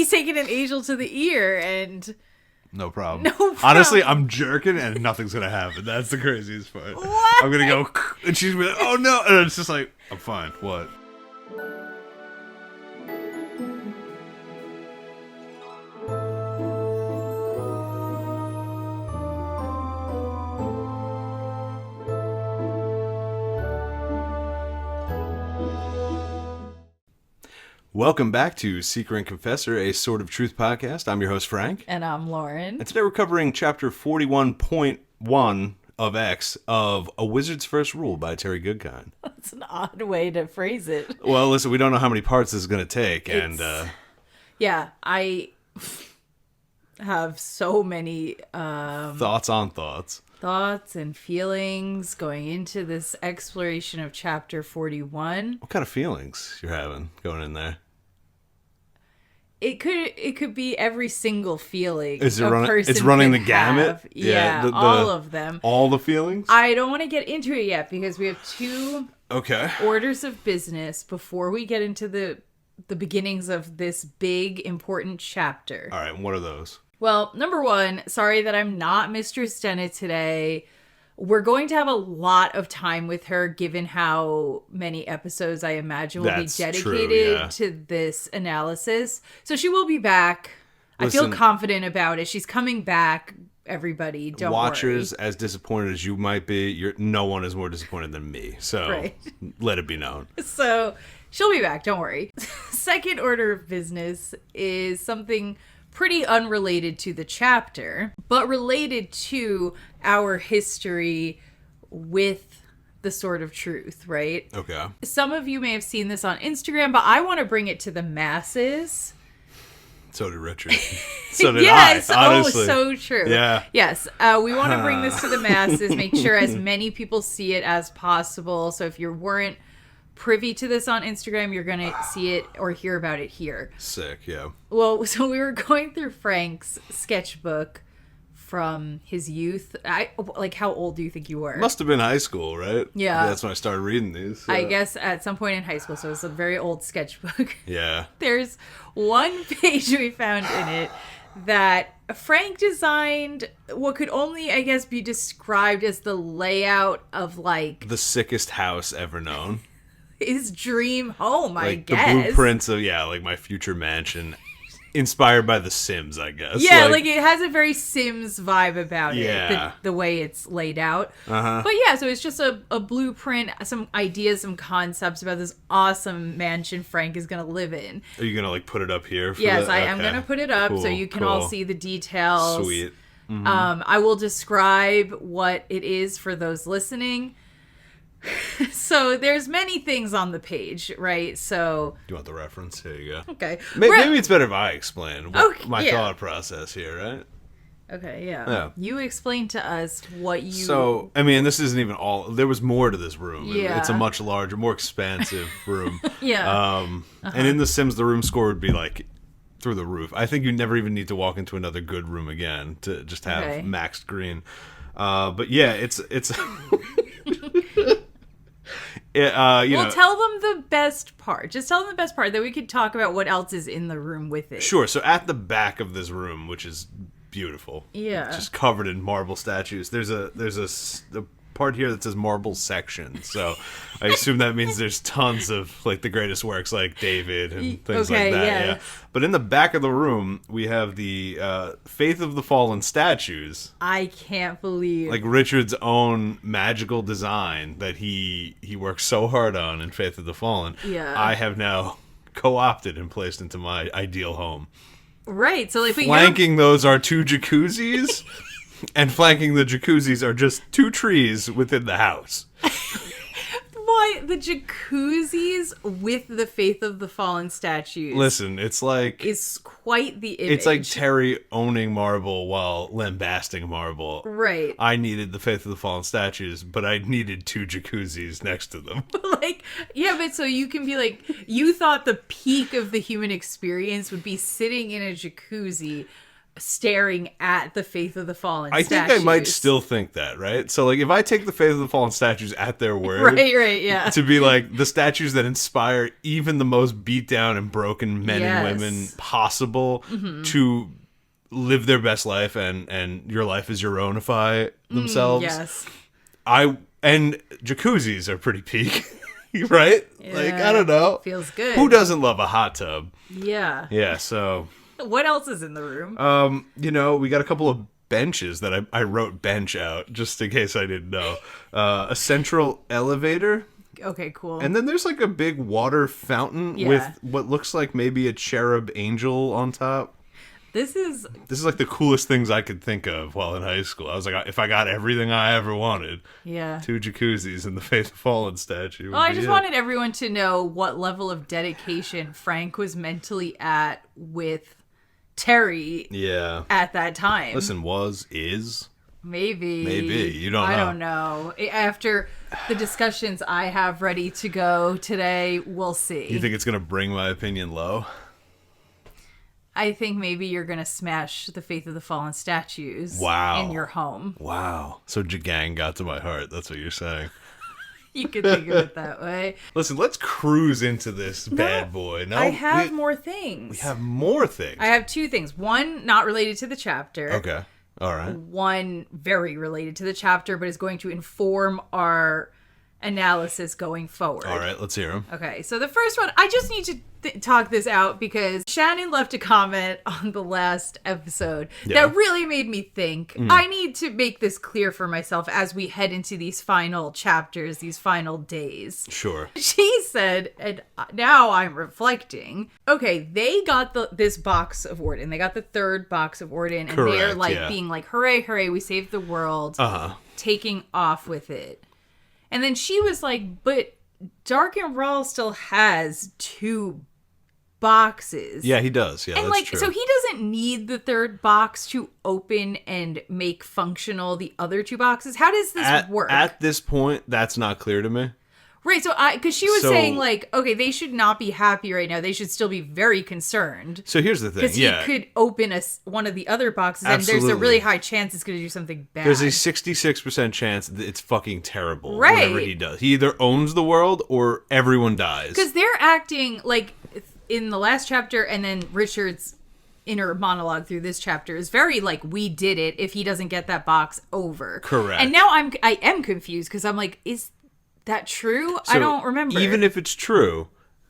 he's taking an angel to the ear, and no problem. No problem. Honestly, I'm jerking and nothing's gonna happen. That's the craziest part. What? I'm gonna go, and she's gonna be like, oh no, and it's just like, I'm fine. What? Welcome back to Seeker and Confessor, a Sword of Truth podcast. I'm your host, Frank. And I'm Lauren. And today we're covering chapter 41.1 of X of A Wizard's First Rule by Terry Goodkind. That's an odd way to phrase it. Well, listen, we don't know how many parts this is going to take. Yeah, I have so many thoughts on thoughts. Thoughts and feelings going into this exploration of chapter 41. What kind of feelings you're having going in there? It could be every single feeling. It's running the gamut? Yeah, all of them. All the feelings? I don't want to get into it yet because we have two orders of business before we get into the beginnings of this big, important chapter. All right, what are those? Well, number one, sorry that I'm not Mistress Dennett today. We're going to have a lot of time with her, given how many episodes I imagine will be dedicated to this analysis. So she will be back. Listen, I feel confident about it. She's coming back, everybody. Don't Watchers, worry. as disappointed as you might be, no one is more disappointed than me. So let it be known. So she'll be back. Don't worry. Second order of business is something pretty unrelated to the chapter, but related to our history with the Sword of Truth, right? Okay. Some of you may have seen this on Instagram, but I want to bring it to the masses. So did Richard. So did yes. I, honestly. Oh, so true. Yeah. Yes. We want to bring this to the masses, make sure as many people see it as possible. So if you weren't privy to this on Instagram, you're gonna see it or hear about it here. Sick, yeah. Well, so we were going through Frank's sketchbook from his youth. How old do you think you were? Must have been high school, right? Yeah. That's when I started reading these. I guess at some point in high school, so it's a very old sketchbook. Yeah. There's one page we found in it that Frank designed what could only, I guess, be described as the layout of, like, the sickest house ever known. His dream home, I guess. The blueprints of, like my future mansion. Inspired by The Sims, I guess. Yeah, like it has a very Sims vibe about it. The way it's laid out. Uh-huh. But yeah, so it's just a blueprint, some ideas, some concepts about this awesome mansion Frank is going to live in. Are you going to, put it up here? Yes, I am going to put it up so you can all see the details. Sweet. Mm-hmm. I will describe what it is for those listening. So there's many things on the page, right? So do you want the reference? Here you go. Okay. Maybe it's better if I explain my thought process here, right? Okay, yeah. You explain to us what you... So, I mean, this isn't even all... There was more to this room. Yeah. It's a much larger, more expansive room. Yeah. And in The Sims, the room score would be, through the roof. I think you never even need to walk into another good room again to just have maxed green. But yeah, it's... Tell them the best part. Just tell them the best part, then we could talk about what else is in the room with it. Sure. So at the back of this room, which is beautiful, it's just covered in marble statues. There's a part here that says marble section. So I assume that means there's tons of the greatest works like David and things like that. Yeah. But in the back of the room, we have the Faith of the Fallen statues. I can't believe Richard's own magical design that he worked so hard on in Faith of the Fallen. Yeah. I have now co-opted and placed into my ideal home. Right. So flanking those are two jacuzzis. And flanking the jacuzzis are just two trees within the house. Why the jacuzzis with the Faith of the Fallen statues? Listen, it's is quite the image. It's like Terry owning marble while lambasting marble. Right. I needed the Faith of the Fallen statues, but I needed two jacuzzis next to them. But so you can be you thought the peak of the human experience would be sitting in a jacuzzi staring at the Faith of the Fallen statues. I think I might still think that, right? So, like, if I take the Faith of the Fallen statues at their word... Right, yeah. To be, like, the statues that inspire even the most beat down and broken men and women possible to live their best life and your life is your ownify themselves. Yes. And jacuzzis are pretty peak, right? Yeah, like, I don't know. Feels good. Who doesn't love a hot tub? Yeah. Yeah, so... What else is in the room? We got a couple of benches that I wrote bench out just in case I didn't know. A central elevator. Okay, cool. And then there's like a big water fountain with what looks like maybe a cherub angel on top. This is like the coolest things I could think of while in high school. I was like, if I got everything I ever wanted, 2 jacuzzis and the Faith of Fallen statue. Well, I just wanted everyone to know what level of dedication Frank was mentally at with Terry at that time. Listen, is maybe you don't know. I don't know. After the discussions I have ready to go today, we'll see. You think it's gonna bring my opinion low? I think maybe you're gonna smash the Faith of the Fallen statues in your home. Wow. So Jagang got to my heart. That's what you're saying. You could think of it that way. Listen, let's cruise into this bad boy. No, I have more things. We have more things. I have 2 things. One, not related to the chapter. Okay. All right. One, very related to the chapter, but is going to inform our analysis going forward. All right, let's hear them. Okay, so the first one, I just need to talk this out because Shannon left a comment on the last episode that really made me think. I need to make this clear for myself as we head into these final chapters, these final days. Sure. She said, and now I'm reflecting, okay, they got this box of Orden. They got the 3rd box of Orden, and they're like being like, hooray, hooray, we saved the world, taking off with it. And then she was like, but Dark and Rawl still has 2 boxes. Yeah, he does. Yeah, and that's true. So he doesn't need the 3rd box to open and make functional the other 2 boxes. How does this work? At this point, that's not clear to me. Right, so because she was saying, like, okay, they should not be happy right now. They should still be very concerned. So here's the thing, because he could open one of the other boxes, and there's a really high chance it's going to do something bad. There's a 66% chance that it's fucking terrible, whatever he does. He either owns the world or everyone dies. Because they're acting, like, in the last chapter, and then Richard's inner monologue through this chapter is very, like, we did it if he doesn't get that box over. Correct. And now I am confused, because I'm like, is that true? So I don't remember. Even if it's true,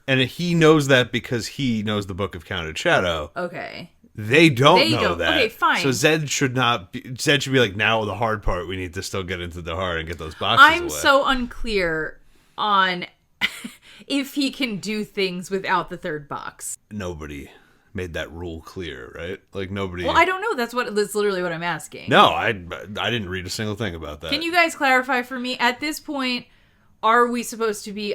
and he knows that because he knows the Book of Counted Shadow. Okay. They don't know that. Okay, fine. So Zed should be like, now the hard part, we need to still get into the heart and get those boxes away. I'm so unclear on if he can do things without the 3rd box. Nobody made that rule clear, right? Like, nobody... Well, I don't know. That's literally what I'm asking. No, I didn't read a single thing about that. Can you guys clarify for me? At this point, are we supposed to be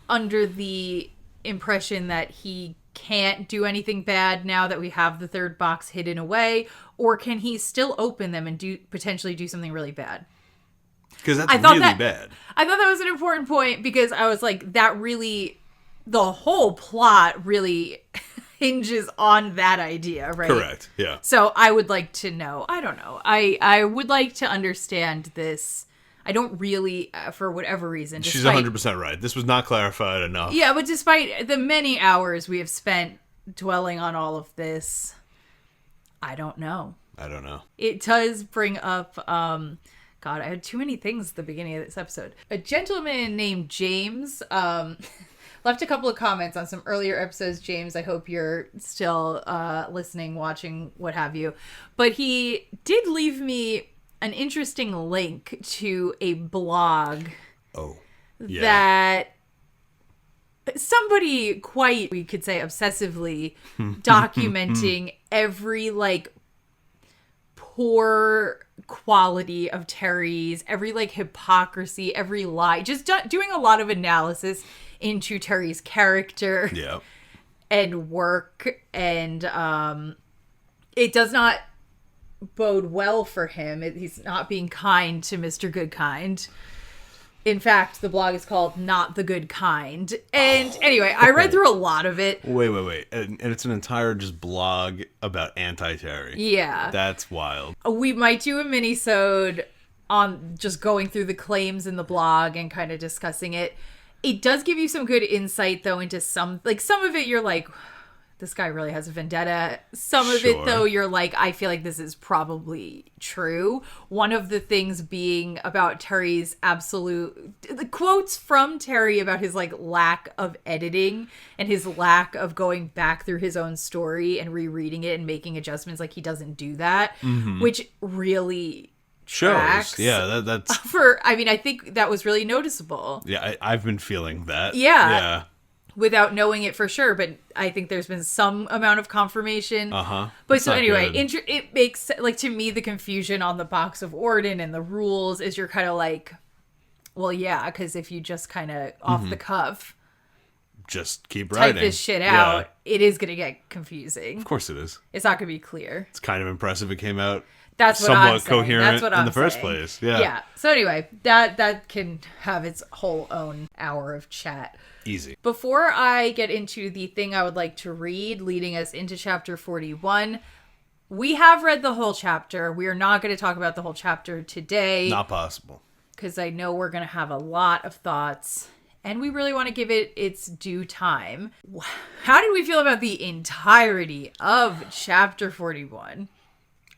under the impression that he can't do anything bad now that we have the 3rd box hidden away? Or can he still open them and potentially do something really bad? Because that's really bad. I thought that was an important point because I was like, the whole plot really hinges on that idea, right? Correct, yeah. So I would like to know, I don't know, I would like to understand this. I don't really, for whatever reason. She's 100% right. This was not clarified enough. Yeah, but despite the many hours we have spent dwelling on all of this, I don't know. It does bring up, God, I had too many things at the beginning of this episode. A gentleman named James left a couple of comments on some earlier episodes. James, I hope you're still listening, watching, what have you. But he did leave me an interesting link to a blog that somebody quite, we could say obsessively, documenting every, like, poor quality of Terry's, every, like, hypocrisy, every lie, just doing a lot of analysis into Terry's character and work, and it does not bode well for him. He's not being kind to Mr. Goodkind. In fact, the blog is called Not the Good Kind. And anyway, I read through a lot of it. Wait. And it's an entire just blog about anti-Terry. Yeah. That's wild. We might do a mini-sode on just going through the claims in the blog and kind of discussing it. It does give you some good insight, though, into some of it you're like, this guy really has a vendetta. Some of it, though, you're like, I feel like this is probably true. One of the things being about Terry's the quotes from Terry about his like lack of editing and his lack of going back through his own story and rereading it and making adjustments. Like, he doesn't do that, which really tracks. Yeah, that's I think that was really noticeable. Yeah, I've been feeling that. Yeah. Without knowing it for sure, but I think there's been some amount of confirmation. But that's so anyway, it makes, like, to me, the confusion on the Box of Orden and the rules is you're kind of like, well, yeah, because if you just kind of off the cuff just keep writing, type this shit out, it is going to get confusing. Of course it is. It's not going to be clear. It's kind of impressive it came out That's what somewhat I'm saying. coherent That's what in I'm the first saying. place. Yeah. Yeah. So anyway, that can have its whole own hour of chat. Easy. Before I get into the thing I would like to read, leading us into chapter 41, we have read the whole chapter. We are not going to talk about the whole chapter today. Not possible. Because I know we're going to have a lot of thoughts, and we really want to give it its due time. How did we feel about the entirety of chapter 41?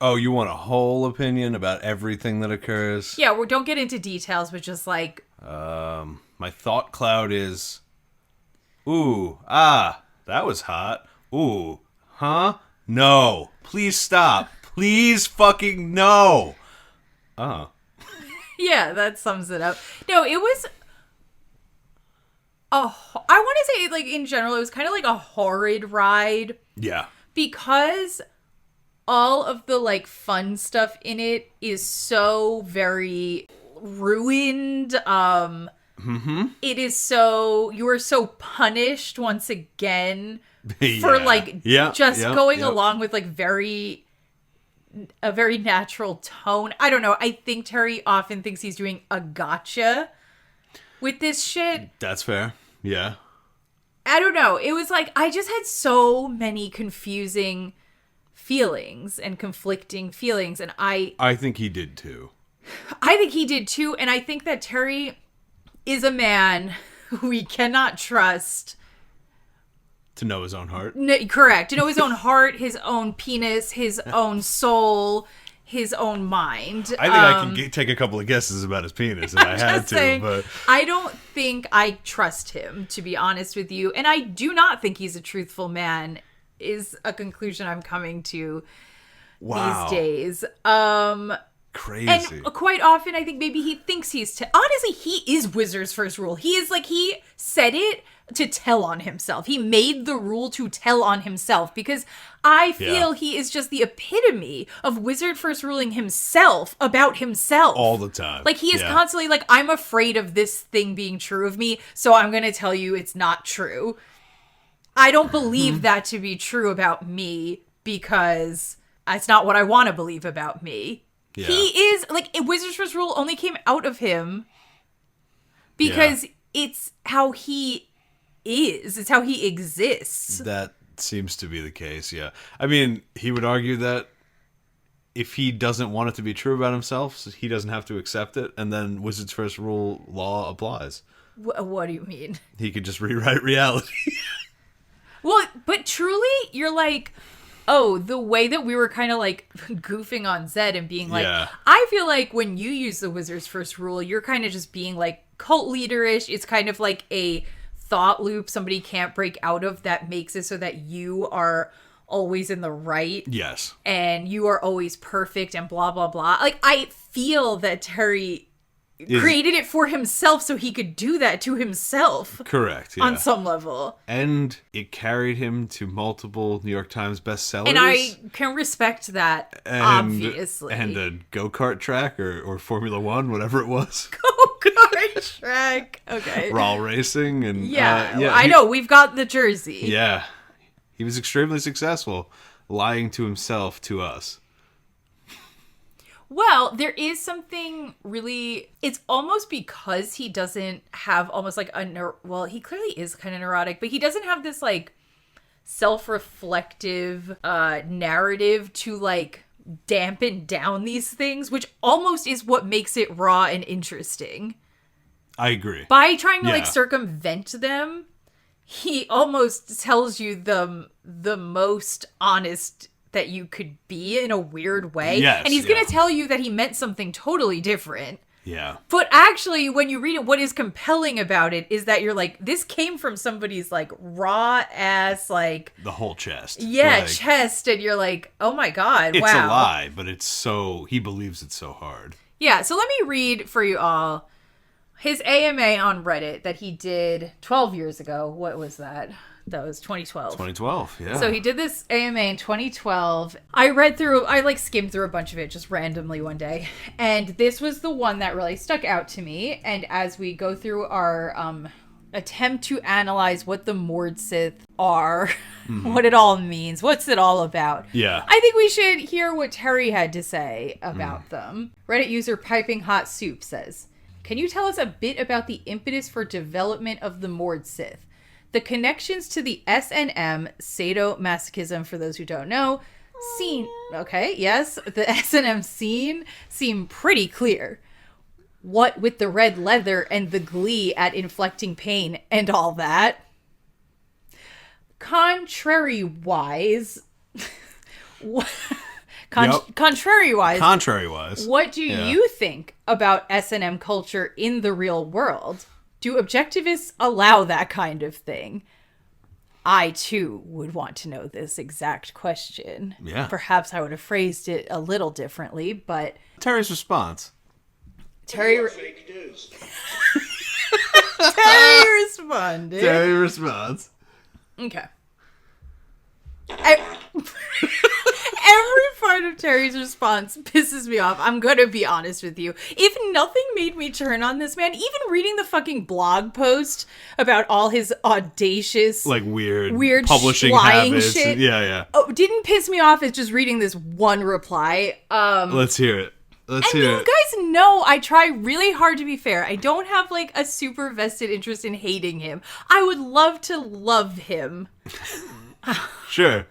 Oh, you want a whole opinion about everything that occurs? Yeah, don't get into details, but just like... my thought cloud is... Ooh, that was hot. Ooh, huh? No. Please stop. Please fucking no. Yeah, that sums it up. No, it was... I want to say, like, in general, it was kind of like a horrid ride. Yeah. Because all of the, like, fun stuff in it is so very ruined. It is so... You are so punished once again for, like, going along with, like, a very natural tone. I don't know. I think Terry often thinks he's doing a gotcha with this shit. That's fair. Yeah. I don't know. It was like, I just had so many confusing feelings and conflicting feelings. And I think he did too. I think he did too. And I think that Terry is a man who we cannot trust. To know his own heart. Correct. To know his own heart, his own penis, his own soul, his own mind. I think I can take a couple of guesses about his penis if I had to. But I don't think I trust him, to be honest with you. And I do not think he's a truthful man, is a conclusion I'm coming to these days. Crazy. And quite often, I think maybe he thinks honestly, he is Wizard's first rule. He is like, he said it to tell on himself. He made the rule to tell on himself, because I feel he is just the epitome of Wizard first ruling himself about himself. All the time. Like, he is constantly like, I'm afraid of this thing being true of me, so I'm going to tell you it's not true. I don't believe that to be true about me, because it's not what I want to believe about me. Yeah. He is, like, Wizard's first rule only came out of him because it's how he is. It's how he exists. That seems to be the case, yeah. I mean, he would argue that if he doesn't want it to be true about himself, he doesn't have to accept it, and then Wizard's first rule law applies. What do you mean? He could just rewrite reality. Well, but truly, you're like... Oh, the way that we were kind of like goofing on Zed and being like, I feel like when you use the Wizard's first rule, you're kind of just being like cult leaderish. It's kind of like a thought loop somebody can't break out of that makes it so that you are always in the right. Yes. And you are always perfect and blah, blah, blah. Like, I feel that Terry created it for himself so he could do that to himself. Correct. Yeah. On some level. And it carried him to multiple New York Times bestsellers. And I can respect that, obviously. And a go-kart track or Formula One, whatever it was. Go-kart track. Okay. Raw racing. And I know. We've got the jersey. Yeah. He was extremely successful lying to himself, to us. Well, there is something really... It's almost because he doesn't have almost like a... Well, he clearly is kind of neurotic, but he doesn't have this, like, self-reflective narrative to, like, dampen down these things, which almost is what makes it raw and interesting. I agree. By trying to, like, circumvent them, he almost tells you the most honest that you could be in a weird way. Yes, and he's going to tell you that he meant something totally different. Yeah. But actually, when you read it, what is compelling about it is that you're like, this came from somebody's, like, raw ass, like... The whole chest. Yeah, like, chest. And you're like, oh my God, it's wow. It's a lie, but it's so... He believes it so hard. Yeah, so let me read for you all his AMA on Reddit that he did 12 years ago. What was that? That was 2012. 2012, yeah. So he did this AMA in 2012. I skimmed through a bunch of it just randomly one day. And this was the one that really stuck out to me. And as we go through our attempt to analyze what the Mord-Sith are, what it all means, what's it all about. Yeah. I think we should hear what Terry had to say about them. Reddit user Piping Hot Soup says, "Can you tell us a bit about the impetus for development of the Mord-Sith? The connections to the S&M, sadomasochism, for those who don't know, scene, okay, yes, the S&M scene seem pretty clear. What with the red leather and the glee at inflicting pain and all that. Contrary-wise, Contrary-wise, what do you think about S&M culture in the real world? Do objectivists allow that kind of thing? I, too, would want to know this exact question. Yeah. Perhaps I would have phrased it a little differently, but... Terry's response. Terry responded. Terry responds. Okay. Every part of Terry's response pisses me off. I'm gonna be honest with you. If nothing made me turn on this man, even reading the fucking blog post about all his audacious, like weird publishing habits, shit, yeah, didn't piss me off as just reading this one reply. Let's hear it. You guys know I try really hard to be fair. I don't have like a super vested interest in hating him. I would love to love him. Sure.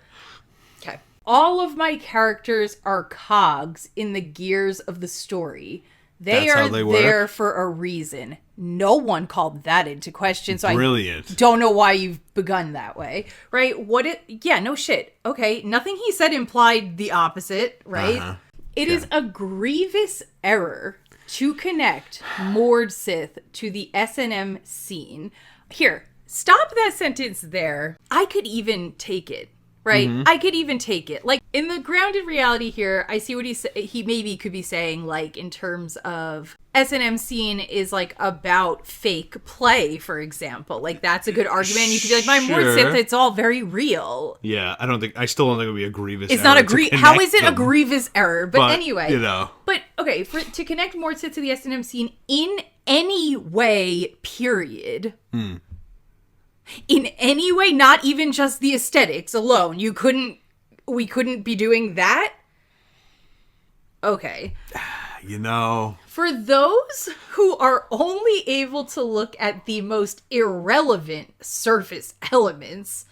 Okay. All of my characters are cogs in the gears of the story. They are there for a reason. No one called that into question, so Brilliant. I don't know why you've begun that way, right? No shit. Okay, nothing he said implied the opposite, right? Uh-huh. It is a grievous error to connect Mord-Sith to the S&M scene. Here, stop that sentence there. I could even take it. Right? Mm-hmm. I could even take it. Like, in the grounded reality here, I see what he maybe could be saying, like, in terms of S&M scene is, like, about fake play, for example. Like, that's a good argument. You could be like, my Mord-Sith, it's all very real. Yeah, I still don't think it would be a grievous error. It's not how is it a grievous error? But anyway. You know. But, okay, to connect Mord-Sith to the S&M scene in any way, period. In any way, not even just the aesthetics alone. We couldn't be doing that? Okay. You know. For those who are only able to look at the most irrelevant surface elements,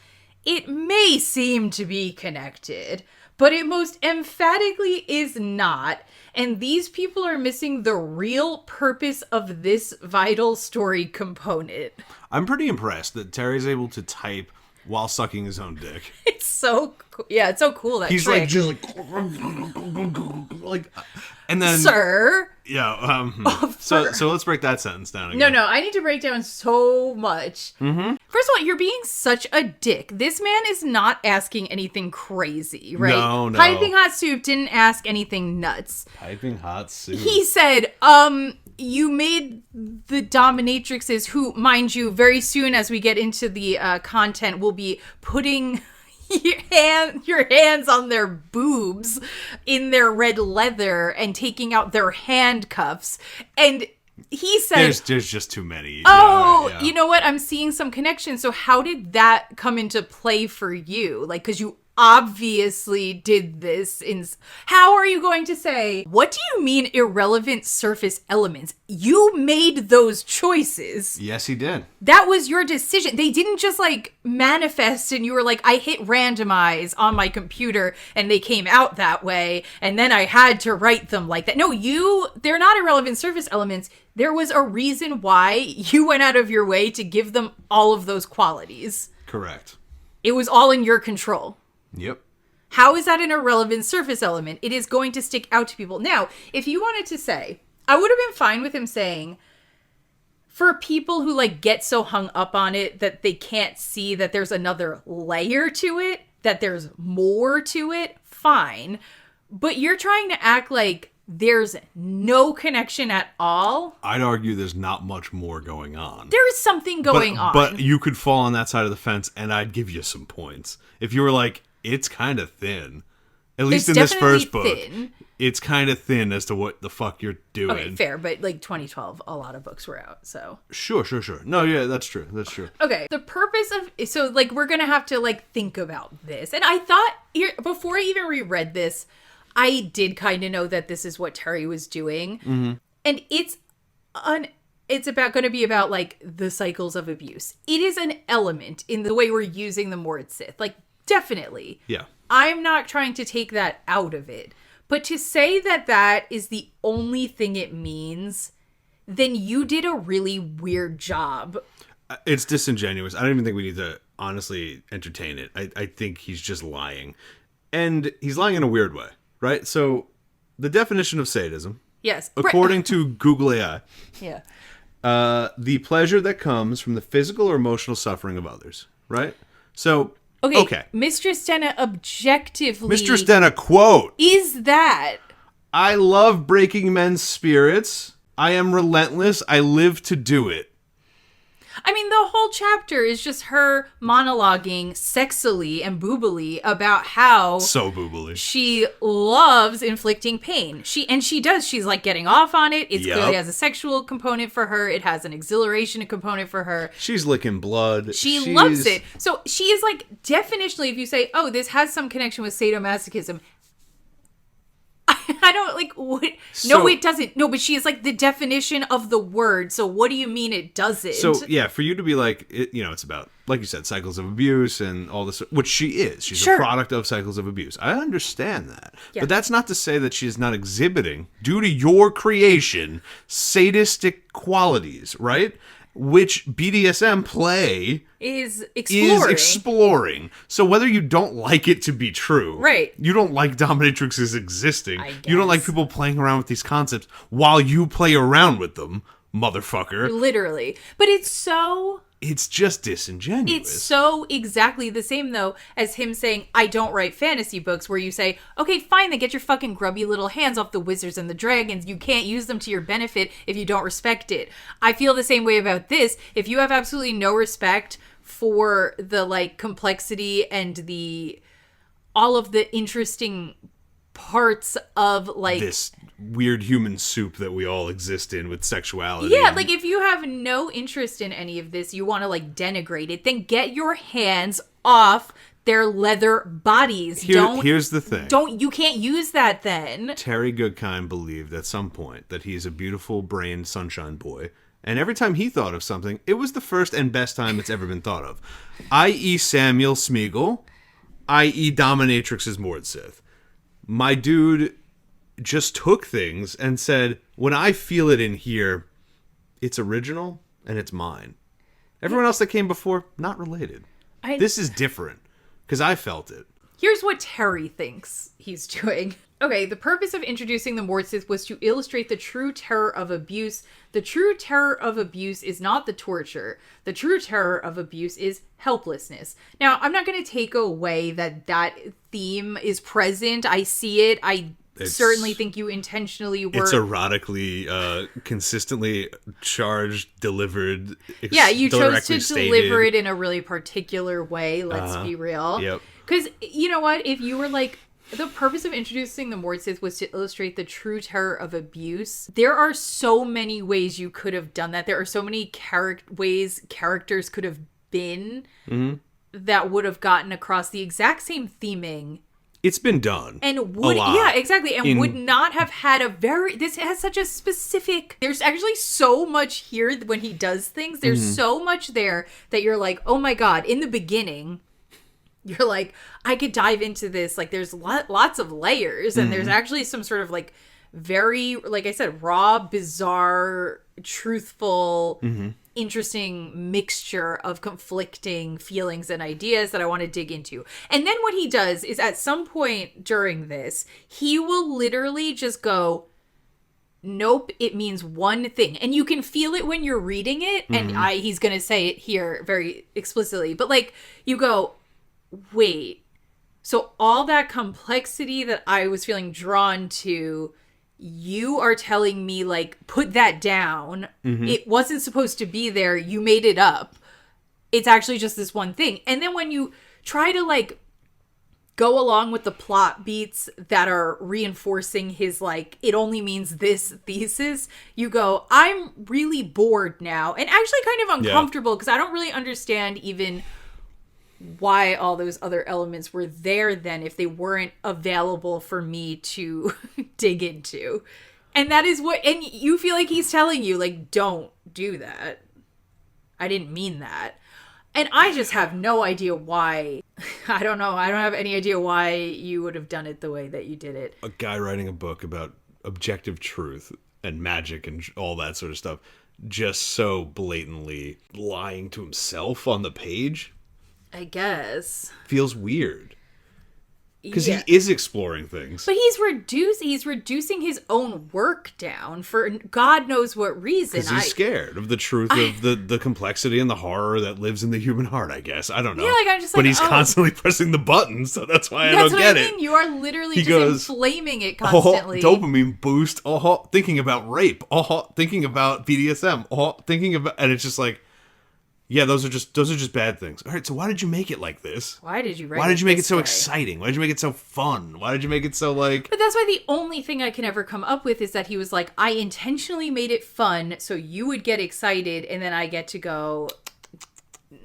it may seem to be connected, but it most emphatically is not. And these people are missing the real purpose of this vital story component. I'm pretty impressed that Terry's able to type while sucking his own dick. It's so cool. Yeah, it's so cool, that he's trick. Like, just like, and then... Sir? Yeah, so let's break that sentence down again. No, I need to break down so much. Mm-hmm. First of all, you're being such a dick. This man is not asking anything crazy, right? No. Piping Hot Soup didn't ask anything nuts. Piping Hot Soup. He said, you made the dominatrixes who, mind you, very soon as we get into the content, will be putting... your hands on their boobs in their red leather and taking out their handcuffs. And he said... There's just too many. Oh, yeah. You know what? I'm seeing some connection. So how did that come into play for you? Like, because you obviously did this how are you going to say, what do you mean irrelevant surface elements? You made those choices. Yes, he did. That was your decision. They didn't just like manifest and you were like, I hit randomize on my computer and they came out that way and then I had to write them like that. No, they're not irrelevant surface elements. There was a reason why you went out of your way to give them all of those qualities. Correct. It was all in your control. Yep. How is that an irrelevant surface element? It is going to stick out to people. Now, if you wanted to say, I would have been fine with him saying, for people who like get so hung up on it that they can't see that there's another layer to it, that there's more to it, fine. But you're trying to act like there's no connection at all. I'd argue there's not much more going on. There is something going on. But you could fall on that side of the fence and I'd give you some points. If you were like, it's kind of thin. At least in this first book. It's kind of thin as to what the fuck you're doing. Okay, fair. But like 2012, a lot of books were out, so. Sure. No, yeah, that's true. Okay, the purpose of... So like we're going to have to like think about this. And I thought, before I even reread this, I did kind of know that this is what Terry was doing. Mm-hmm. And it's going to be about like the cycles of abuse. It is an element in the way we're using the Mord-Sith. Like, definitely. Yeah. I'm not trying to take that out of it. But to say that that is the only thing it means, then you did a really weird job. It's disingenuous. I don't even think we need to honestly entertain it. I think he's just lying. And he's lying in a weird way, right? So the definition of sadism, yes, according to Google AI, yeah, the pleasure that comes from the physical or emotional suffering of others, right? So... Okay. Mistress Denna objectively... Mistress Denna, quote... is that... I love breaking men's spirits. I am relentless. I live to do it. I mean, the whole chapter is just her monologuing sexily and boobily about how... So boobily. She loves inflicting pain. She does. She's like getting off on it. It clearly has a sexual component for her. It has an exhilaration component for her. She's licking blood. She's loves it. So she is like, definitionally, if you say, oh, this has some connection with sadomasochism... I don't like what. No, it doesn't. No, but she is like the definition of the word. So what do you mean it doesn't? So yeah, for you to be like, it's about, like you said, cycles of abuse and all this, which she is. She's a product of cycles of abuse. I understand that, but that's not to say that she is not exhibiting, due to your creation, sadistic qualities, right? Which BDSM play is exploring. So whether you don't like it to be true, right? You don't like dominatrixes existing. You don't like people playing around with these concepts while you play around with them, motherfucker. Literally. But it's just disingenuous. It's so exactly the same, though, as him saying, I don't write fantasy books, where you say, okay, fine, then get your fucking grubby little hands off the wizards and the dragons. You can't use them to your benefit if you don't respect it. I feel the same way about this. If you have absolutely no respect for the, like, complexity and all of the interesting parts of, like... this weird human soup that we all exist in with sexuality. Yeah, like if you have no interest in any of this, you want to like denigrate it, then get your hands off their leather bodies. Here's the thing. You can't use that then. Terry Goodkind believed at some point that he's a beautiful brain sunshine boy. And every time he thought of something, it was the first and best time it's ever been thought of. I.e. Samuel Smeagol, i.e. Dominatrix's Mord-Sith. My dude just took things and said, when I feel it in here, it's original and it's mine. Everyone else that came before, not related. This is different because I felt it. Here's what Terry thinks he's doing. Okay, the purpose of introducing the Mord-Sith was to illustrate the true terror of abuse. The true terror of abuse is not the torture. The true terror of abuse is helplessness. Now, I'm not going to take away that theme is present. I see it. I certainly think you intentionally were... It's erotically, consistently charged, delivered, you chose to deliver it in a really particular way, let's be real. Yep. Because, you know what, if you were like... The purpose of introducing the Mord-Sith was to illustrate the true terror of abuse. There are so many ways you could have done that. There are so many ways characters could have been. Mm-hmm. that would have gotten across the exact same theming. It's been done. And would, yeah, exactly. And would not have had this has such a specific, there's actually so much here when he does things. There's so much there that you're like, oh my God, in the beginning, you're like, I could dive into this. Like, there's lots of layers, and there's actually some sort of like very, like I said, raw, bizarre, truthful, interesting mixture of conflicting feelings and ideas that I want to dig into. And then what he does is at some point during this, he will literally just go, nope, it means one thing. And you can feel it when you're reading it. And he's going to say it here very explicitly. But like, you go, wait, so all that complexity that I was feeling drawn to, you are telling me, like, put that down. It wasn't supposed to be there. You made it up. It's actually just this one thing. And then when you try to, like, go along with the plot beats that are reinforcing his, like, it only means this thesis, you go, I'm really bored now. And actually kind of uncomfortable because I don't really understand even why all those other elements were there then if they weren't available for me to dig into. And that is what, and you feel like he's telling you, like, don't do that. I didn't mean that. And I just have no idea why. I don't know. I don't have any idea why you would have done it the way that you did it. A guy writing a book about objective truth and magic and all that sort of stuff, just so blatantly lying to himself on the page, I guess. Feels weird. Because he is exploring things. But he's reducing his own work down for God knows what reason. Because he's scared of the truth of the complexity and the horror that lives in the human heart, I guess. I don't know. Yeah, like I'm just like, but he's constantly pressing the button, so that's why I don't get it. You are literally inflaming it constantly. Dopamine boost, thinking about rape, thinking about BDSM, thinking about, and it's just like, yeah, those are just bad things. All right, so why did you make it like this? Why did you write it? Why did you make it so exciting? Why did you make it so fun? Why did you make it so like... But that's why the only thing I can ever come up with is that he was like, I intentionally made it fun so you would get excited, and then I get to go,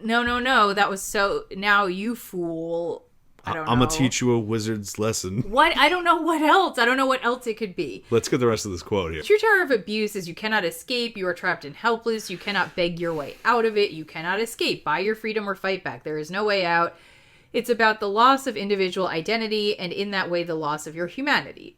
no, that was so... Now you fool... I'm going to teach you a wizard's lesson. What? I don't know what else. I don't know what else it could be. Let's get the rest of this quote here. True terror of abuse is you cannot escape. You are trapped and helpless. You cannot beg your way out of it. You cannot escape. Buy your freedom or fight back. There is no way out. It's about the loss of individual identity and in that way the loss of your humanity.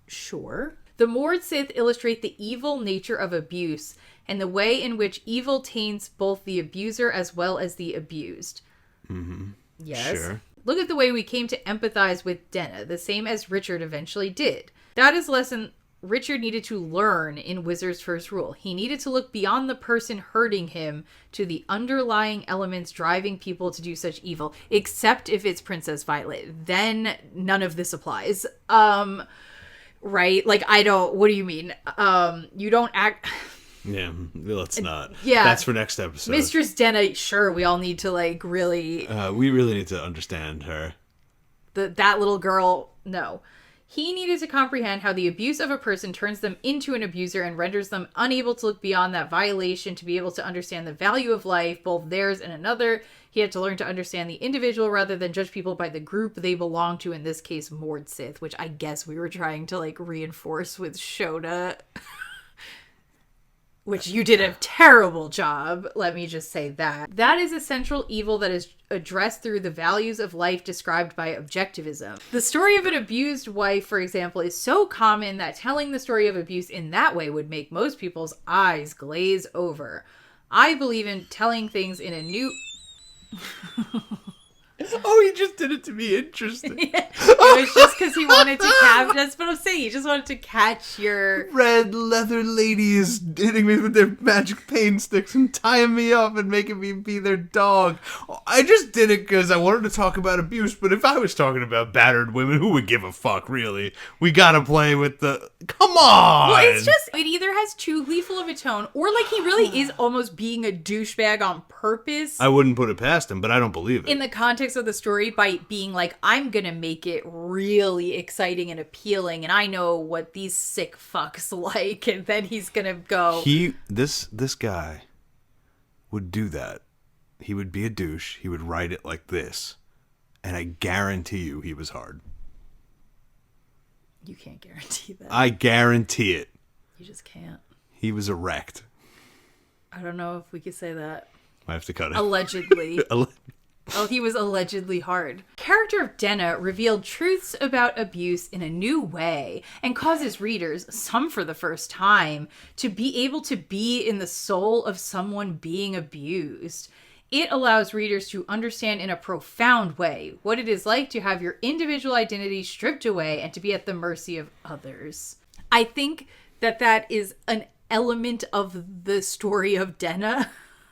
Sure. The Mord-Sith illustrate the evil nature of abuse and the way in which evil taints both the abuser as well as the abused. Mm-hmm. Yes. Sure. Look at the way we came to empathize with Denna, the same as Richard eventually did. That is a lesson Richard needed to learn in Wizard's first rule. He needed to look beyond the person hurting him to the underlying elements driving people to do such evil, except if it's Princess Violet. Then none of this applies. Right? Like, what do you mean? You don't act... Yeah, let's not. Yeah. That's for next episode. Mistress Denna, sure, we all need to, like, really... we really need to understand her. That little girl, no. He needed to comprehend how the abuse of a person turns them into an abuser and renders them unable to look beyond that violation to be able to understand the value of life, both theirs and another. He had to learn to understand the individual rather than judge people by the group they belong to, in this case, Mord-Sith, which I guess we were trying to, like, reinforce with Shota. Which you did a terrible job, let me just say that. That is a central evil that is addressed through the values of life described by objectivism. The story of an abused wife, for example, is so common that telling the story of abuse in that way would make most people's eyes glaze over. I believe in telling things in a new... Oh, he just did it to be interesting. Yeah. It was just because he wanted to catch... That's what I'm saying. He just wanted to catch your... Red leather ladies hitting me with their magic pain sticks and tying me up and making me be their dog. I just did it because I wanted to talk about abuse, but if I was talking about battered women, who would give a fuck, really? We gotta play with the... Come on! Well, it's just... It either has too lethal of a tone, or like he really is almost being a douchebag on purpose. I wouldn't put it past him, but I don't believe it. In the context of the story, by being like, I'm gonna make it really exciting and appealing, and I know what these sick fucks like, and then he's gonna go... This guy would do that he would be a douche. He would write it like this. And I guarantee you he was hard. You can't guarantee that. I guarantee it. You just can't. He was erect. I don't know if we could say that. I have to cut it. Allegedly. He was allegedly hard. Character of Denna revealed truths about abuse in a new way and causes readers, some for the first time, to be able to be in the soul of someone being abused. It allows readers to understand in a profound way what it is like to have your individual identity stripped away and to be at the mercy of others. I think that is an element of the story of Denna.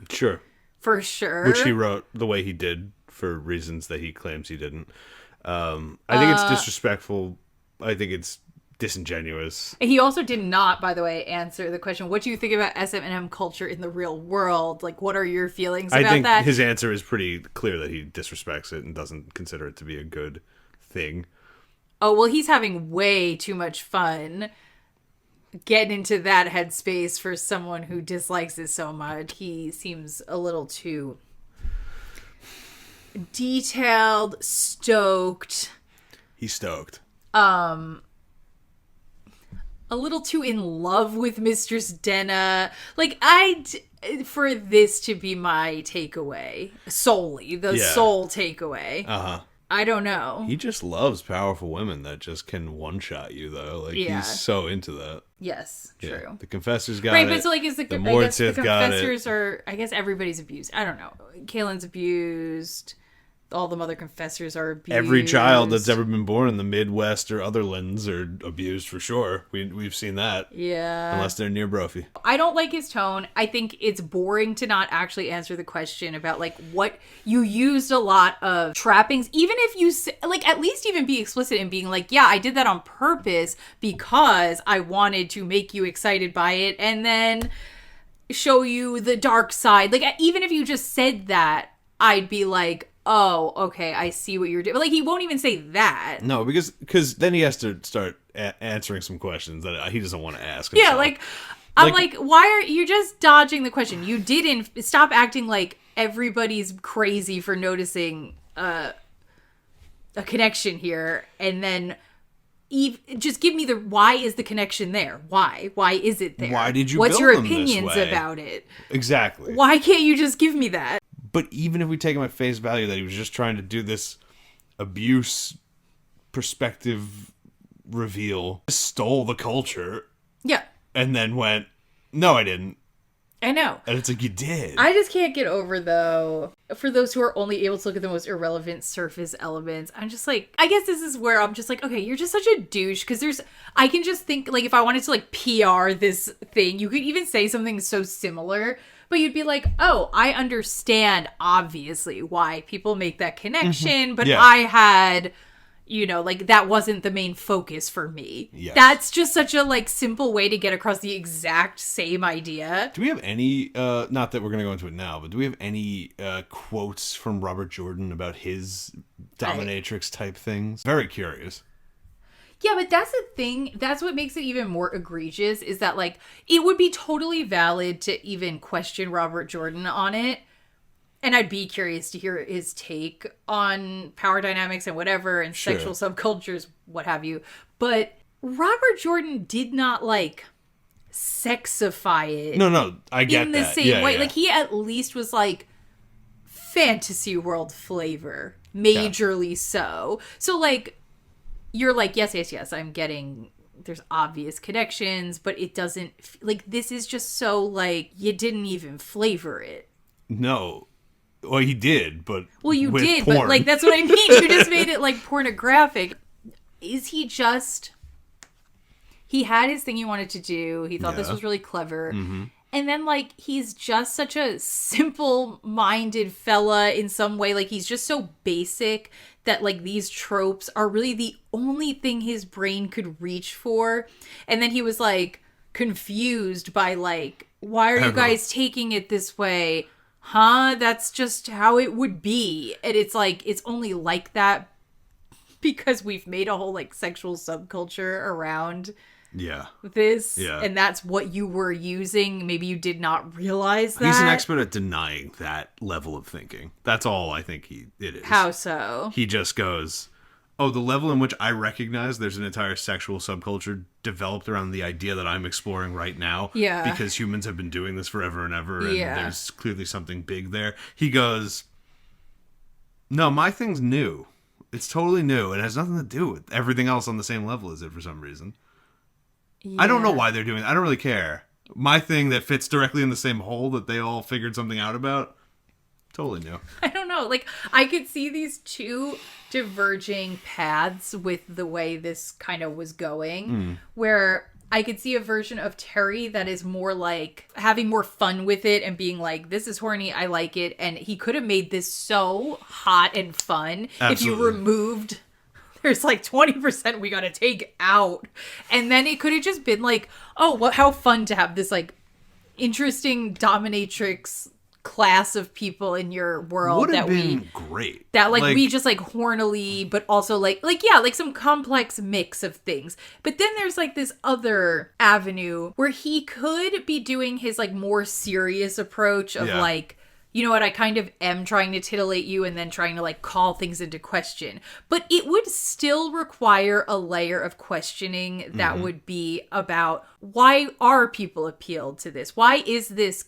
Sure. For sure. Which he wrote the way he did for reasons that he claims he didn't. I think it's disrespectful. I think it's disingenuous. He also did not, by the way, answer the question, what do you think about SM&M culture in the real world? Like, what are your feelings about that? I think his answer is pretty clear that he disrespects it and doesn't consider it to be a good thing. Oh, well, he's having way too much fun getting into that headspace for someone who dislikes it so much. He seems a little too detailed, stoked. He's stoked. A little too in love with Mistress Denna. Like, for this to be my takeaway, solely, the sole takeaway. Uh-huh. I don't know. He just loves powerful women that just can one-shot you, though. Like, he's so into that. Yes, true. Yeah. The Confessor's got it. Right, but so, like, is the Mord-Sith got it. The Confessors are... I guess everybody's abused. I don't know. Kaylin's abused. All the Mother Confessors are abused. Every child that's ever been born in the Midwest or other lands are abused for sure. We've seen that. Yeah. Unless they're near Brophy. I don't like his tone. I think it's boring to not actually answer the question about, like, what you used a lot of trappings. Even if you, like, at least even be explicit in being like, yeah, I did that on purpose because I wanted to make you excited by it and then show you the dark side. Like, even if you just said that, I'd be like, oh, okay, I see what you're doing. But, like, he won't even say that. No, because then he has to start answering some questions that he doesn't want to ask himself. Yeah, like, I'm like, why are you just dodging the question? You didn't stop acting like everybody's crazy for noticing a connection here, and then just give me why is the connection there? Why is it there? Why did you? What's build your them opinions this way? about it? Exactly. Why can't you just give me that? But even if we take him at face value that he was just trying to do this abuse perspective reveal, stole the culture. Yeah. And then went, no, I didn't. I know. And it's like, you did. I just can't get over, though, for those who are only able to look at the most irrelevant surface elements, I'm just like, I guess this is where I'm just like, okay, you're just such a douche, because I can just think, like, if I wanted to, like, PR this thing, you could even say something so similar, but you'd be like, oh, I understand, obviously, why people make that connection, but I had... like, that wasn't the main focus for me. Yes. That's just such a, like, simple way to get across the exact same idea. Do we have any, not that we're going to go into it now, but do we have any quotes from Robert Jordan about his dominatrix type things? Very curious. Yeah, but that's the thing. That's what makes it even more egregious, is that, like, it would be totally valid to even question Robert Jordan on it. And I'd be curious to hear his take on power dynamics and whatever, and sexual subcultures, what have you. But Robert Jordan did not, like, sexify it. No, I get that. In the same way. Yeah. Like, he at least was, like, fantasy world flavor. Majorly so. So, like, you're like, yes, I'm getting... There's obvious connections, but it doesn't... Like, this is just so, like, you didn't even flavor it. No. Well, he did, but well, you did, porn. But like that's what I mean. You just made it like pornographic. Is he just? He had his thing he wanted to do. He thought this was really clever, and then like he's just such a simple-minded fella in some way. Like he's just so basic that like these tropes are really the only thing his brain could reach for. And then he was like confused by like, why are you guys taking it this way? Huh? That's just how it would be. And it's like, it's only like that because we've made a whole like sexual subculture around this, and that's what you were using. Maybe you did not realize that. He's an expert at denying that level of thinking. That's all I think it is. How so? He just goes, oh, the level in which I recognize there's an entire sexual subculture developed around the idea that I'm exploring right now. Yeah. Because humans have been doing this forever and ever, and there's clearly something big there. He goes, no, my thing's new. It's totally new. It has nothing to do with everything else on the same level as it for some reason. Yeah. I don't know why they're doing it. I don't really care. My thing that fits directly in the same hole that they all figured something out about, totally new. I don't know. Like, I could see these two diverging paths with the way this kind of was going, where I could see a version of Terry that is more like having more fun with it and being like, this is horny, I like it. And he could have made this so hot and fun. Absolutely. If you removed, there's like 20% we got to take out. And then it could have just been like, oh, how fun to have this like interesting dominatrix class of people in your world. Would have been great. That like we just like hornily, but also like some complex mix of things. But then there's like this other avenue where he could be doing his like more serious approach of like, you know what, I kind of am trying to titillate you and then trying to like call things into question. But it would still require a layer of questioning that would be about, why are people appealed to this? Why is this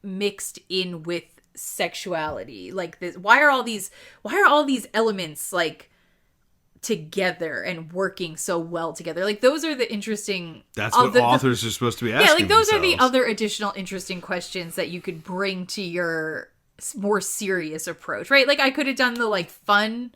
mixed in with sexuality? Like this, why are all these elements like together and working so well together? Like those are the interesting, that's what authors are supposed to be asking. Yeah, like those themselves. Are the other additional interesting questions that you could bring to your more serious approach, right? Like I could have done the like fun,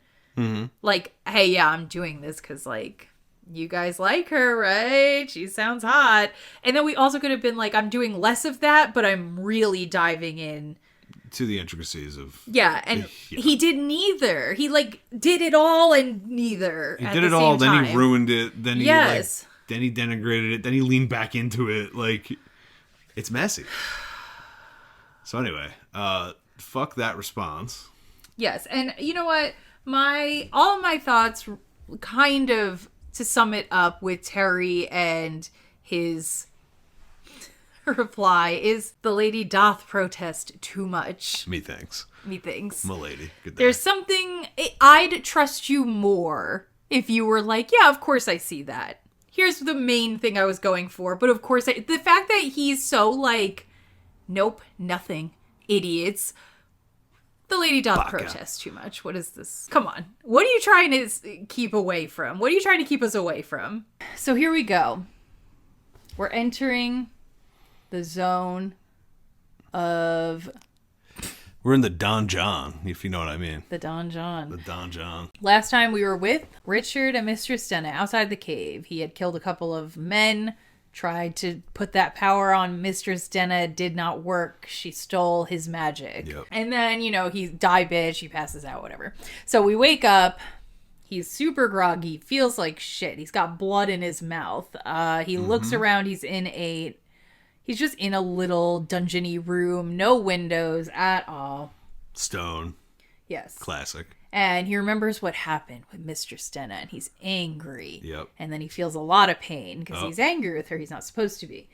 like, hey, yeah, I'm doing this because like you guys like her, right? She sounds hot. And then we also could have been like, I'm doing less of that, but I'm really diving in to the intricacies of he did neither. He like did it all and neither. He did it all, then he ruined it, then he then he denigrated it, then he leaned back into it. Like, it's messy. So anyway, fuck that response. Yes, and you know what? All of my thoughts kind of, to sum it up with Terry and his reply, is the lady doth protest too much. Methinks. M'lady. Good day. There's something, I'd trust you more if you were like, yeah, of course I see that. Here's the main thing I was going for, but of course, the fact that he's so like, nope, nothing, idiots. The lady doth protest too much. What is this? Come on. What are you trying to keep away from? What are you trying to keep us away from? So here we go. We're entering the zone of... We're in the donjon, if you know what I mean. The donjon. The donjon. Last time we were with Richard and Mistress Stenna outside the cave. He had killed a couple of men, tried to put that power on Mistress Stenna. It did not work. She stole his magic. Yep. And then, he die bitch. He passes out, whatever. So we wake up. He's super groggy. Feels like shit. He's got blood in his mouth. He looks around. He's just in a little dungeony room. No windows at all. Stone. Yes. Classic. And he remembers what happened with Mistress Stenna, and he's angry. Yep. And then he feels a lot of pain because he's angry with her. He's not supposed to be.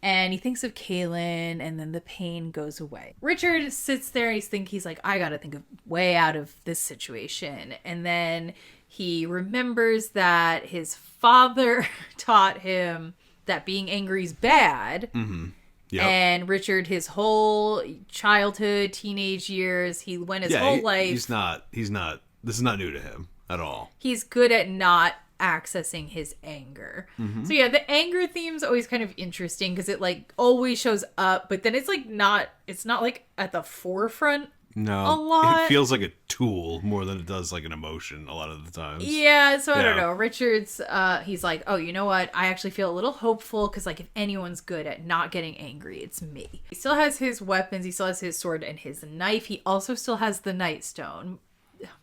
And he thinks of Kaylin, and then the pain goes away. Richard sits there, and he's like, I gotta think of way out of this situation. And then he remembers that his father taught him that being angry is bad. Mm-hmm. Yep. And Richard, his whole childhood, teenage years, he went his whole life. He's not, this is not new to him at all. He's good at not accessing his anger. Mm-hmm. So yeah, the anger theme's always kind of interesting because it like always shows up, but then it's not like at the forefront. No, a lot. It feels like a tool more than it does like an emotion a lot of the times. Yeah, so I don't know. Richard's, he's like, oh, you know what? I actually feel a little hopeful because like if anyone's good at not getting angry, it's me. He still has his weapons. He still has his sword and his knife. He also still has the Nightstone.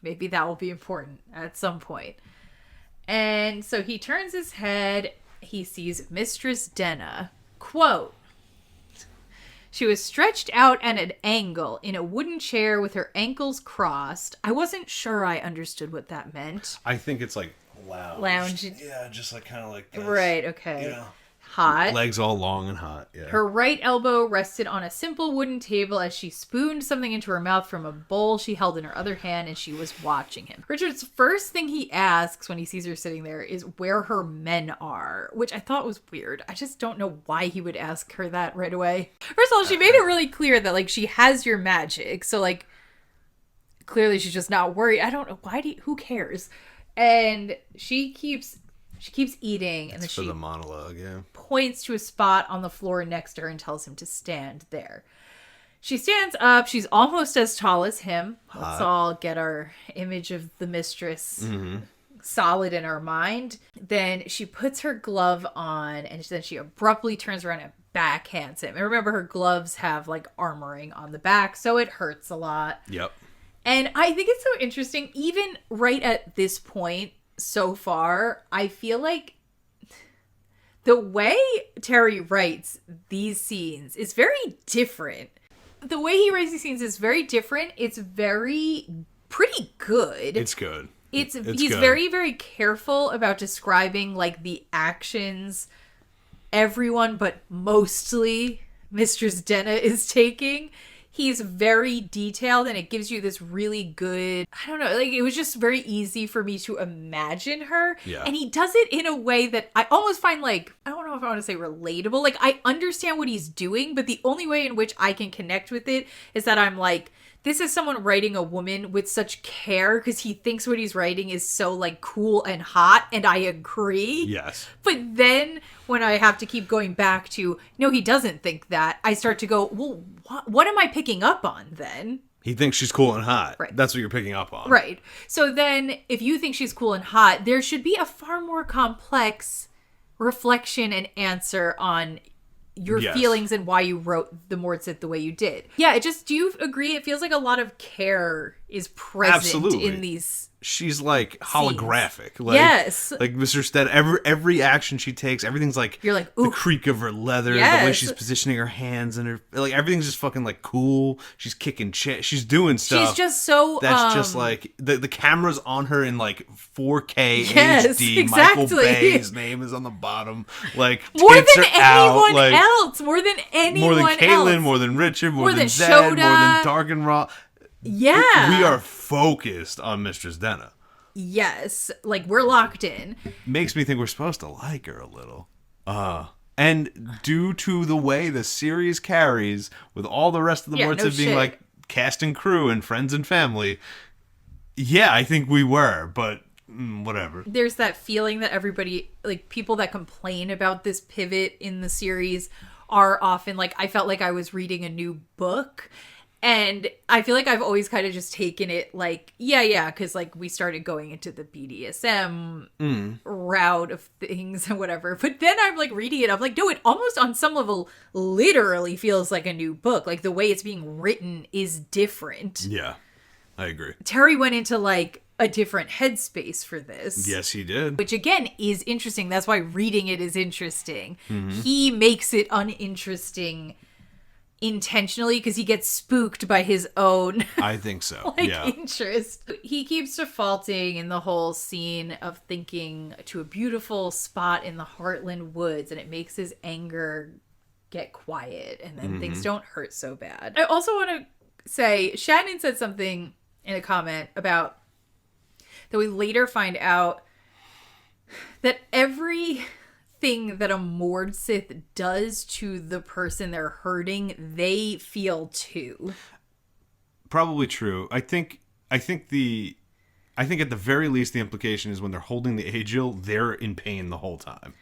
Maybe that will be important at some point. And so he turns his head. He sees Mistress Stenna. Quote, she was stretched out at an angle in a wooden chair with her ankles crossed. I wasn't sure I understood what that meant. I think it's like lounge. Yeah, just like kind of like this. Right, okay. You know? Hot. Legs all long and hot, yeah. Her right elbow rested on a simple wooden table as she spooned something into her mouth from a bowl she held in her other hand, and she was watching him. Richard's first thing he asks when he sees her sitting there is where her men are, which I thought was weird. I just don't know why he would ask her that right away. First of all, she made it really clear that, like, she has your magic, so, like, clearly she's just not worried. I don't know. Who cares? And she keeps eating, and then for the monologue, yeah. Points to a spot on the floor next to her and tells him to stand there. She stands up. She's almost as tall as him. Hot. Let's all get our image of the mistress solid in our mind. Then she puts her glove on, and then she abruptly turns around and backhands him. And remember, her gloves have, like, armoring on the back, so it hurts a lot. Yep. And I think it's so interesting, even right at this point so far, I feel like the way Terry writes these scenes is very different. The way he writes these scenes is very different. It's pretty good. It's good. He's good. very, very careful about describing, like, the actions everyone, but mostly Mistress Denna is taking. He's very detailed, and it gives you this really good, I don't know, like, it was just very easy for me to imagine her. Yeah. And he does it in a way that I almost find, like, I don't know if I want to say relatable. Like, I understand what he's doing, but the only way in which I can connect with it is that I'm like, this is someone writing a woman with such care, because he thinks what he's writing is so, like, cool and hot, and I agree. Yes. But then when I have to keep going back to, no, he doesn't think that, I start to go, well, what am I picking up on then? He thinks she's cool and hot. Right. That's what you're picking up on. Right. So then if you think she's cool and hot, there should be a far more complex reflection and answer on your feelings and why you wrote the Mord-Sith the way you did. Yeah, do you agree? It feels like a lot of care is present in these. She's like holographic. Like, yes. Like Mr. Stead, every action she takes, everything's like, you're like, ooh. The creak of her leather, the way she's positioning her hands and her, like, everything's just fucking like cool. She's kicking she's doing stuff. She's just so that's just like the camera's on her in like 4K HD. Exactly. Michael Bay's name is on the bottom. Like, more than anyone else. More than anyone else. More than Caitlin, more than Richard, more than Zed, Shoda. more than Darkenraw. Yeah. We are focused on Mistress Denna. Yes. Like, we're locked in. Makes me think we're supposed to like her a little. And due to the way the series carries, with all the rest of the Mord-Sith being like cast and crew and friends and family, yeah, I think we were, but whatever. There's that feeling that everybody, like, people that complain about this pivot in the series are often like, I felt like I was reading a new book. And I feel like I've always kind of just taken it like, yeah, because, like, we started going into the BDSM route of things and whatever. But then I'm, like, reading it. I'm like, no, it almost on some level literally feels like a new book. Like, the way it's being written is different. Yeah, I agree. Terry went into, like, a different headspace for this. Yes, he did. Which, again, is interesting. That's why reading it is interesting. Mm-hmm. He makes it uninteresting intentionally because he gets spooked by his own I think so. interest. He keeps defaulting in the whole scene of thinking to a beautiful spot in the Heartland Woods, and it makes his anger get quiet, and then things don't hurt so bad. I also want to say, Shannon said something in a comment about that we later find out that everything that a Mord-Sith does to the person they're hurting, they feel too. Probably true. I think at the very least the implication is when they're holding the Agil, they're in pain the whole time.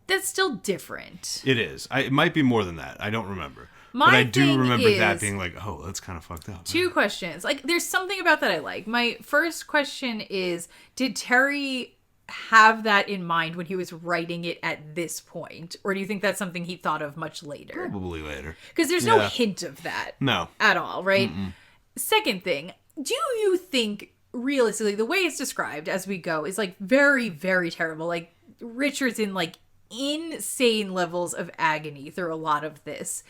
That's still different. It is. It might be more than that. I don't remember. But I do remember that being like, oh, that's kind of fucked up. Two questions. Like, there's something about that I like. My first question is, did Terry have that in mind when he was writing it at this point? Or do you think that's something he thought of much later? Probably later. Because there's no hint of that. No. At all, right? Second thing, do you think, realistically, the way it's described as we go is, like, very, very terrible. Like, Richard's in, like, insane levels of agony through a lot of this.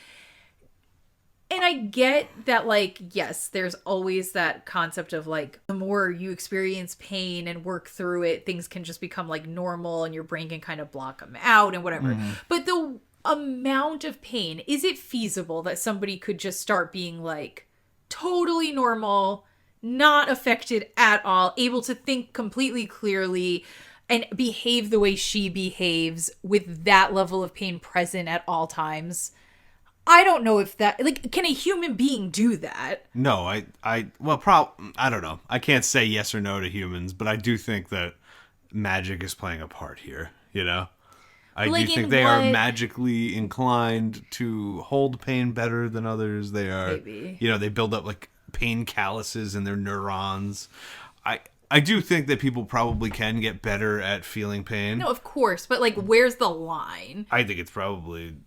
And I get that, like, yes, there's always that concept of, like, the more you experience pain and work through it, things can just become, like, normal and your brain can kind of block them out and whatever. Mm-hmm. But the amount of pain, is it feasible that somebody could just start being, like, totally normal, not affected at all, able to think completely clearly and behave the way she behaves with that level of pain present at all times? I don't know if that, like, can a human being do that? No, I don't know. I can't say yes or no to humans, but I do think that magic is playing a part here, you know? I do think they are magically inclined to hold pain better than others. They are, maybe. You know, they build up, like, pain calluses in their neurons. I do think that people probably can get better at feeling pain. No, of course, but, like, where's the line? I think it's probably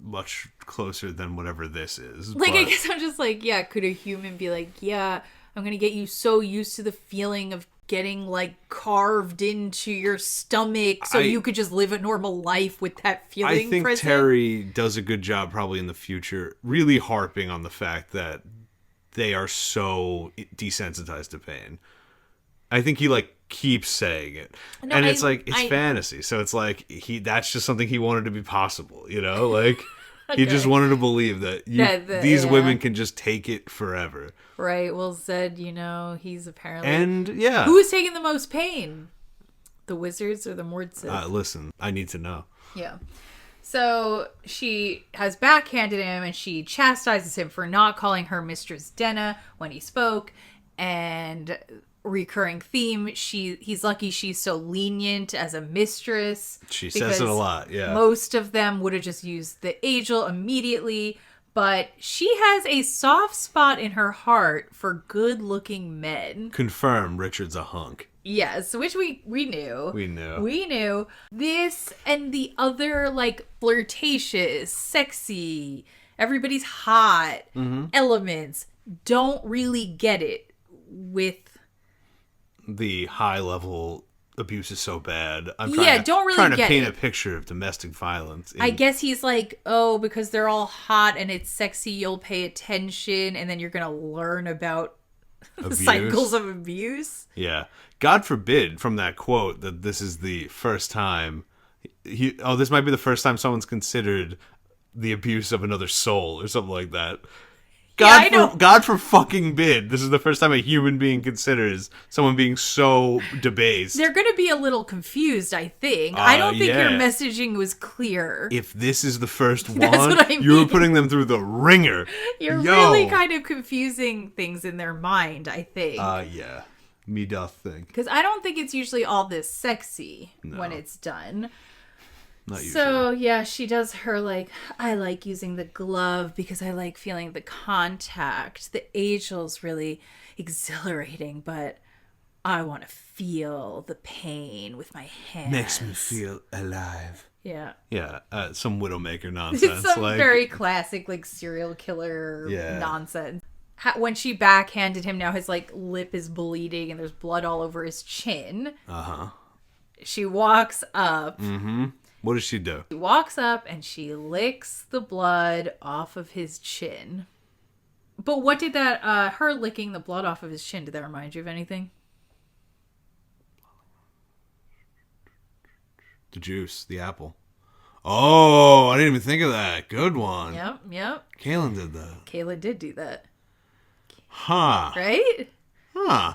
much closer than whatever this is. Like, I guess I'm just like, yeah, could a human be like, yeah, I'm gonna get you so used to the feeling of getting, like, carved into your stomach so you could just live a normal life with that feeling. I think present? Terry does a good job probably in the future really harping on the fact that they are so desensitized to pain. I think he, like, keeps saying it. No, and it's fantasy. So it's like that's just something he wanted to be possible, you know? Like, okay. He just wanted to believe that these women can just take it forever. Right. Well, Zed, you know, he's apparently... And, yeah. Who's taking the most pain? The wizards or the Mord-Sith? Listen, I need to know. Yeah. So she has backhanded him and she chastises him for not calling her Mistress Denna when he spoke. And... recurring theme, he's lucky she's so lenient as a mistress. She says it a lot, yeah. Most of them would have just used the Angel immediately, but she has a soft spot in her heart for good-looking men. Confirm Richard's a hunk. Yes, which we knew. We knew. This and the other, like, flirtatious, sexy, everybody's hot elements don't really get it with the high level abuse is so bad. I'm trying to paint a picture of domestic violence. I guess he's like, oh, because they're all hot and it's sexy, you'll pay attention, and then you're gonna learn about the cycles of abuse. Yeah. God forbid from that quote that this is the first time this might be the first time someone's considered the abuse of another soul or something like that. God for fucking bid. This is the first time a human being considers someone being so debased. They're going to be a little confused, I think. I don't think your messaging was clear. If this is the first one, you're putting them through the ringer. You're really kind of confusing things in their mind, I think. Yeah. Me doth think. Because I don't think it's usually all this sexy when it's done. Not usually. So, yeah, she does her, like, I like using the glove because I like feeling the contact. The Angel's really exhilarating, but I want to feel the pain with my hands. Makes me feel alive. Yeah. Yeah, some Widowmaker nonsense. It's some very classic, like, serial killer nonsense. When she backhanded him, now his, like, lip is bleeding and there's blood all over his chin. Uh-huh. She walks up. Mm-hmm. What does she do? She walks up and she licks the blood off of his chin. But what did that, her licking the blood off of his chin, did that remind you of anything? The juice, the apple. Oh, I didn't even think of that. Good one. Yep. Kaylin did that. Kaylin did do that. Huh. Right? Huh.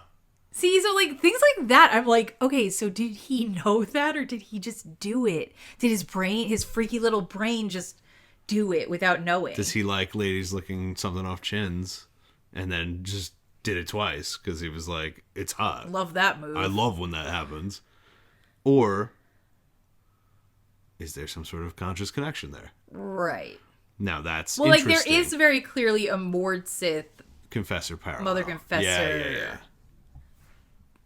See, so, like, things like that, I'm like, okay, so did he know that or did he just do it? Did his freaky little brain just do it without knowing? Does he like ladies licking something off chins and then just did it twice because he was like, it's hot. Love that move. I love when that happens. Or is there some sort of conscious connection there? Right. Now that's interesting. Like, there is very clearly a Mord-Sith confessor parallel. Mother confessor. Yeah.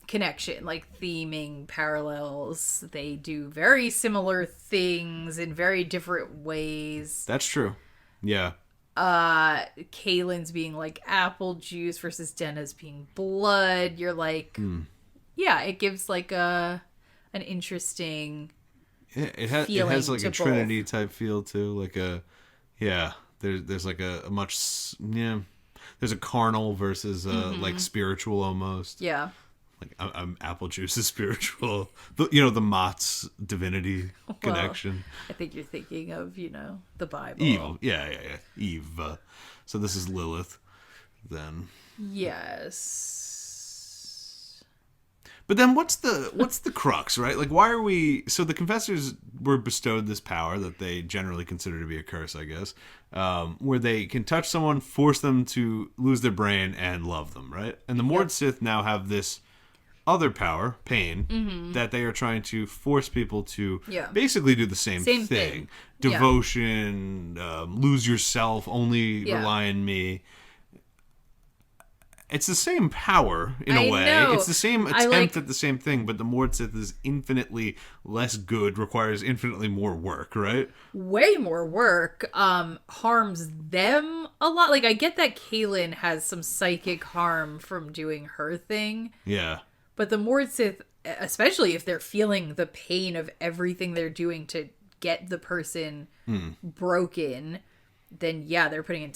Connection, like theming parallels. They do very similar things in very different ways. That's true. Yeah. Kaylin's being like apple juice versus Denna's being blood. You're like, yeah, it gives like an interesting. Yeah, it has like a Trinity type feel too, like a There's like a much there's a carnal versus like spiritual almost. Yeah. Like apple juice is spiritual. The Mott's divinity connection. I think you're thinking of, the Bible. Eve. Yeah. Eve. So this is Lilith then. Yes. But then what's the crux, right? Like, why are we... So the Confessors were bestowed this power that they generally consider to be a curse, I guess, where they can touch someone, force them to lose their brain, and love them, right? And the Mord-Sith now have this other power, pain, that they are trying to force people to basically do the same thing. Devotion, lose yourself, only rely on me. It's the same power, in a way. Know. It's the same attempt at the same thing, but the Mord-Sith is infinitely less good, requires infinitely more work, right? Way more work, harms them a lot. Like, I get that Kaylin has some psychic harm from doing her thing. Yeah. But the Mord-Sith, especially if they're feeling the pain of everything they're doing to get the person broken, then they're putting in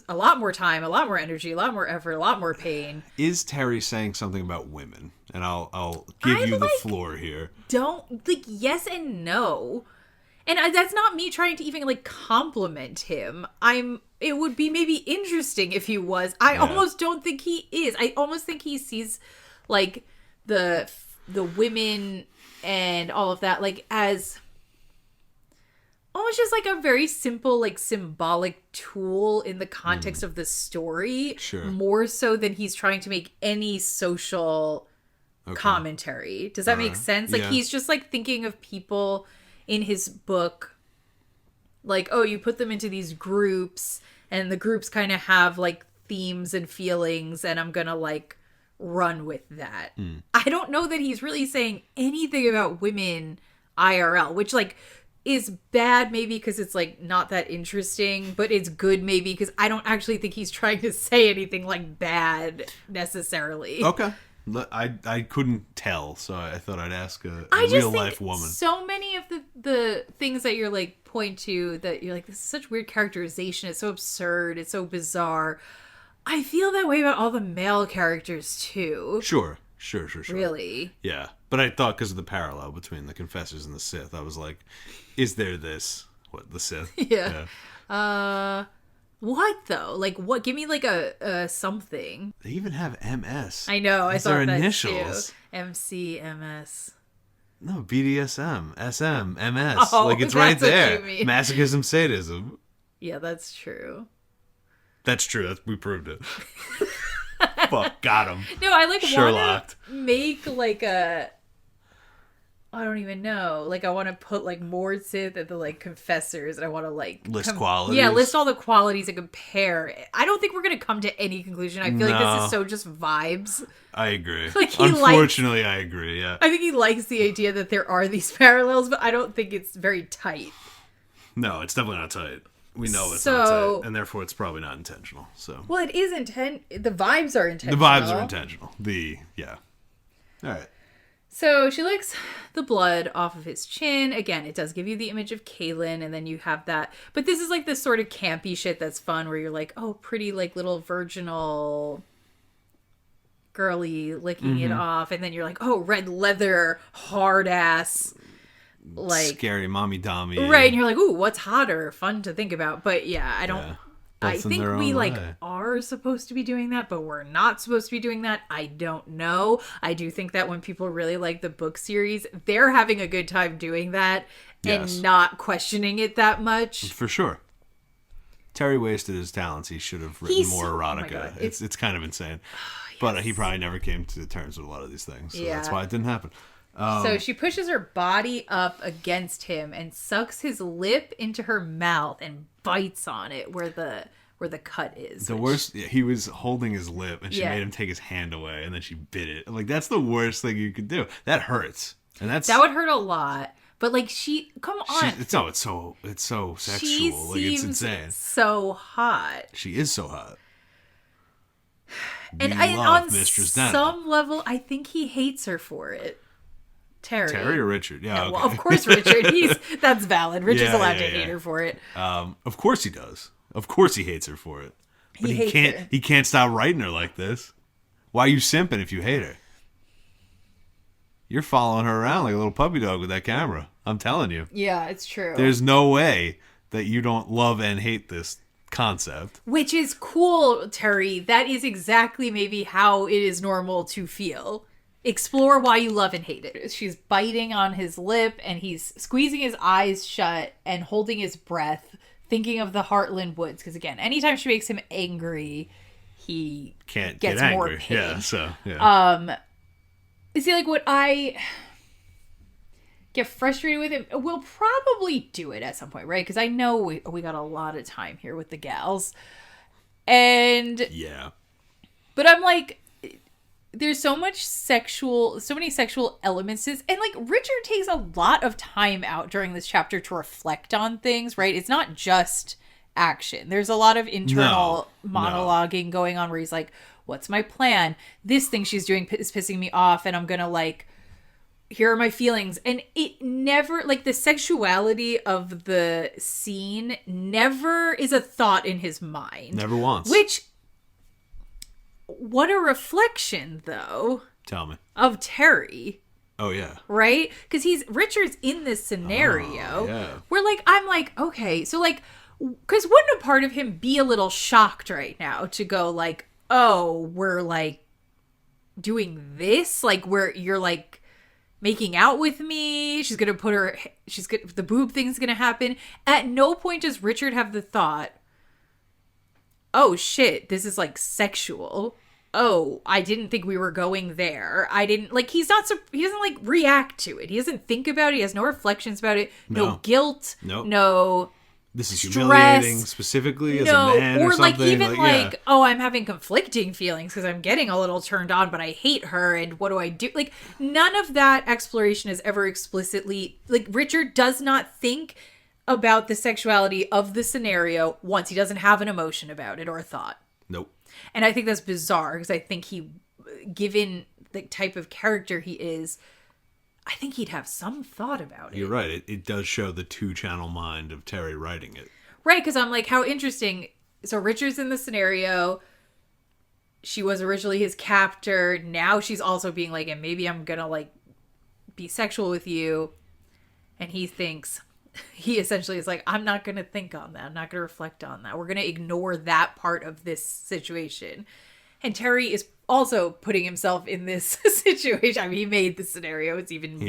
a lot more time, a lot more energy, a lot more effort, a lot more pain. Is Terry saying something about women? And I'll give you the floor here. Yes and no. And that's not me trying to even compliment him. It would be maybe interesting if he was. I almost don't think he is. I almost think he sees the women and all of that as almost just a very simple symbolic tool in the context of the story. Sure. More so than he's trying to make any social commentary. Does that make sense? He's just thinking of people in his book, you put them into these groups and the groups kind of have themes and feelings, and I'm gonna run with that. I don't know that he's really saying anything about women IRL, which is bad maybe because it's not that interesting, but it's good maybe because I don't actually think he's trying to say anything bad necessarily. Okay. I couldn't tell, so I thought I'd ask a real life woman. So many of the things that you're point to that you're this is such weird characterization, it's so absurd, it's so bizarre. I feel that way about all the male characters too. Sure. Really? Yeah. But I thought because of the parallel between the Confessors and the Sith, I was is there this? What, the Sith? Yeah. What though? What? Give me a something. They even have MS. I know. I saw that initials. Too. MC, MS. No, BDSM, SM, MS. It's right there. Masochism, sadism. Yeah, that's true. That's true. We proved it. Fuck, got him. No, I want to make a... I don't even know. I want to put Mord-Sith and the Confessors, and I want to list qualities. Yeah, list all the qualities and compare. I don't think we're gonna come to any conclusion. I feel this is so just vibes. I agree. Unfortunately, I agree. Yeah. I think he likes the idea that there are these parallels, but I don't think it's very tight. No, it's definitely not tight. We know it's not tight, and therefore it's probably not intentional. So. Well, it is the vibes are intentional. The vibes are intentional. All right. So she licks the blood off of his chin. Again, it does give you the image of Kaylin, and then you have that. But this is this sort of campy shit that's fun, where you're oh, pretty little virginal girly licking it off, and then you're oh, red leather, hard ass. Scary mommy dommy, right? And you're ooh, what's hotter? Fun to think about, but I don't. I think we are supposed to be doing that, but we're not supposed to be doing that. I don't know. I do think that when people really like the book series, they're having a good time doing that and not questioning it that much. For sure. Terry wasted his talents. He should have written more erotica. Oh, it's kind of insane, but he probably never came to terms with a lot of these things, so that's why it didn't happen. So she pushes her body up against him and sucks his lip into her mouth and bites on it where the cut is. The worst, he was holding his lip and she made him take his hand away and then she bit it. That's the worst thing you could do. That hurts. And that would hurt a lot. But come on. It's so sexual. It's insane. So hot. She is so hot. And on some level, I think he hates her for it. Terry or Richard? Yeah. Okay. Well, of course Richard. That's valid. Richard's allowed to hate her for it. Of course he does. Of course he hates her for it. But he can't stop writing her like this. Why are you simping if you hate her? You're following her around like a little puppy dog with that camera. I'm telling you. Yeah, it's true. There's no way that you don't love and hate this concept. Which is cool, Terry. That is exactly maybe how it is normal to feel. Explore why you love and hate it. She's biting on his lip and he's squeezing his eyes shut and holding his breath, thinking of the Heartland Woods. Because again, anytime she makes him angry, he can't gets get more angry. pain. Yeah, so yeah. See, like what I get frustrated with him, we'll probably do it at some point, right? Because I know we got a lot of time here with the gals. And yeah. But I'm like, there's so many sexual elements to this. And like Richard takes a lot of time out during this chapter to reflect on things, right? It's not just action. There's a lot of internal monologuing going on where he's like, what's my plan? This thing she's doing is pissing me off and I'm gonna like, here are my feelings. And it never, like the sexuality of the scene never is a thought in his mind. Never once. Which, what a reflection though. Tell me. Of Terry. Oh yeah. Right? Because Richard's in this scenario where like, I'm like, okay, so like, because wouldn't a part of him be a little shocked right now to go like, oh, we're like doing this? Like where you're like making out with me? The boob thing's gonna happen. At no point does Richard have the thought, oh shit, this is like sexual. Oh, I didn't think we were going there. I didn't like, he doesn't like react to it. He doesn't think about it. He has no reflections about it. No guilt. No. This is stress, humiliating specifically as a man or something. Like even like, oh, I'm having conflicting feelings because I'm getting a little turned on, but I hate her. And what do I do? Like none of that exploration is ever explicitly, like Richard does not think about the sexuality of the scenario once. He doesn't have an emotion about it or a thought. Nope. And I think that's bizarre because I think given the type of character he is, I think he'd have some thought about it. You're right. It does show the two-channel mind of Terry writing it. Right, because I'm like, how interesting. So Richard's in the scenario. She was originally his captor. Now she's also being like, and maybe I'm going to like be sexual with you. And he essentially is like, I'm not going to think on that. I'm not going to reflect on that. We're going to ignore that part of this situation. And Terry is also putting himself in this situation. I mean, he made the scenario. It's even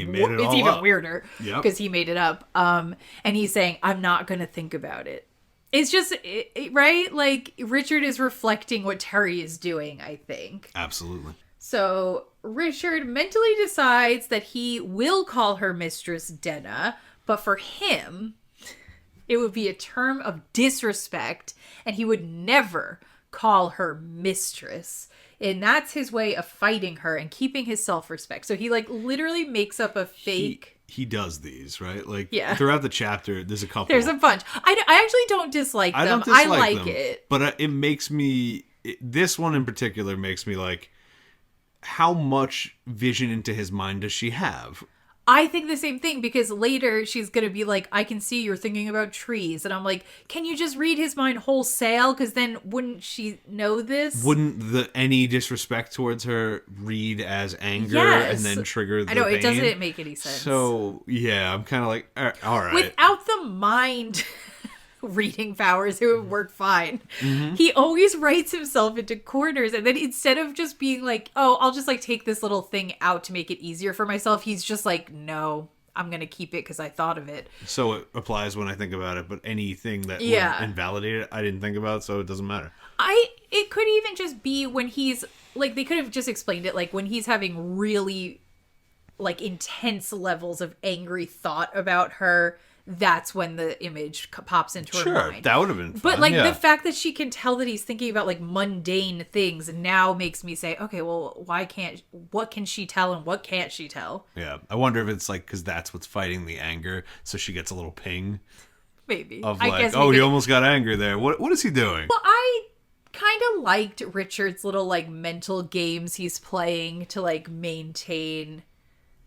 weirder because he made it up. And he's saying, I'm not going to think about it. It's just, right? Like, Richard is reflecting what Terry is doing, I think. Absolutely. So, Richard mentally decides that he will call her Mistress Denna, but for him, it would be a term of disrespect, and he would never call her mistress. And that's his way of fighting her and keeping his self-respect. So he like literally makes up a fake... He does these, right? Like throughout the chapter, there's a couple. There's a bunch. I actually don't dislike them. I like it. But it makes me... This one in particular makes me like, how much vision into his mind does she have? I think the same thing, because later she's going to be like, I can see you're thinking about trees. And I'm like, can you just read his mind wholesale? Because then wouldn't she know this? Wouldn't any disrespect towards her read as anger and then trigger the I know, pain? it doesn't make any sense. So, yeah, I'm kind of like, all right. Without the mind reading powers, it would work fine. Mm-hmm. He always writes himself into corners, and then instead of just being like, oh, I'll just like take this little thing out to make it easier for myself, he's just like, no, I'm gonna keep it because I thought of it. So it applies when I think about it, but anything that would invalidate it, I didn't think about, so it doesn't matter. It could even just be when he's like, they could have just explained it like when he's having really like intense levels of angry thought about her. That's when the image pops into her mind. Sure, that would have been fun. But like the fact that she can tell that he's thinking about like mundane things now makes me say, okay, well, what can she tell and what can't she tell? Yeah, I wonder if it's like because that's what's fighting the anger, so she gets a little ping. Maybe. Of like, he almost got angry there. What is he doing? Well, I kind of liked Richard's little like mental games he's playing to like maintain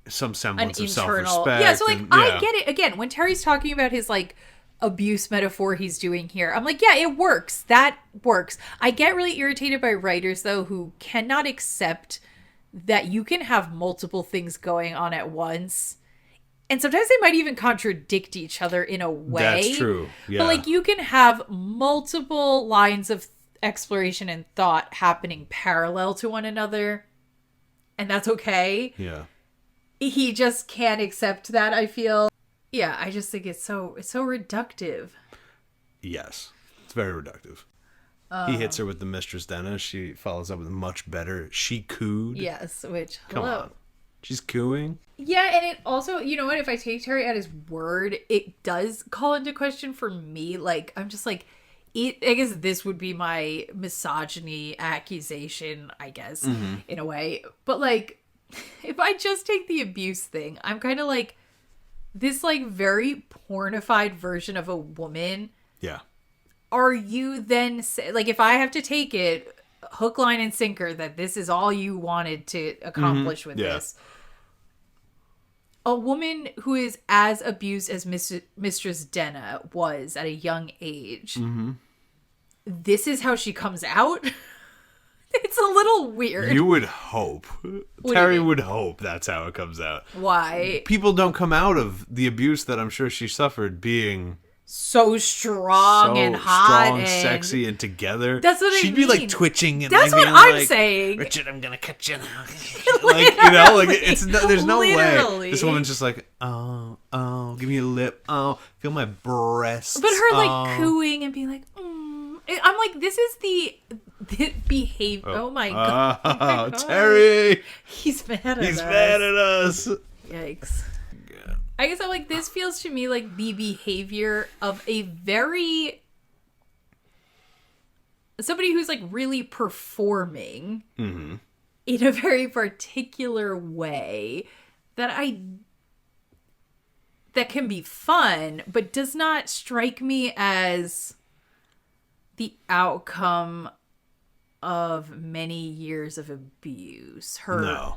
some semblance of self-respect. Yeah, so like I get it. Again, when Terry's talking about his like abuse metaphor he's doing here. I'm like, yeah, it works. That works. I get really irritated by writers, though, who cannot accept that you can have multiple things going on at once. And sometimes they might even contradict each other in a way. That's true. Yeah. But like, you can have multiple lines of exploration and thought happening parallel to one another. And that's okay. Yeah. He just can't accept that, I feel. Yeah, I just think it's so reductive. Yes. It's very reductive. He hits her with the Mistress Denna. She follows up with much better. She cooed. Yes, which, Come on. She's cooing. Yeah, and it also, you know what, if I take Terry at his word, it does call into question for me. Like, I'm just like, I guess this would be my misogyny accusation, I guess, in a way. But like, if I just take the abuse thing, I'm kind of like, this like very pornified version of a woman. Yeah. Are you then, like, if I have to take it hook, line, and sinker that this is all you wanted to accomplish with this, a woman who is as abused as Mistress Denna was at a young age, this is how she comes out? It's a little weird. You would hope. Terry would hope that's how it comes out. Why? People don't come out of the abuse that I'm sure she suffered being so strong and hot strong, and sexy, and together. That's what She'd I be mean. like twitching and that's like, what being I'm like, saying. Richard, I'm gonna cut you now. Like, you know, like it's there's no Literally. way. This woman's just like, oh, give me a lip. Oh, feel my breasts. But her like cooing and being like, I'm like, this is the behavior. Oh my god. Oh my God. Terry. He's mad at us. He's mad at us. Yikes. I guess I'm like, this feels to me like the behavior of somebody who's like really performing in a very particular way that can be fun, but does not strike me as the outcome of many years of abuse. Her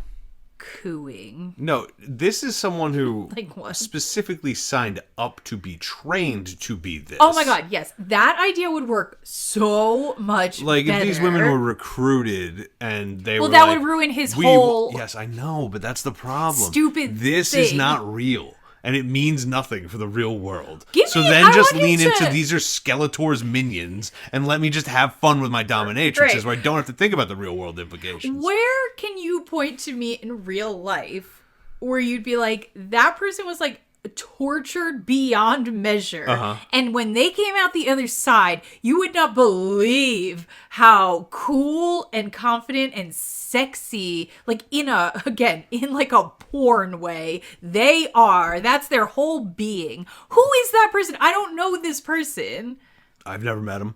cooing. No, this is someone who Like what? specifically signed up to be trained to be this. Oh my god, yes. That idea would work so much like better. if these women were recruited and they were that like, would ruin his whole yes, I know, but that's the problem. stupid This thing. is not real. And it means nothing for the real world. I Then just want him lean into to- these are Skeletor's minions and let me just have fun with my dominatrixes Right. where I don't have to think about the real world implications. Where can you point to me in real life where you'd be like, that person was like tortured beyond measure, and when they came out the other side, you would not believe how cool and confident and sexy, like in like a porn way, they are. That's their whole being. Who is that person? I don't know this person. I've never met him.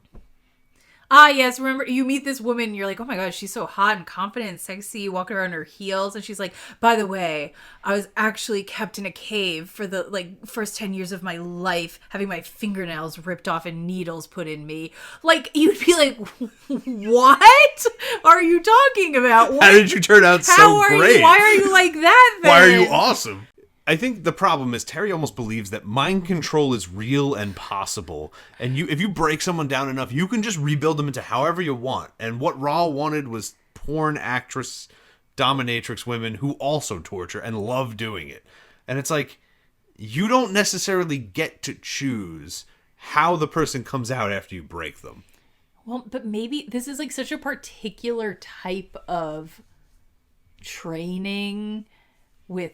Ah, yes. Remember, you meet this woman, and you're like, oh my gosh, she's so hot and confident and sexy, walking around in her heels. And she's like, by the way, I was actually kept in a cave for the first 10 years of my life, having my fingernails ripped off and needles put in me. Like, you'd be like, what are you talking about? What? How did you turn out so great? Why are you like that then? Why are you awesome? I think the problem is Terry almost believes that mind control is real and possible. And if you break someone down enough, you can just rebuild them into however you want. And what Ra wanted was porn actress, dominatrix women who also torture and love doing it. And it's like, you don't necessarily get to choose how the person comes out after you break them. Well, but maybe this is like such a particular type of training with,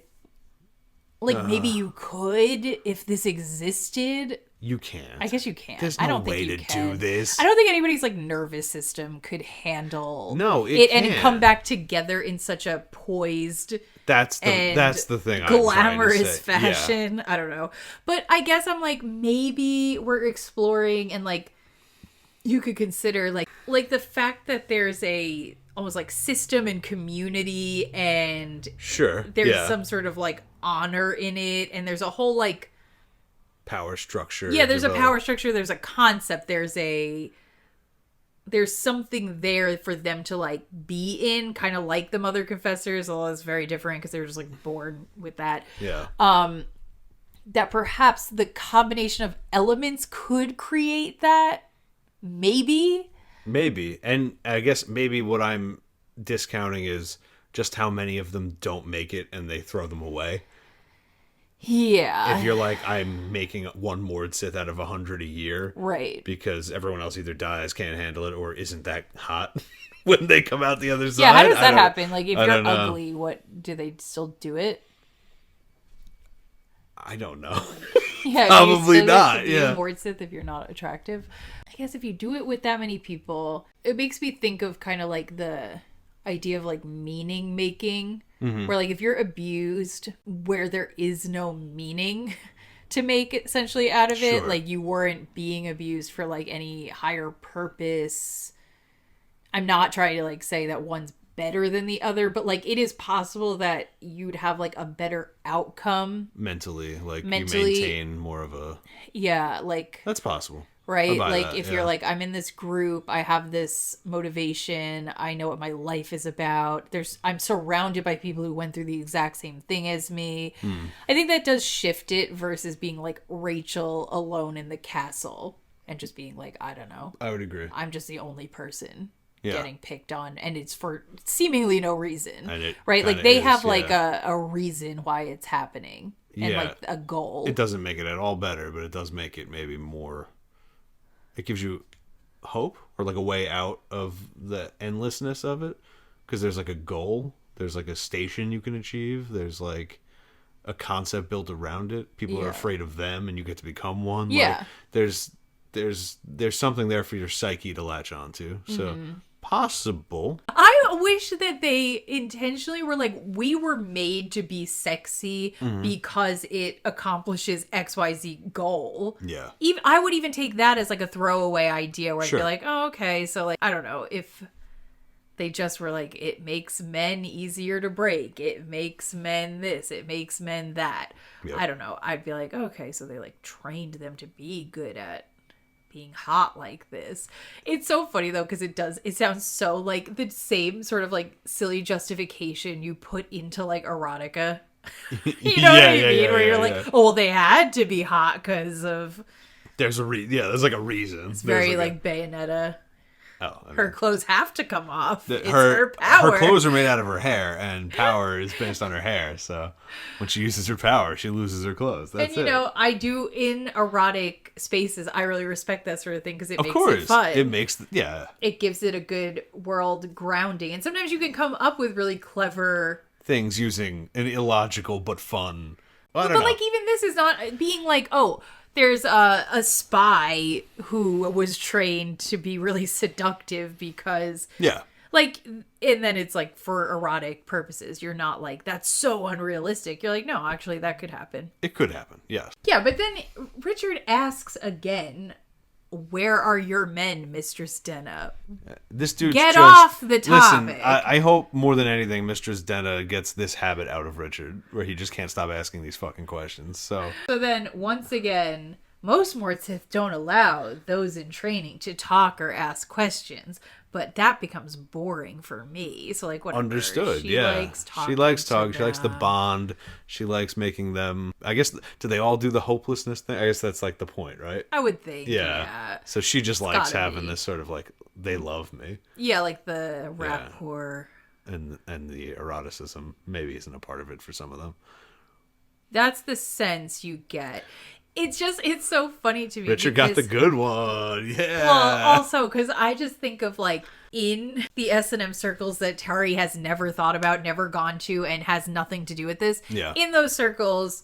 like, maybe you could if this existed. You can't. I guess you can't. There's no I don't way think you to can. do this. I don't think anybody's like nervous system could handle it and can't. come back together in such a poised That's the thing. I'm glamorous trying to say. fashion. I don't know. But I guess I'm like, maybe we're exploring, and like you could consider like the fact that there's a almost like system and community, and there's some sort of like honor in it, and there's a whole like power structure. Yeah, there's a power structure, there's a concept, there's something there for them to like be in, kind of like the Mother Confessors, although it's very different because they were just like born with that. Yeah. that perhaps the combination of elements could create that. Maybe. And I guess maybe what I'm discounting is just how many of them don't make it and they throw them away. Yeah. If you're like, I'm making one Mord-Sith out of 100 a year. Right. Because everyone else either dies, can't handle it, or isn't that hot when they come out the other side. Yeah, how does that happen? Like, if you're ugly, what, do they still do it? I don't know. Yeah, probably not. Yeah. Mord-Sith if you're not attractive. I guess if you do it with that many people, it makes me think of kind of like the idea of like meaning making, where like if you're abused where there is no meaning to make essentially out of it, like you weren't being abused for like any higher purpose. I'm not trying to like say that one's better than the other, but like it is possible that you'd have like a better outcome mentally, you maintain more of a like that's possible, right? Like that, if you're like, I'm in this group, I have this motivation, I know what my life is about, I'm surrounded by people who went through the exact same thing as me. I think that does shift it versus being like Rachel alone in the castle and just being like, I don't know, I would agree, I'm just the only person getting picked on, and it's for seemingly no reason, right? Like they have like a reason why it's happening and like a goal. It doesn't make it at all better, but it does make it maybe more, it gives you hope or like a way out of the endlessness of it, because there's like a goal, there's like a station you can achieve, there's like a concept built around it, people are afraid of them and you get to become one. Like, there's something there for your psyche to latch onto. So possible. I wish that they intentionally were like, we were made to be sexy because it accomplishes XYZ goal. Yeah. Even I would even take that as like a throwaway idea where I'd be like, oh, okay. So like, I don't know, if they just were like, it makes men easier to break, it makes men this, it makes men that. Yep. I don't know. I'd be like, okay, so they like trained them to be good at being hot like this. It's so funny though, because it sounds so like the same sort of like silly justification you put into like erotica. You know what I mean? Where you're like, oh, well, they had to be hot because of there's like a reason. It's very like Bayonetta. Oh, I mean, her clothes have to come off. It's her power. Her clothes are made out of her hair, and power is based on her hair. So when she uses her power, she loses her clothes. That's it. And you know, I do in erotic spaces. I really respect that sort of thing because it makes it fun. It makes it gives it a good world grounding, and sometimes you can come up with really clever things using an illogical but fun. Well, but like even this is not being like, oh, there's a spy who was trained to be really seductive because... Yeah. Like, and then it's like for erotic purposes. You're not like, that's so unrealistic. You're like, no, actually that could happen. It could happen, yes. Yeah, but then Richard asks again, where are your men, Mistress Denna? This dude Get off the topic. Listen, I hope more than anything Mistress Denna gets this habit out of Richard, where he just can't stop asking these fucking questions. So then, once again, most Mord-Sith don't allow those in training to talk or ask questions, but that becomes boring for me. So, like, whatever. Understood, she likes talking. She likes talking. She likes the bond. She likes making them... I guess, do they all do the hopelessness thing? I guess that's, like, the point, right? I would think, yeah. So she just likes having this sort of, like, they love me. Yeah, like the rapport. And the eroticism maybe isn't a part of it for some of them. That's the sense you get. It's so funny to me. Richard got the good one. Yeah. Well, also, because I just think of, like, in the S&M circles that Terry has never thought about, never gone to, and has nothing to do with this. Yeah. In those circles,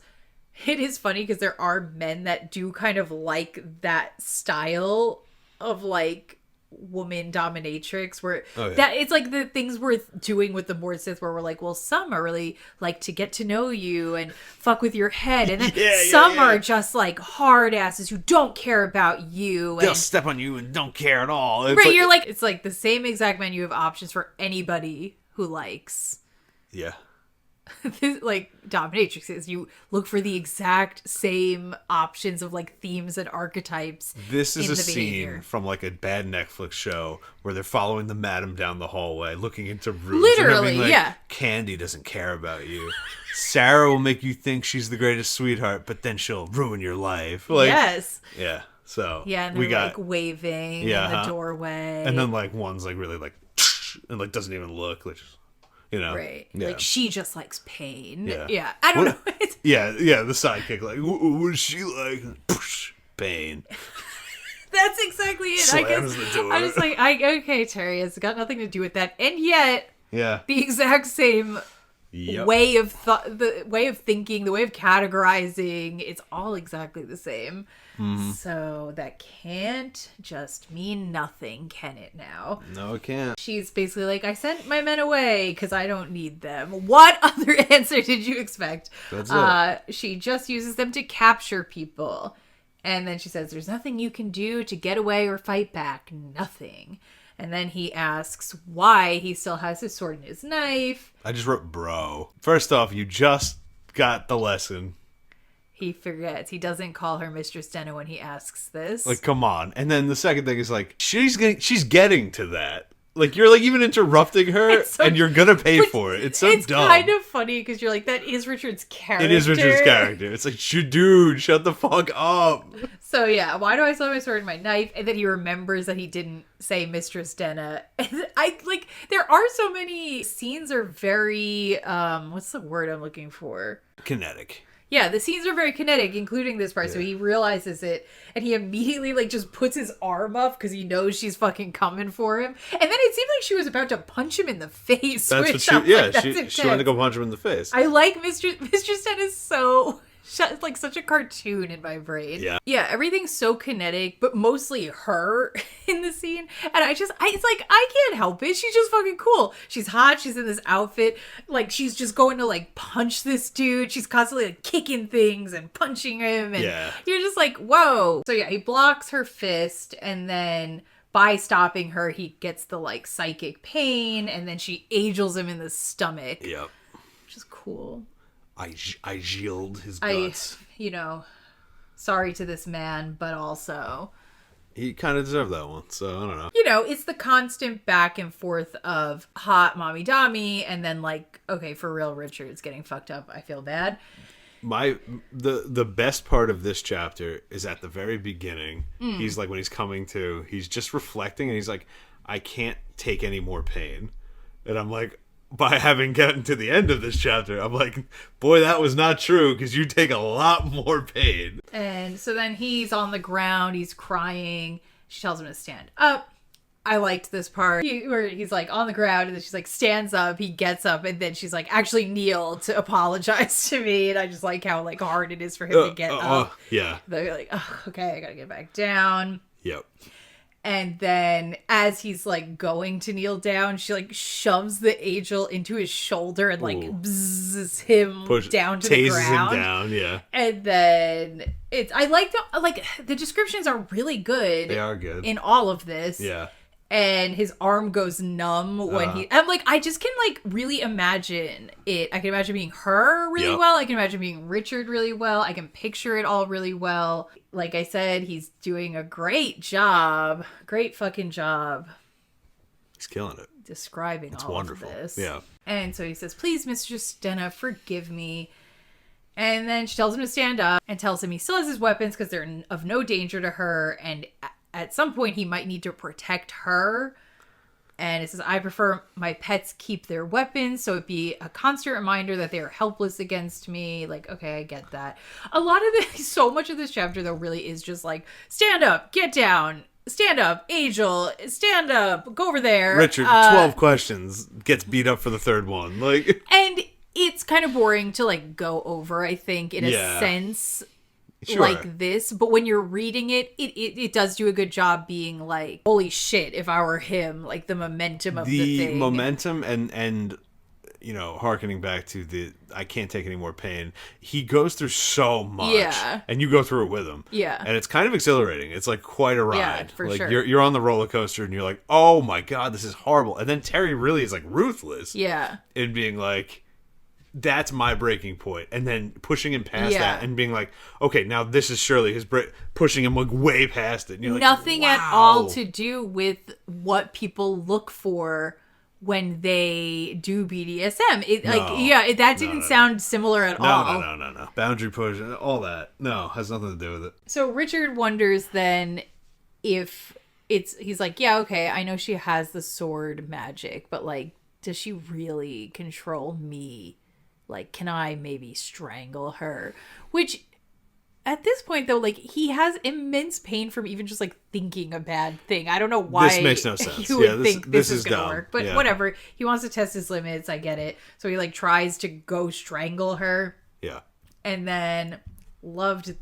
it is funny because there are men that do kind of like that style of, like, woman dominatrix, where that it's like the things we're doing with the Mord-Sith, where we're like, well, some are really like to get to know you and fuck with your head, and then some are just like hard asses who don't care about you, and they'll step on you and don't care at all. It's right, you're like, it's like the same exact menu of options for anybody who likes this, like dominatrix is, you look for the exact same options of like themes and archetypes. This is a scene from like a bad Netflix show where they're following the madam down the hallway, looking into rooms. Literally, like, yeah. Candy doesn't care about you. Sarah will make you think she's the greatest sweetheart, but then she'll ruin your life. Like, yes. Yeah. So yeah, and they're like waving in the doorway, and then like one's like really like and like doesn't even look, like, right? Yeah. Like she just likes pain. Yeah. I don't know. Yeah. The sidekick, like, what is she like? Pain. That's exactly it. Slams the door. I was like, okay, Terry, it's got nothing to do with that, and yet, the exact same. Yep. Way of the way of thinking, the way of categorizing, it's all exactly the same. Mm-hmm. So that can't just mean nothing, can it now? No, it can't. She's basically like, I sent my men away because I don't need them. What other answer did you expect? That's it. She just uses them to capture people. And then she says, there's nothing you can do to get away or fight back. Nothing. And then he asks why he still has his sword and his knife. I just wrote bro. First off, you just got the lesson. He forgets. He doesn't call her Mistress Denna when he asks this. Like, come on. And then the second thing is like, she's getting to that. Like, you're like even interrupting her, and you're gonna pay for it. It's so dumb. It's kind of funny because you're like, that is Richard's character. It is Richard's character. It's like, dude, shut the fuck up. So yeah, why do I still have my sword and my knife? And then he remembers that he didn't say Mistress Denna. And I like, there are so many scenes are very what's the word I'm looking for? Kinetic. Yeah, the scenes are very kinetic, including this part. Yeah. So he realizes it, and he immediately like just puts his arm up because he knows she's fucking coming for him. And then it seemed like she was about to punch him in the face. That's what she. Yeah, she wanted to go punch him in the face. I like Mistress Den is so. Like such a cartoon in my brain. Yeah, everything's so kinetic, but mostly her in the scene. And it's like, I can't help it. She's just fucking cool. She's hot. She's in this outfit. Like, she's just going to like punch this dude. She's constantly like kicking things and punching him. And you're just like, whoa. So yeah, he blocks her fist, and then by stopping her, he gets the like psychic pain, and then she angels him in the stomach. Yep. Which is cool. I shield his guts. Sorry to this man, but also he kind of deserved that one, so I don't know. It's the constant back and forth of hot mommy dommy, and then like, okay, for real, Richard's getting fucked up. I feel bad. The best part of this chapter is at the very beginning. He's like, when he's coming to, he's just reflecting, and he's like, I can't take any more pain, and I'm like, by having gotten to the end of this chapter, I'm like, boy, that was not true, because you take a lot more pain. And so then he's on the ground, he's crying. She tells him to stand up. I liked this part where he's like on the ground, and then she's like stands up, he gets up, and then she's like, actually kneel to apologize to me. And I just like how like hard it is for him to get up. Yeah. They're like, oh, okay, I gotta get back down. Yep. And then as he's like going to kneel down, she like shoves the angel into his shoulder and like bzzes him down to the ground. Him down, yeah. And then I like the descriptions are really good. They are good in all of this. Yeah. And his arm goes numb when I'm like, I just can like really imagine it. I can imagine being her really well. I can imagine being Richard really well. I can picture it all really well. Like I said, he's doing a great job. Great fucking job. He's killing it. Describing it's all wonderful. Of this. Yeah. And so he says, please, Mistress Denna, forgive me. And then she tells him to stand up and tells him he still has his weapons because they're of no danger to her. And at some point, he might need to protect her. And it says, I prefer my pets keep their weapons, so it'd be a constant reminder that they are helpless against me. Like, okay, I get that. A lot of this, so much of this chapter, though, really is just like, stand up, get down, stand up, Angel, stand up, go over there. Richard, 12 questions, gets beat up for the third one. Like, and it's kind of boring to, like, go over, I think, in a sense. Sure. Like this, but when you're reading it, it does do a good job being like, holy shit, if I were him, like the momentum of the thing. The momentum and hearkening back to the I can't take any more pain, he goes through so much, and you go through it with him, and it's kind of exhilarating. It's like quite a ride. For like sure. You're on the roller coaster, and you're like, oh my god, this is horrible. And then Terry really is like ruthless, in being like, that's my breaking point, and then pushing him past that and being like, okay, now this is surely his pushing him like way past it. And you're nothing like, at all to do with what people look for when they do BDSM. That didn't sound similar at all. No. Boundary push, all that. No, has nothing to do with it. So Richard wonders then if he's like, yeah, okay, I know she has the sword magic, but like, does she really control me? Like, can I maybe strangle her? Which, at this point, though, like, he has immense pain from even just, like, thinking a bad thing. I don't know why this makes no sense. You would think this is going to work. But whatever. He wants to test his limits. I get it. So he, like, tries to go strangle her. Yeah. And then loved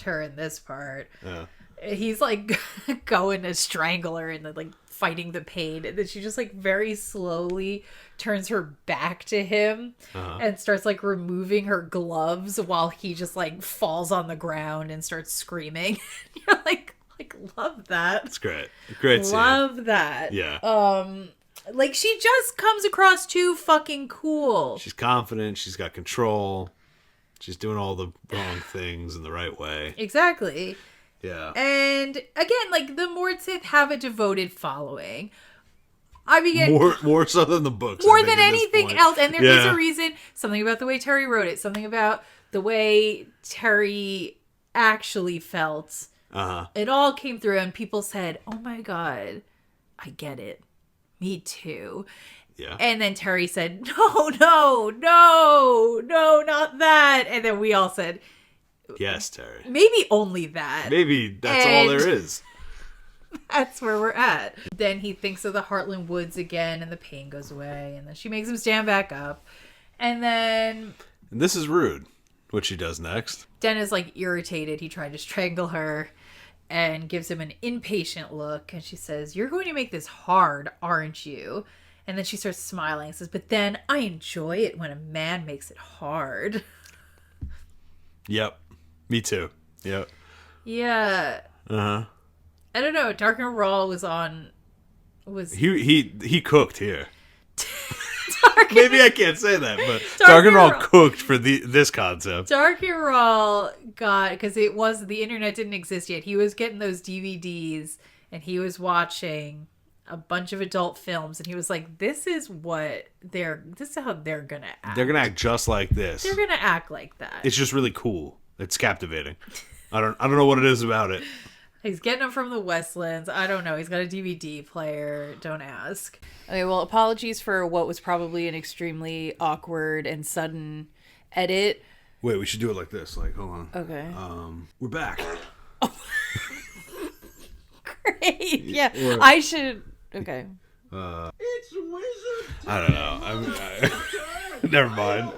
her in this part. Yeah. He's, like, going to strangle her and then, like, fighting the pain, and then she just like very slowly turns her back to him and starts like removing her gloves while he just like falls on the ground and starts screaming. You're like love that. It's great love scene. That yeah. Like she just comes across too fucking cool. She's confident, she's got control, she's doing all the wrong things in the right way. Exactly. Yeah. And again, like the Mord-Sith have a devoted following. I mean, more so than the books. More than anything else. And there is a reason. Something about the way Terry wrote it. Something about the way Terry actually felt. It all came through, and people said, "Oh my God, I get it. Me too." Yeah. And then Terry said, "No, not that." And then we all said, yes, Terry. Maybe only that. Maybe that's all there is. That's where we're at. Then he thinks of the Heartland Woods again, and the pain goes away. And then she makes him stand back up. And then... And this is rude, what she does next. Den is, like, irritated. He tried to strangle her and gives him an impatient look. And she says, "You're going to make this hard, aren't you?" And then she starts smiling and says, "But then I enjoy it when a man makes it hard." Yep. Me too. Yep. Yeah. I don't know. Dark and Raw was he cooked here. Maybe I can't say that, but Dark and Raw cooked for this concept. Dark and Raw got, because the internet didn't exist yet. He was getting those DVDs and he was watching a bunch of adult films, and he was like, this is how they're gonna act. They're gonna act just like this. They're gonna act like that. It's just really cool. It's captivating. I don't know what it is about it. He's getting them from the Westlands. I don't know. He's got a DVD player. Don't ask. Okay, well, apologies for what was probably an extremely awkward and sudden edit. Wait, we should do it like this. Like, hold on. Okay. We're back. Great. Yeah, I should... Okay. It's wizard. I don't know. Never mind.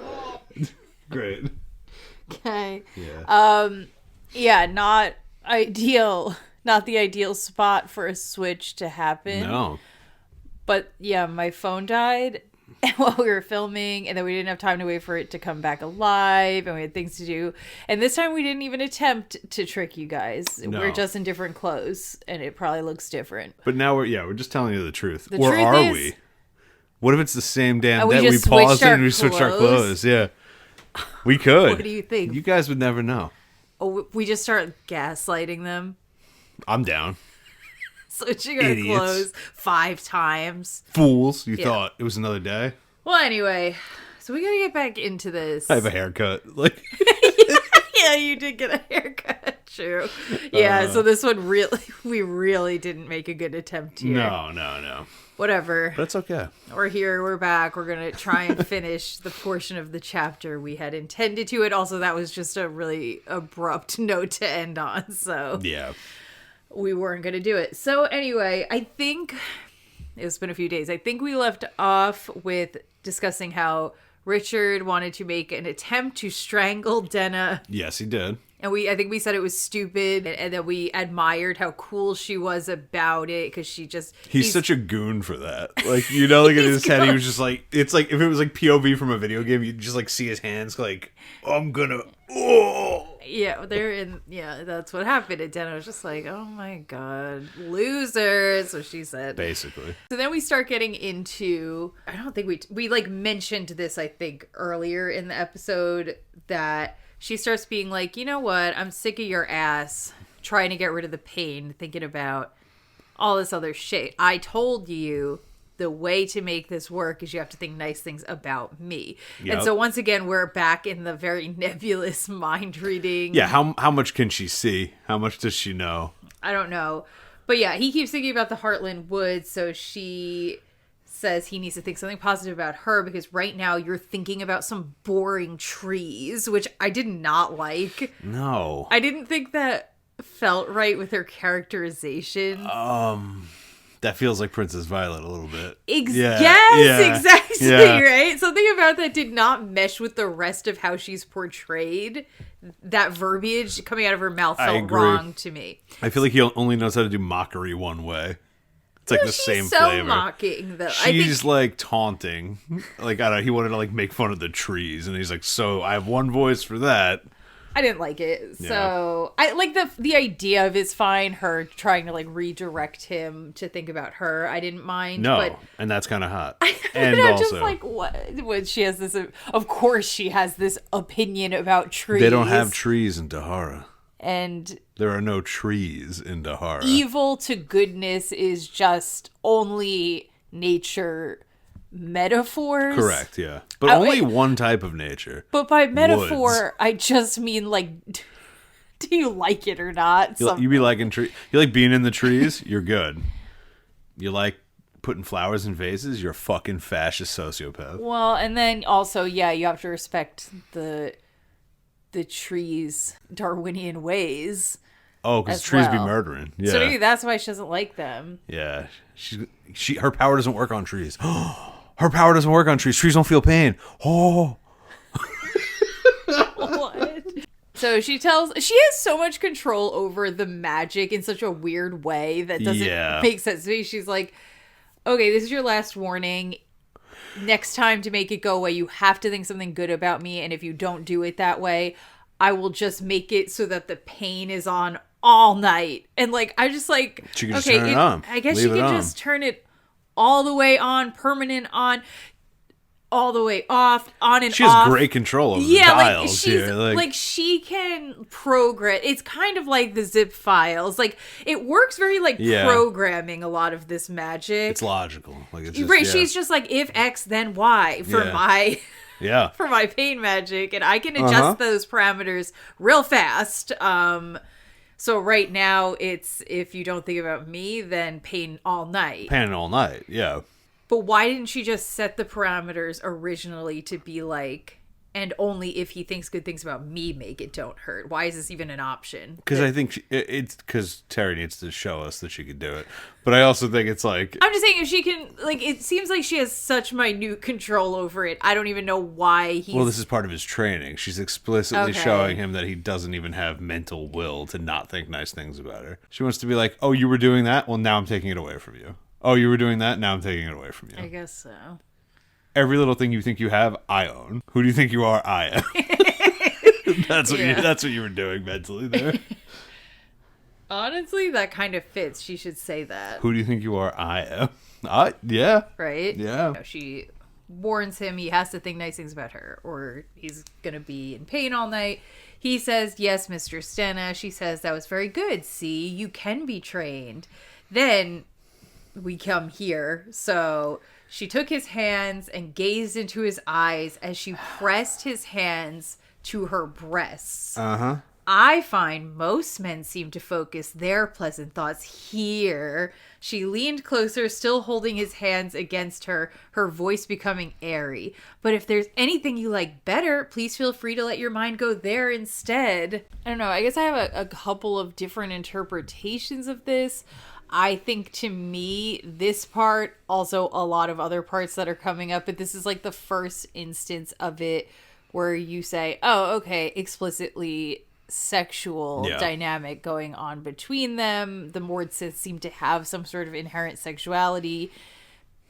Great. Okay. Yeah. Yeah, not the ideal spot for a switch to happen. No. But yeah, my phone died while we were filming, and then we didn't have time to wait for it to come back alive, and we had things to do. And this time we didn't even attempt to trick you guys. No. We're just in different clothes, and it probably looks different. But now we're just telling you the truth. Or are we? What if it's the same damn day we paused and we switched our clothes? Yeah. We could. What do you think? You guys would never know. Oh, we just start gaslighting them. I'm down. Switching our clothes 5 times. Fools. You thought it was another day? Well, anyway, so we gotta get back into this. I have a haircut. Like, yeah, you did get a haircut. True. Yeah, so this one we really didn't make a good attempt here. No. Whatever. But it's okay. We're here. We're back. We're going to try and finish the portion of the chapter we had intended to. And also, that was just a really abrupt note to end on. So, yeah, we weren't going to do it. So, anyway, I think it's been a few days. I think we left off with discussing how Richard wanted to make an attempt to strangle Denna. Yes, he did. And I think we said it was stupid, and that we admired how cool she was about it, because he's such a goon for that. Like, you know, like in his head, he was just like, it's like, if it was like POV from a video game, you'd just like see his hands like, I'm gonna, oh. Yeah, that's what happened. And Dana was just like, oh my god, losers. So she said. Basically. So then we start getting into, I don't think we like mentioned this, I think, earlier in the episode, that she starts being like, you know what, I'm sick of your ass trying to get rid of the pain, thinking about all this other shit. I told you the way to make this work is you have to think nice things about me. Yep. And so once again, we're back in the very nebulous mind reading. Yeah, how much can she see? How much does she know? I don't know. But yeah, he keeps thinking about the Heartland Woods, so she says he needs to think something positive about her because right now you're thinking about some boring trees, which I did not like. No. I didn't think that felt right with her characterization. That feels like Princess Violet a little bit. Yes, exactly, right? Something about that did not mesh with the rest of how she's portrayed. That verbiage coming out of her mouth felt wrong to me. I feel like he only knows how to do mockery one way. It's like the same flavor. She's so mocking, though. She's like taunting. Like, I don't know, he wanted to like make fun of the trees, and he's like, so I have one voice for that. I didn't like it. So I like the idea of it's fine, her trying to like redirect him to think about her. I didn't mind. No, but and that's kind of hot. And I'm also just like, what? When she has this, of course she has this opinion about trees. They don't have trees in Dahara. And there are no trees in Dahara. Evil to goodness is just only nature metaphors. Correct, yeah. But only one type of nature. But by metaphor, woods. I just mean, like, do you like it or not? You be liking trees. You like being in the trees? You're good. You like putting flowers in vases? You're a fucking fascist sociopath. Well, and then also, yeah, you have to respect the trees' Darwinian ways. Oh, because trees be murdering. Yeah. So maybe that's why she doesn't like them. Yeah. Her power doesn't work on trees. Her power doesn't work on trees. Trees don't feel pain. Oh. What? So she has so much control over the magic in such a weird way that doesn't make sense to me. She's like, okay, this is your last warning. Next time to make it go away, you have to think something good about me. And if you don't do it that way, I will just make it so that the pain is on all night. And like, I just like, she can just turn it on. I guess she can just turn it all the way on, permanent on, all the way off, on and off. She has great control over the dials here. Like she can program. It's kind of like the zip files. Like it works very like programming a lot of this magic. It's logical. Like it's just, right. Yeah. She's just like, if X, then Y for my for my pain magic, and I can adjust those parameters real fast. So right now it's, if you don't think about me, then pain all night. Pain all night, yeah. But why didn't she just set the parameters originally to be like, and only if he thinks good things about me make it don't hurt? Why is this even an option? Because I think it's because Terry needs to show us that she can do it. But I also think it's like, I'm just saying, if she can, like, it seems like she has such minute control over it. I don't even know why he's... Well, this is part of his training. She's explicitly showing him that he doesn't even have mental will to not think nice things about her. She wants to be like, oh, you were doing that? Well, now I'm taking it away from you. Oh, you were doing that? Now I'm taking it away from you. I guess so. Every little thing you think you have, I own. Who do you think you are? I am. That's what you were doing mentally there. Honestly, that kind of fits. She should say that. Who do you think you are? I am. Yeah. Right? Yeah. She warns him he has to think nice things about her, or he's going to be in pain all night. He says, yes, Mr. Stenna. She says, that was very good. See, you can be trained. Then we come here. So she took his hands and gazed into his eyes as she pressed his hands to her breasts. Uh-huh. I find most men seem to focus their pleasant thoughts here. She leaned closer, still holding his hands against her, her voice becoming airy. But if there's anything you like better, please feel free to let your mind go there instead. I don't know. I guess I have a couple of different interpretations of this. I think, to me, this part, also a lot of other parts that are coming up, but this is like the first instance of it where you say, oh, okay, explicitly sexual dynamic going on between them. The Mord-Sith seem to have some sort of inherent sexuality,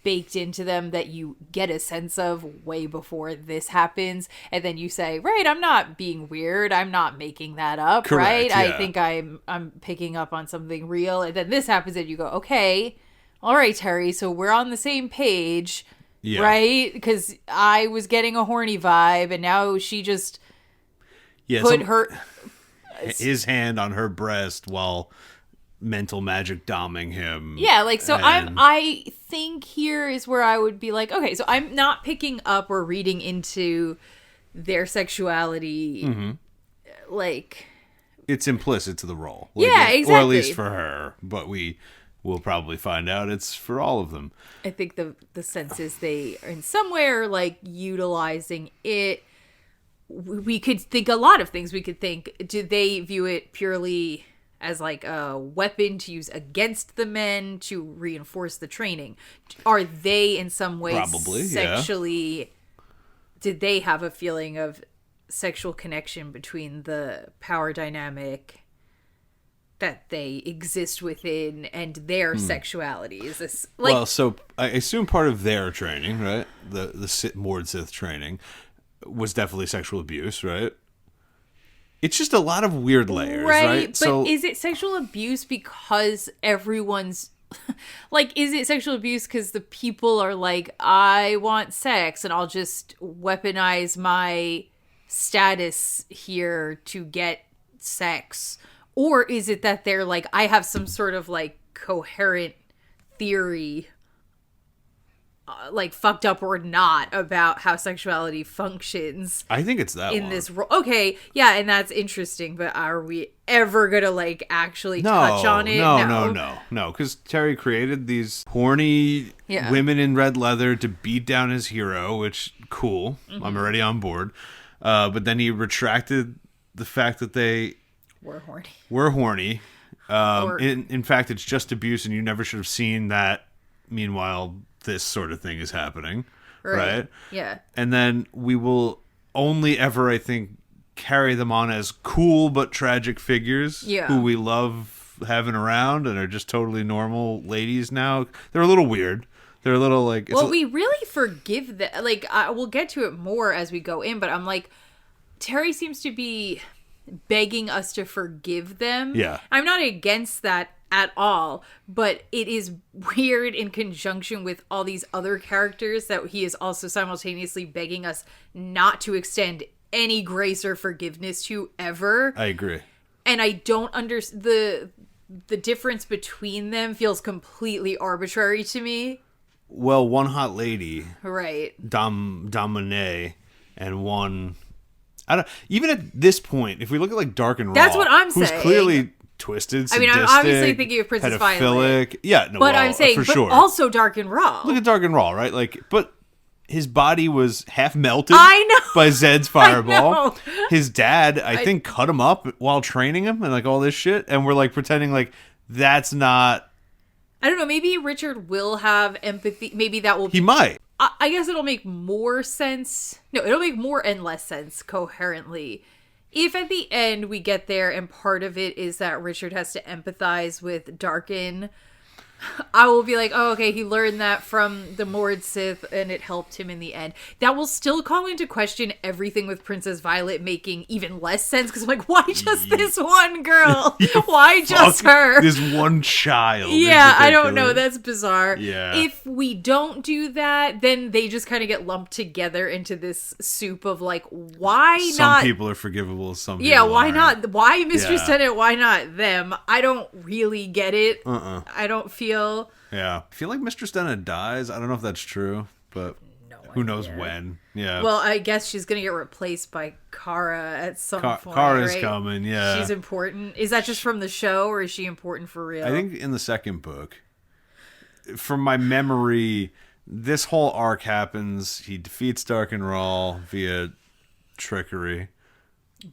baked into them that you get a sense of way before this happens, and then you say, right, I'm not being weird, I'm not making that up. Correct, right? Yeah. I think I'm picking up on something real, and then this happens and you go, okay, all right, Terry, so we're on the same page. Yeah. Right? Because I was getting a horny vibe, and now she just put his hand on her breast while mental magic doming him. Yeah, like, so I think here is where I would be like, okay, so I'm not picking up or reading into their sexuality, like, it's implicit to the role. Like, yeah, exactly. Or at least for her, but we'll probably find out it's for all of them. I think the sense is they are in some way are like utilizing it. We could think a lot of things. We could think, do they view it purely as like a weapon to use against the men to reinforce the training? Are they in some way probably sexually? Yeah. Did they have a feeling of sexual connection between the power dynamic that they exist within and their sexuality? Is this like... Well, so I assume part of their training, right? The Mord-Sith training was definitely sexual abuse, right? It's just a lot of weird layers, right? But so, is it sexual abuse because everyone's like, is it sexual abuse because the people are like, I want sex and I'll just weaponize my status here to get sex? Or is it that they're like, I have some sort of like coherent theory, like fucked up or not, about how sexuality functions? I think it's that in this role. Okay, yeah, and that's interesting. But are we ever gonna like actually touch on it? No. Because Terry created these horny women in red leather to beat down his hero, which cool. I'm already on board. But then he retracted the fact that they were horny. In fact, it's just abuse, and you never should have seen that. Meanwhile, this sort of thing is happening, right? Yeah. And then we will only ever, I think, carry them on as cool but tragic figures who we love having around and are just totally normal ladies now. They're a little weird. They're a little like... Well, we really forgive that. Like, we'll get to it more as we go in, but I'm like, Terry seems to be begging us to forgive them. Yeah. I'm not against that at all, but it is weird in conjunction with all these other characters that he is also simultaneously begging us not to extend any grace or forgiveness to ever. I agree. And I don't understand the difference between them feels completely arbitrary to me. Well, one hot lady, right? Domine, and one... even at this point, if we look at like Dark and Raw, that's what I'm saying. Who's clearly twisted, sadistic, I mean, I'm obviously thinking of Princess Violet. Yeah, no, but I'm saying, but sure. Also Dark and Raw. Look at Dark and Raw, right? Like, but his body was half melted. I know. By Zed's fireball. His dad, I think, cut him up while training him and like all this shit, and we're like pretending like that's not. I don't know. Maybe Richard will have empathy. Maybe that will. He might. I guess it'll make more sense. No, it'll make more and less sense coherently if at the end we get there and part of it is that Richard has to empathize with Darkin. I will be like, oh, okay, he learned that from the Mord-Sith and it helped him in the end. That will still call into question everything with Princess Violet making even less sense, because I'm like, why just this one girl? Why just her? This one child. Yeah, I don't know. That's bizarre. Yeah. If we don't do that, then they just kind of get lumped together into this soup of like, why not? Some people are forgivable, some people yeah, why aren't. not? Why Mistress Tennant? Why not them? I don't really get it. I don't feel... Yeah. I feel like Mistress Tennant dies. I don't know if that's true, but who knows when. Yeah. Well, I guess she's going to get replaced by Kara at some point, Kara's right? coming, yeah. She's important. Is that just from the show, or is she important for real? I think in the second book. From my memory, this whole arc happens. He defeats Dark and Rawl via trickery.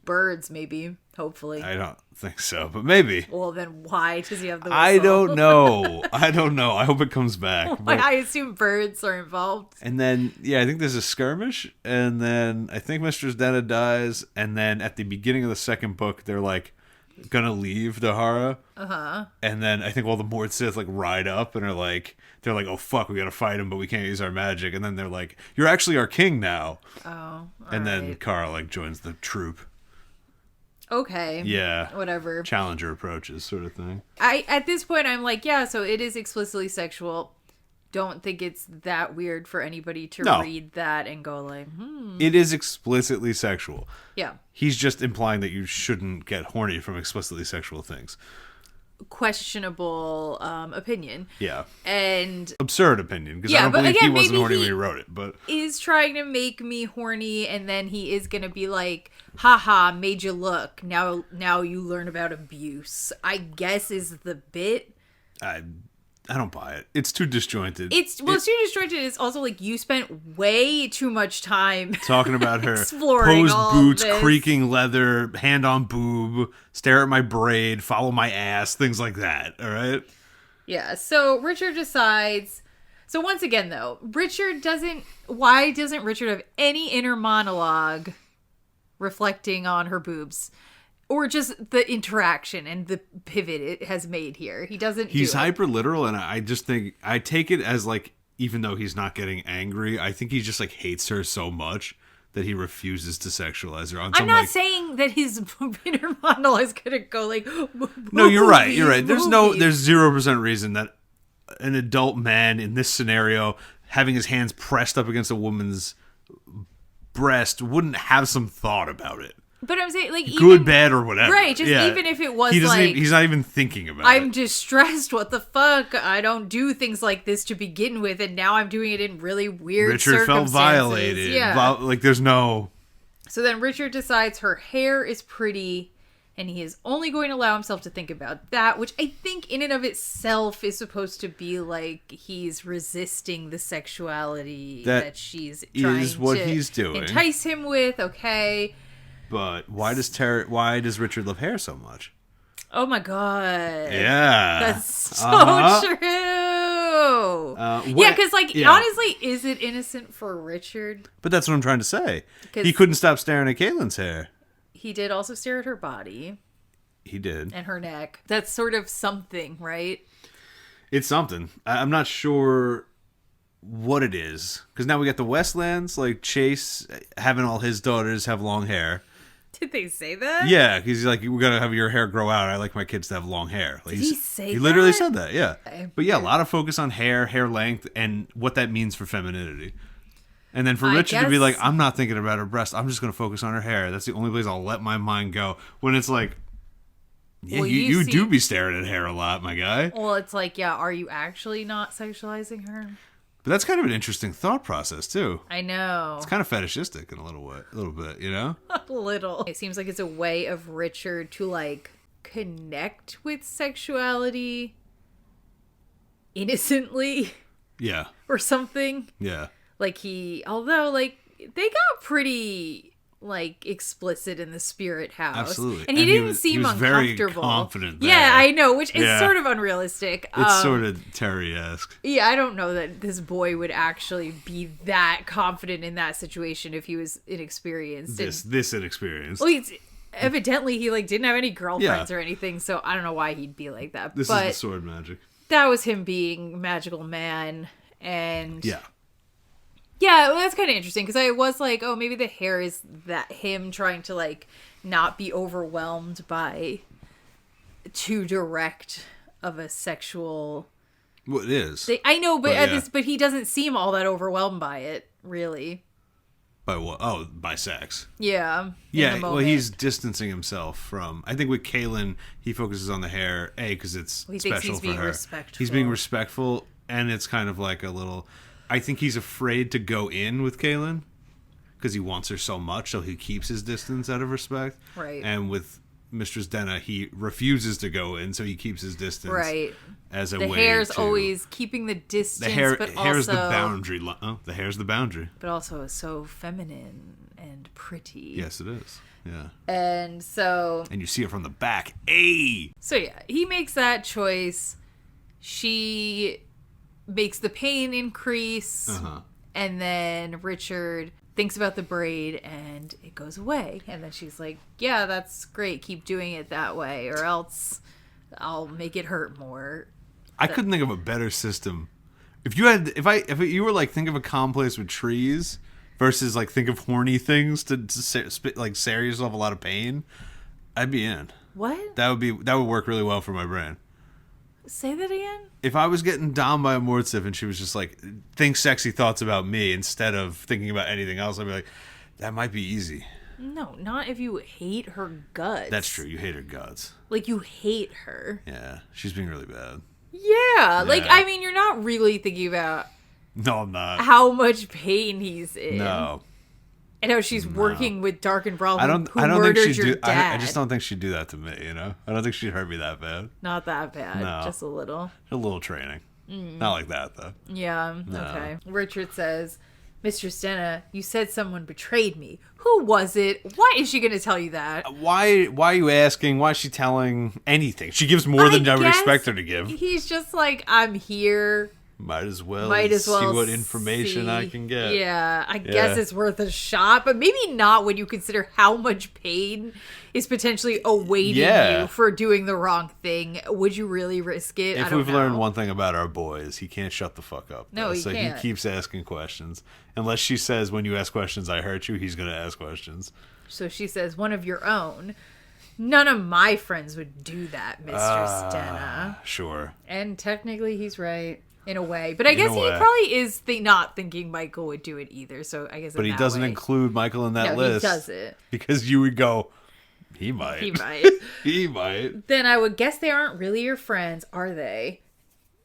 Birds, maybe. Hopefully. I don't think so, but maybe. Well, then why does he have the whistle? I don't know. I hope it comes back. But I assume birds are involved. And then, I think there's a skirmish, and then I think Mistress Denna dies, and then at the beginning of the second book, they're like, gonna leave Dahara. And then I think all the Mord-Sith like ride up and are like, they're like, oh fuck, we gotta fight him, but we can't use our magic. And then they're like, you're actually our king now. And then Kara like joins the troop. Okay. Yeah. Whatever. Challenger approaches, sort of thing. At this point, I'm like, yeah, so it is explicitly sexual. Don't think it's that weird for anybody to read that and go like, It is explicitly sexual. Yeah. He's just implying that you shouldn't get horny from explicitly sexual things. Questionable opinion. Yeah. And absurd opinion, because I don't believe he wasn't horny when he wrote it, but is trying to make me horny, and then he is gonna be like, haha, made you look, now you learn about abuse, I guess is the bit. I don't buy it. It's too disjointed. It's too disjointed. It's also like you spent way too much time talking about her exploring posed boots, creaking leather, hand on boob, stare at my braid, follow my ass, things like that. All right. Yeah. So Richard decides. So once again, though, Why doesn't Richard have any inner monologue reflecting on her boobs? Or just the interaction and the pivot it has made here. He doesn't. He's hyper literal, and I just think I take it as like, even though he's not getting angry, I think he just like hates her so much that he refuses to sexualize her. I'm not saying that his inner monologue is gonna go like. No, you're right. You're right. There's 0% reason that an adult man in this scenario having his hands pressed up against a woman's breast wouldn't have some thought about it. But I'm saying, like, good, bad, or whatever. Right, just even if it was he's not even thinking about it. I'm distressed, what the fuck? I don't do things like this to begin with, and now I'm doing it in really weird circumstances. Richard felt violated. Yeah. Like, there's no... So then Richard decides her hair is pretty, and he is only going to allow himself to think about that, which I think in and of itself is supposed to be like he's resisting the sexuality that she's trying he's doing. Entice him with, okay... But why does Richard love hair so much? Oh my god. Yeah. That's so true. Yeah, because honestly, is it innocent for Richard? But that's what I'm trying to say. He couldn't stop staring at Caitlin's hair. He did also stare at her body. He did. And her neck. That's sort of something, right? It's something. I'm not sure what it is. Because now we got the Westlands, like Chase having all his daughters have long hair. Did they say that? Yeah, because he's like, we gotta have your hair grow out. I like my kids to have long hair. Like, Did he say that? He literally said that, yeah. Okay. But yeah, a lot of focus on hair length, and what that means for femininity. And then for Richard to be like, I'm not thinking about her breast. I'm just going to focus on her hair. That's the only place I'll let my mind go. When it's like, yeah, well, you do be staring at hair a lot, my guy. Well, it's like, yeah, are you actually not sexualizing her? But that's kind of an interesting thought process, too. I know. It's kind of fetishistic in a little bit, you know? A little. It seems like it's a way of Richard to, like, connect with sexuality innocently. Yeah. Or something. Yeah. Like although, like, they got pretty, like, explicit in the spirit house. Absolutely. And he didn't seem uncomfortable. Very confident there. Yeah, I know, which is sort of unrealistic. It's sort of Terry-esque. Yeah, I don't know that this boy would actually be that confident in that situation if he was inexperienced. This inexperienced. Well, evidently he, like, didn't have any girlfriends or anything, so I don't know why he'd be like that. This is the sword magic. That was him being magical man, and... Yeah. Yeah, well, that's kind of interesting, because I was like, oh, maybe the hair is that him trying to, like, not be overwhelmed by too direct of a sexual... Well, it is. I know, but he doesn't seem all that overwhelmed by it, really. By what? Oh, by sex. Yeah. Yeah, well, he's distancing himself from... I think with Kaylin, he focuses on the hair, because it's special for her. He's being respectful, and it's kind of like a little... I think he's afraid to go in with Kaylin because he wants her so much, so he keeps his distance out of respect. Right. And with Mistress Denna, he refuses to go in, so he keeps his distance. Right. As a way to... The hair's always keeping the distance, but also... Hair's the boundary. The hair's the boundary. But also so feminine and pretty. Yes, it is. Yeah. And so... And you see it from the back. Ay! So yeah, he makes that choice. She... makes the pain increase, and then Richard thinks about the braid and it goes away. And then she's like, yeah, that's great. Keep doing it that way or else I'll make it hurt more. I couldn't think of a better system. If you were like, think of a calm place with trees versus like think of horny things to like spare yourself a lot of pain, I'd be in. What? That would work really well for my brain. Say that again? If I was getting down by a Mord-Sith and she was just like, think sexy thoughts about me instead of thinking about anything else, I'd be like, that might be easy. No, not if you hate her guts. That's true. You hate her guts. Like, you hate her. Yeah. She's being really bad. Yeah. Like, I mean, you're not really thinking about... No, I'm not. How much pain he's in. No. I know she's working with Dark and Brawl, who I don't murdered think she'd your dad. I just don't think she'd do that to me, you know? I don't think she'd hurt me that bad. Not that bad. No. Just a little. A little training. Not like that, though. Yeah. No. Okay. Richard says, Mr. Stenna, you said someone betrayed me. Who was it? Why is she going to tell you that? Why are you asking? Why is she telling anything? She gives more than I would expect her to give. He's just like, I'm here. Might as well see what information I can get. Yeah, I guess it's worth a shot, but maybe not when you consider how much pain is potentially awaiting you for doing the wrong thing. Would you really risk it? If we've learned one thing about our boys, he can't shut the fuck up. No, he can't. He keeps asking questions. Unless she says, when you ask questions, I hurt you, he's going to ask questions. So she says, one of your own. None of my friends would do that, Mr. Stenna. Sure. And technically he's right. In a way. But I guess he probably is not thinking Michael would do it either. So I guess. But he doesn't include Michael in that list. He doesn't. Because you would go, he might. He might. He might. Then I would guess they aren't really your friends, are they?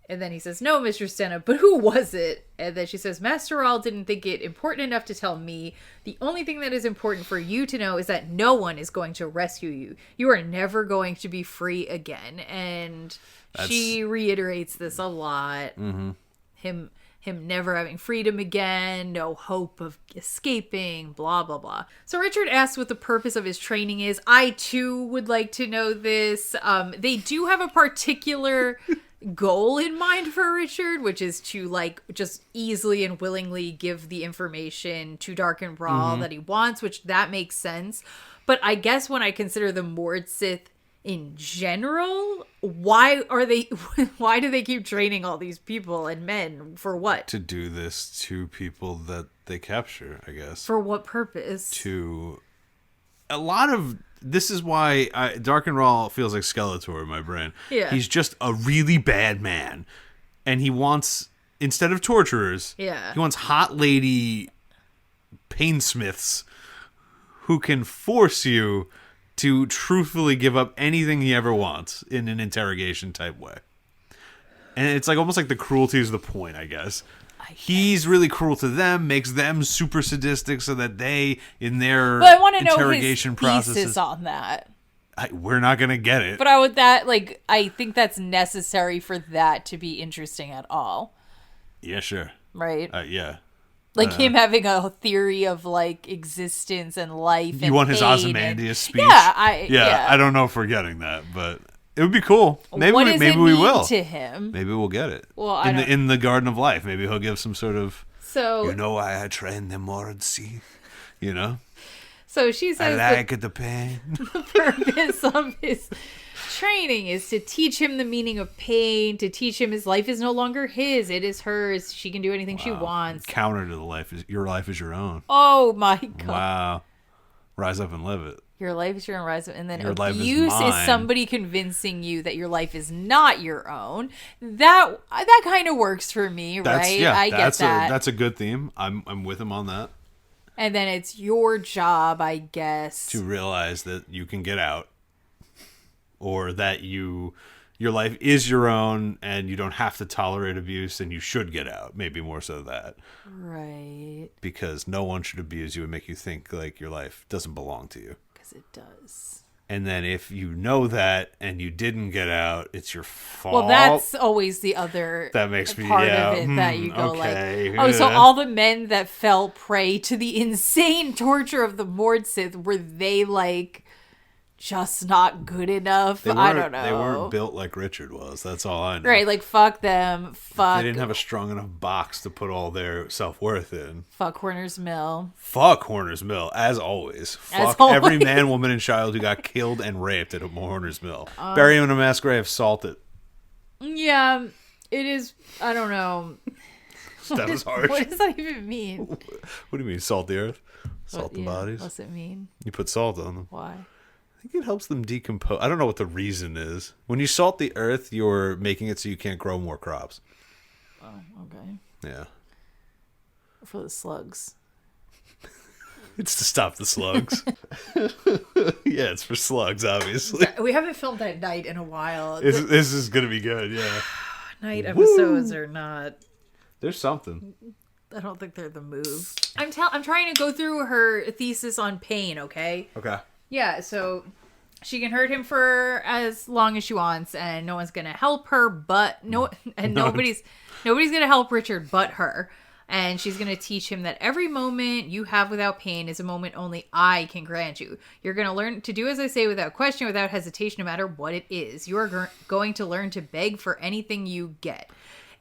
And then he says, no, Mr. Stenna, but who was it? And then she says, Master Rahl didn't think it important enough to tell me. The only thing that is important for you to know is that no one is going to rescue you. You are never going to be free again. And she reiterates this a lot. Mm-hmm. Him never having freedom again, no hope of escaping, blah, blah, blah. So Richard asks what the purpose of his training is. I, too, would like to know this. They do have a particular goal in mind for Richard, which is to, like, just easily and willingly give the information to Dark and Brawl that he wants, which that makes sense. But I guess when I consider the Mord-Sith in general, why do they keep training all these people and men for what? To do this to people that they capture, I guess. For what purpose? This is why Dark and Raw feels like Skeletor in my brain. Yeah. He's just a really bad man. And he wants, instead of torturers, he wants hot lady painsmiths who can force you to truthfully give up anything he ever wants in an interrogation type way. And it's like almost like the cruelty is the point, I guess. He's really cruel to them, makes them super sadistic so that they, in their interrogation processes... thesis on that. We're not going to get it. But I think that's necessary for that to be interesting at all. Yeah, sure. Right? Yeah. Like him having a theory of like existence and life. And you want his Ozymandias speech? Yeah, I don't know if we're getting that, but it would be cool. Maybe we will. To him? Maybe we'll get it. Well, in the Garden of Life, maybe he'll give some sort of. So I trained the Mord-Sith. So she says I like the pain. The purpose of his training is to teach him the meaning of pain, to teach him his life is no longer his, it is hers. She can do anything she wants. Counter to your life is your own. Oh my God. Wow. Rise up and live it. Your life is your own, rise up. And then your abuse is somebody convincing you that your life is not your own. That kind of works for me, right? Yeah, I get that. That's a good theme. I'm with him on that. And then it's your job, I guess, to realize that you can get out, or that your life is your own and you don't have to tolerate abuse and you should get out. Maybe more so that. Right. Because no one should abuse you and make you think like your life doesn't belong to you. Because it does. And then if you know that and you didn't get out, it's your fault. Well, that's always the other that makes me, part of it that you go okay, like, oh, so all the men that fell prey to the insane torture of the Mord-Sith, were they like just not good enough. I don't know. They weren't built like Richard was. That's all I know. Right, like, fuck them. Fuck. They didn't have a strong enough box to put all their self-worth in. Fuck Horner's Mill. Fuck Horner's Mill, as always. Fuck every man, woman, and child who got killed and raped at Horner's Mill. Bury him in a mass grave, salt it. Yeah, it is. I don't know. That was harsh. What does that even mean? What do you mean, salt the earth? Salt the bodies? What's it mean? You put salt on them. Why? I think it helps them decompose. I don't know what the reason is. When you salt the earth, you're making it so you can't grow more crops. Oh, okay. Yeah. For the slugs. It's to stop the slugs. Yeah, it's for slugs, obviously. We haven't filmed at night in a while. This is going to be good, yeah. Night episodes are not... There's something. I don't think they're the move. I'm trying to go through her thesis on pain, okay? Okay. Yeah, so she can hurt him for as long as she wants, and no one's gonna help her, nobody's gonna help Richard but her. And she's gonna teach him that every moment you have without pain is a moment only I can grant you. You're gonna learn to do as I say without question, without hesitation, no matter what it is. You are going to learn to beg for anything you get.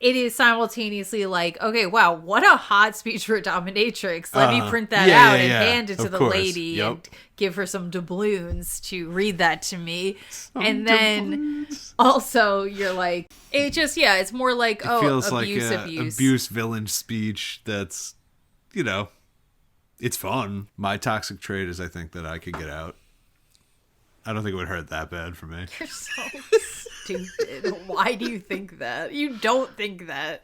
It is simultaneously like, okay, wow, what a hot speech for a dominatrix. Let me print that out and hand it to the lady and give her some doubloons to read that to me. And then also you're like, it just, it's more like, it feels abuse. Abuse villain speech that's, it's fun. My toxic trait is I think that I could get out. I don't think it would hurt that bad for me. You're so stupid. Why do you think that? You don't think that.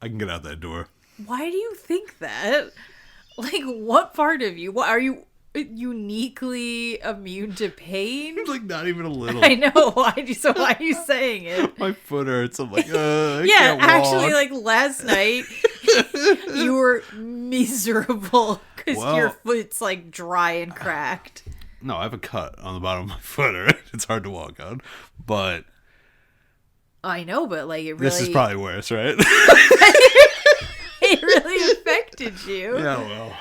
I can get out that door. Why do you think that? Like, what part of you? What, are you uniquely immune to pain? Like, not even a little. I know. Why are you saying it? My foot hurts. I'm like, I can't walk. Actually, like, last night, you were miserable because your foot's, like, dry and cracked. No, I have a cut on the bottom of my foot, right? It's hard to walk on. But I know, but like it really... This is probably worse, right? It really affected you. Yeah, well,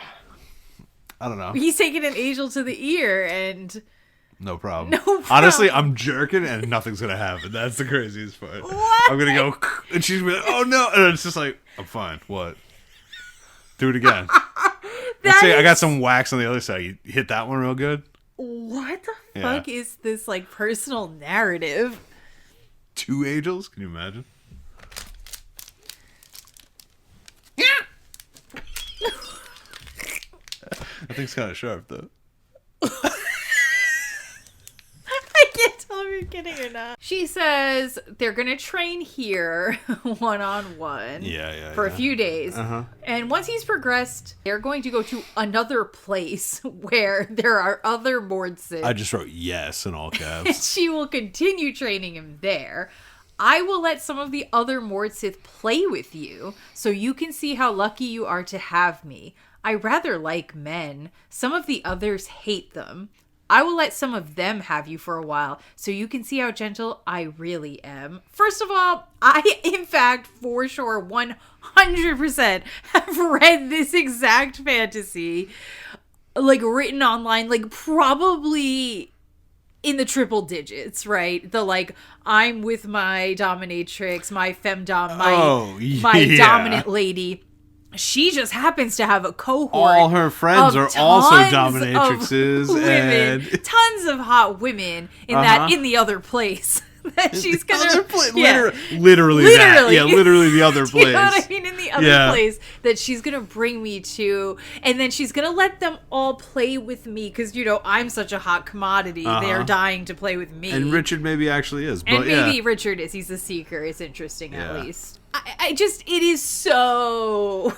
I don't know. He's taking an angel to the ear and... No problem. Honestly, I'm jerking and nothing's going to happen. That's the craziest part. What? I'm going to go... And she's going to be like, oh no. And it's just like, I'm fine. What? Do it again. Let's see, I got some wax on the other side. You hit that one real good? What the fuck is this, like, personal narrative? 2 angels? Can you imagine? Yeah. That thing's kind of sharp, though. I can't tell if you're kidding or not. She says they're going to train here one-on-one for a few days. Uh-huh. And once he's progressed, they're going to go to another place where there are other Mord-Sith. I just wrote yes in all caps. And she will continue training him there. I will let some of the other Mord-Sith play with you so you can see how lucky you are to have me. I rather like men. Some of the others hate them. I will let some of them have you for a while so you can see how gentle I really am. First of all, I, in fact, for sure, 100% have read this exact fantasy, like, written online, like, probably in the triple digits, right? The, like, I'm with my dominatrix, my femdom, my dominant lady. She just happens to have a cohort. All her friends are also dominatrixes and tons of hot women in the other place that she's gonna literally that. Yeah, literally the other place. You know what I mean? In the other place that she's gonna bring me to, and then she's gonna let them all play with me because I'm such a hot commodity. They're dying to play with me. And Richard maybe actually is, but and maybe Richard is. He's a seeker. It's interesting at least. It is so...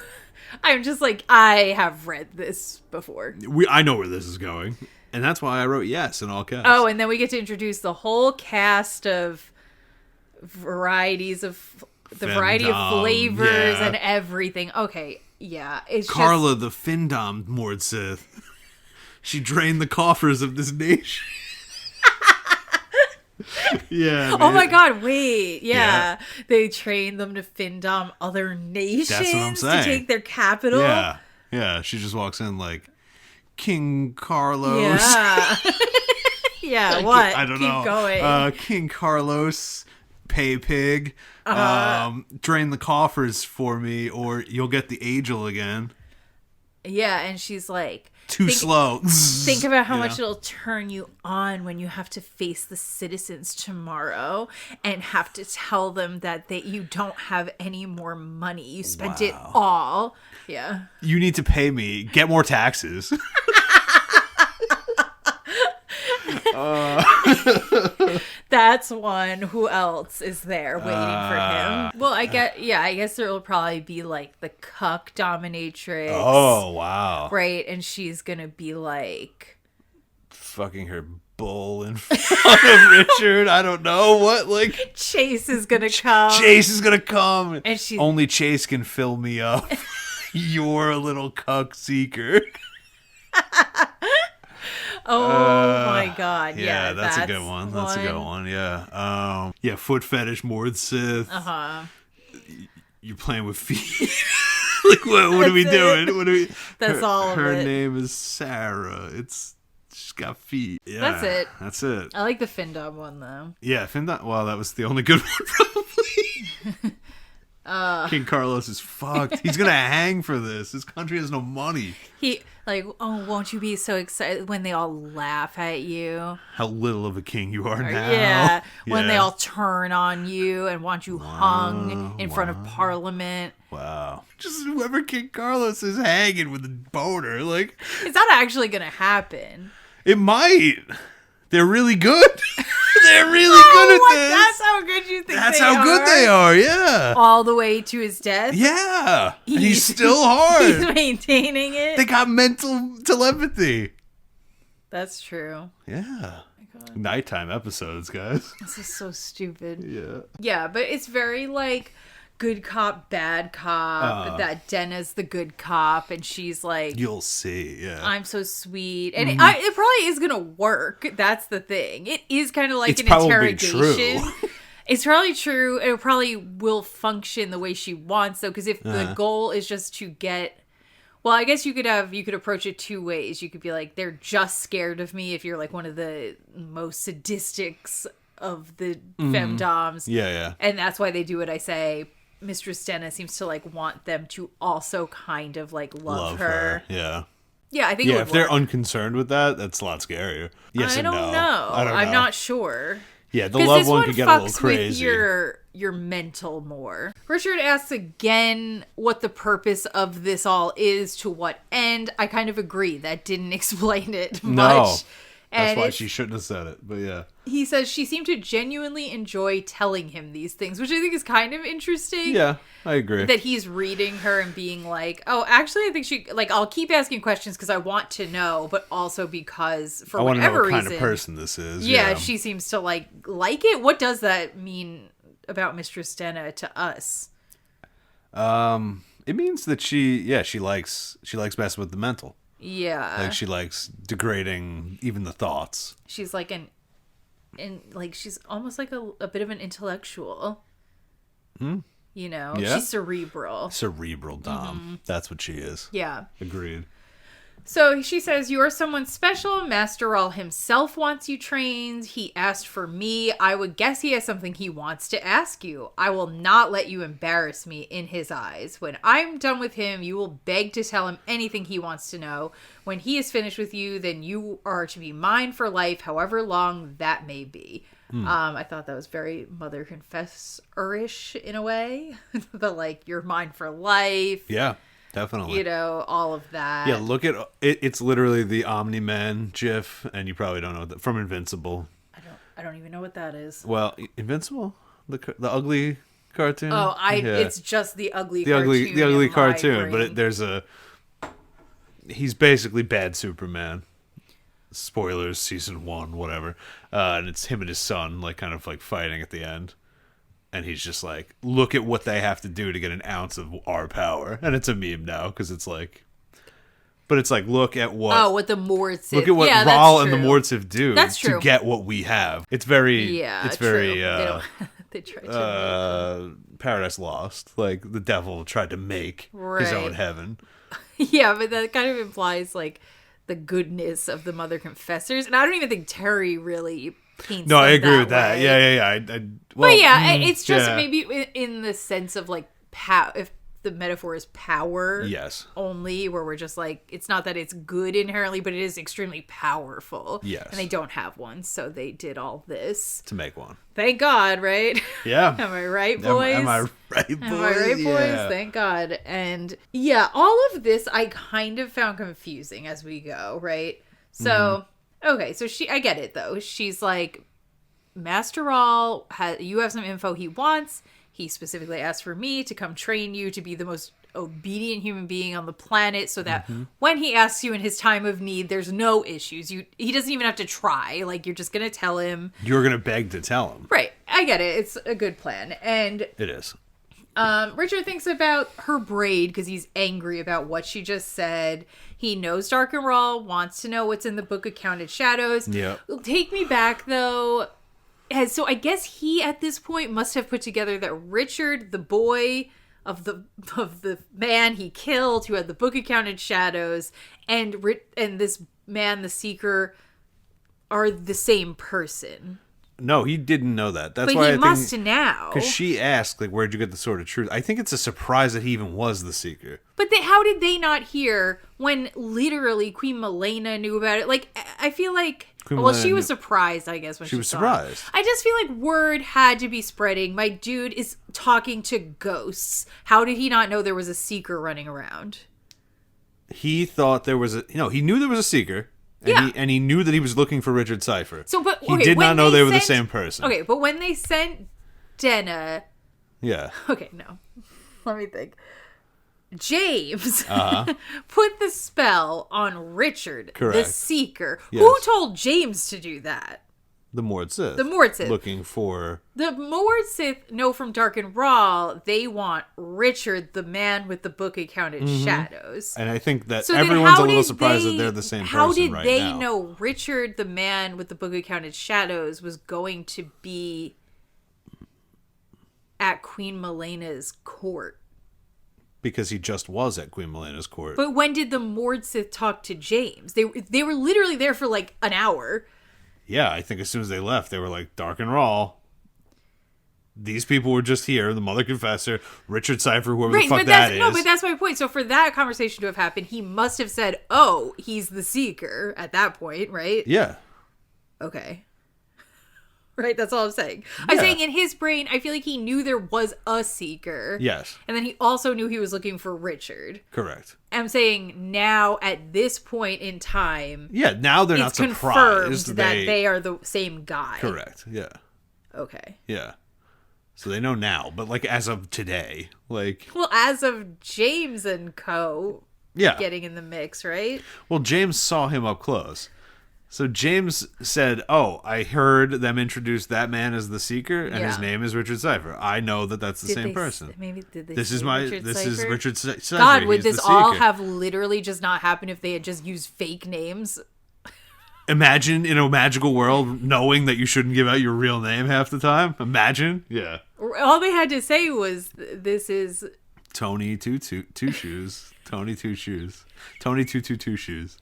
I'm just like, I have read this before. I know where this is going. And that's why I wrote yes in all caps. Oh, and then we get to introduce the whole cast of varieties of... The variety of flavors and everything. Okay, yeah. It's Carla, the Findom Mord-Sith. She drained the coffers of this nation. Yeah. Oh my god, wait. Yeah. They trained them to Findom other nations. That's what I'm saying. To take their capital. Yeah. Yeah. She just walks in like King Carlos. Yeah. Yeah, what? I don't Keep know. Going. King Carlos, pay pig. Drain the coffers for me, or you'll get the angel again. Yeah, and she's like, too slow. Think about how much it'll turn you on when you have to face the citizens tomorrow and have to tell them that you don't have any more money. You spent it all. Yeah. You need to pay me. Get more taxes. That's one. Who else is there waiting for him? Well, I guess there will probably be like the cuck dominatrix. Oh, wow. Right, and she's gonna be like fucking her bull in front of Richard. I don't know what, like Chase is gonna come. Chase is gonna come. And she only Chase can fill me up. You're a little cuck seeker. Oh my god. Yeah, that's a good one. That's a good one. Yeah. Foot fetish, Mord-Sith. You're playing with feet. Like what are we doing? What are we? That's all of it. Her name is Sarah. She's got feet. Yeah. That's it. I like the Findom one though. Yeah, Findom. Well, that was the only good one probably. King Carlos is fucked. He's gonna hang for this. His country has no money. Won't you be so excited when they all laugh at you? How little of a king you are now. Yeah, when they all turn on you and want you hung in front of Parliament. Wow. Just whoever King Carlos is hanging with a boner, like... Is that actually gonna happen? It might. They're really good. They're really good at this. That's how good you think That's how good they are, yeah. All the way to his death? Yeah. And he's still hard. He's maintaining it. They got mental telepathy. That's true. Yeah. Nighttime episodes, guys. This is so stupid. Yeah. Yeah, but it's very like... good cop, bad cop, that Denna's the good cop, and she's like... You'll see, yeah. I'm so sweet. And it probably is going to work. That's the thing. It is kind of like an interrogation. True. It's probably true. It probably will function the way she wants, though, because if the goal is just to get... Well, I guess you could approach it two ways. You could be like, they're just scared of me if you're like one of the most sadistics of the femdoms. Yeah. And that's why they do what I say. Mistress Denna seems to like want them to also kind of like love her. Yeah. Yeah, I think it would if they're unconcerned with that, that's a lot scarier. Yes and no. I don't know. I'm not sure. Yeah, the love one could get a little crazy. With your mental more. Richard asks again what the purpose of this all is, to what end. I kind of agree. That didn't explain it much. No. That's why she shouldn't have said it, but yeah. He says she seemed to genuinely enjoy telling him these things, which I think is kind of interesting. Yeah, I agree. That he's reading her and being like, oh, actually, I think she... Like, I'll keep asking questions because I want to know, but also because, for whatever reason... I want to know what kind of person this is. Yeah, she seems to, like it. What does that mean about Mistress Denna to us? It means that she likes messing with the mental. Yeah. Like, she likes degrading even the thoughts. She's like she's almost like a bit of an intellectual. You know? Yeah. She's cerebral. Cerebral dom. That's what she is. Yeah. Agreed. So she says, you are someone special. Master Rahl himself wants you trained. He asked for me. I would guess he has something he wants to ask you. I will not let you embarrass me in his eyes. When I'm done with him, you will beg to tell him anything he wants to know. When he is finished with you, then you are to be mine for life, however long that may be. I thought that was very Mother Confessor-ish in a way. But like, you're mine for life. Yeah. Definitely. You know, all of that. Yeah, look at it. It's literally the Omni-Man GIF, and you probably don't know that from Invincible. I don't even know what that is. Well, Invincible, the ugly cartoon. Oh, it's just the ugly cartoon. The ugly cartoon, but he's basically bad Superman. Spoilers, season 1, whatever. And it's him and his son, like kind of like fighting at the end. And he's just like, look at what they have to do to get an ounce of our power. And it's a meme now, because it's like... But it's like, look at what... Oh, what the Mord-Sith... Look at what Rahl and the Mord-Sith do to get what we have. It's very... Yeah, it's very... they tried to Paradise Lost. Like, the devil tried to make his own heaven. Yeah, but that kind of implies, like, the goodness of the Mother Confessors. And I don't even think Terry really paints No, them I agree with way. that. Yeah. But yeah, it's just maybe in the sense of like if the metaphor is power only, where we're just like, it's not that it's good inherently, but it is extremely powerful. Yes. And they don't have one, so they did all this. To make one. Thank God, right? Yeah. Am I right, boys? Am I right, boys? Am I right, boys? Thank God. And yeah, all of this I kind of found confusing as we go, right? So, okay, so I get it though. She's like, Master Rahl, you have some info he wants. He specifically asked for me to come train you to be the most obedient human being on the planet so that when he asks you in his time of need, there's no issues. He doesn't even have to try. Like, you're just going to tell him. You're going to beg to tell him. Right. I get it. It's a good plan. And it is. Richard thinks about her braid because he's angry about what she just said. He knows Dark and Rahl wants to know what's in the Book of Counted Shadows. Yeah. Take me back, though. So I guess he, at this point, must have put together that Richard, the boy of the man he killed, who had the Book of Counted Shadows, and this man, the Seeker, are the same person. No, he didn't know that. That's but why he must now. Because she asked, like, where'd you get the Sword of Truth? I think it's a surprise that he even was the Seeker. But how did they not hear when literally Queen Milena knew about it? Like, I feel like... she was surprised, I guess, when she was surprised. I just feel like word had to be spreading. My dude is talking to ghosts. How did he not know there was a Seeker running around? He thought there was he knew there was a Seeker. And he knew that he was looking for Richard Cypher. He did not know they were the same person. Okay, but when they sent Denna... Yeah. Okay, no. Let me think. James put the spell on Richard, the Seeker. Yes. Who told James to do that? The Mord-Sith. The Mord-Sith. Looking for... The Mord-Sith know from Dark and Rahl they want Richard, the man with the Book of Counted Shadows. And I think that everyone's a little surprised that they're the same person right now. How did they know Richard, the man with the Book of Counted Shadows, was going to be at Queen Milena's court? Because he just was at Queen Milena's court. But when did the Mord-Sith talk to James? They were literally there for like an hour. Yeah, I think as soon as they left, they were like, Dark and Rahl. These people were just here. The Mother Confessor, Richard Cypher, whoever the fuck that is. No, but that's my point. So for that conversation to have happened, he must have said, oh, he's the Seeker at that point, right? Yeah. Okay. Right, that's all I'm saying. I'm saying in his brain, I feel like he knew there was a Seeker. Yes. And then he also knew he was looking for Richard. Correct. I'm saying now, at this point in time... Yeah, now they're not surprised. That they are the same guy. Correct, yeah. Okay. Yeah. So they know now, but like as of today, like... Well, as of James and co. Getting in the mix, right? Well, James saw him up close. So James said, oh, I heard them introduce that man as the Seeker, and his name is Richard Cypher. I know that that's the same person. Maybe did they This is Richard Cypher. God, would this all have literally just not happened if they had just used fake names? Imagine in a magical world knowing that you shouldn't give out your real name half the time. Imagine. Yeah. All they had to say was, this is... Tony two shoes. Tony two shoes. Tony two shoes.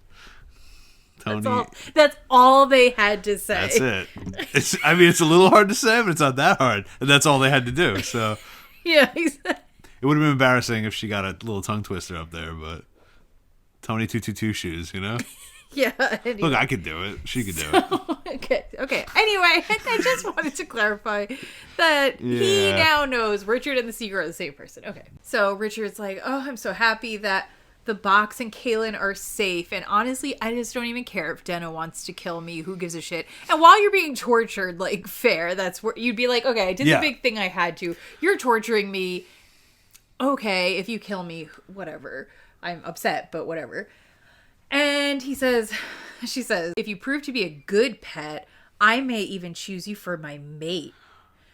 Tony. That's all they had to say. That's it. It's a little hard to say, but it's not that hard. And that's all they had to do. So yeah, exactly. It would have been embarrassing if she got a little tongue twister up there, but Tony two shoes, you know? Yeah. Anyway. Look, I could do it. She could do it. Okay. Anyway, I just wanted to clarify that he now knows Richard and the Seeker are the same person. Okay. So Richard's like, oh, I'm so happy that the box and Kaylin are safe. And honestly, I just don't even care if Denna wants to kill me. Who gives a shit? And while you're being tortured, like, fair, that's where you'd be like, okay, I did the big thing I had to. You're torturing me. Okay, if you kill me, whatever. I'm upset, but whatever. And she says, if you prove to be a good pet, I may even choose you for my mate.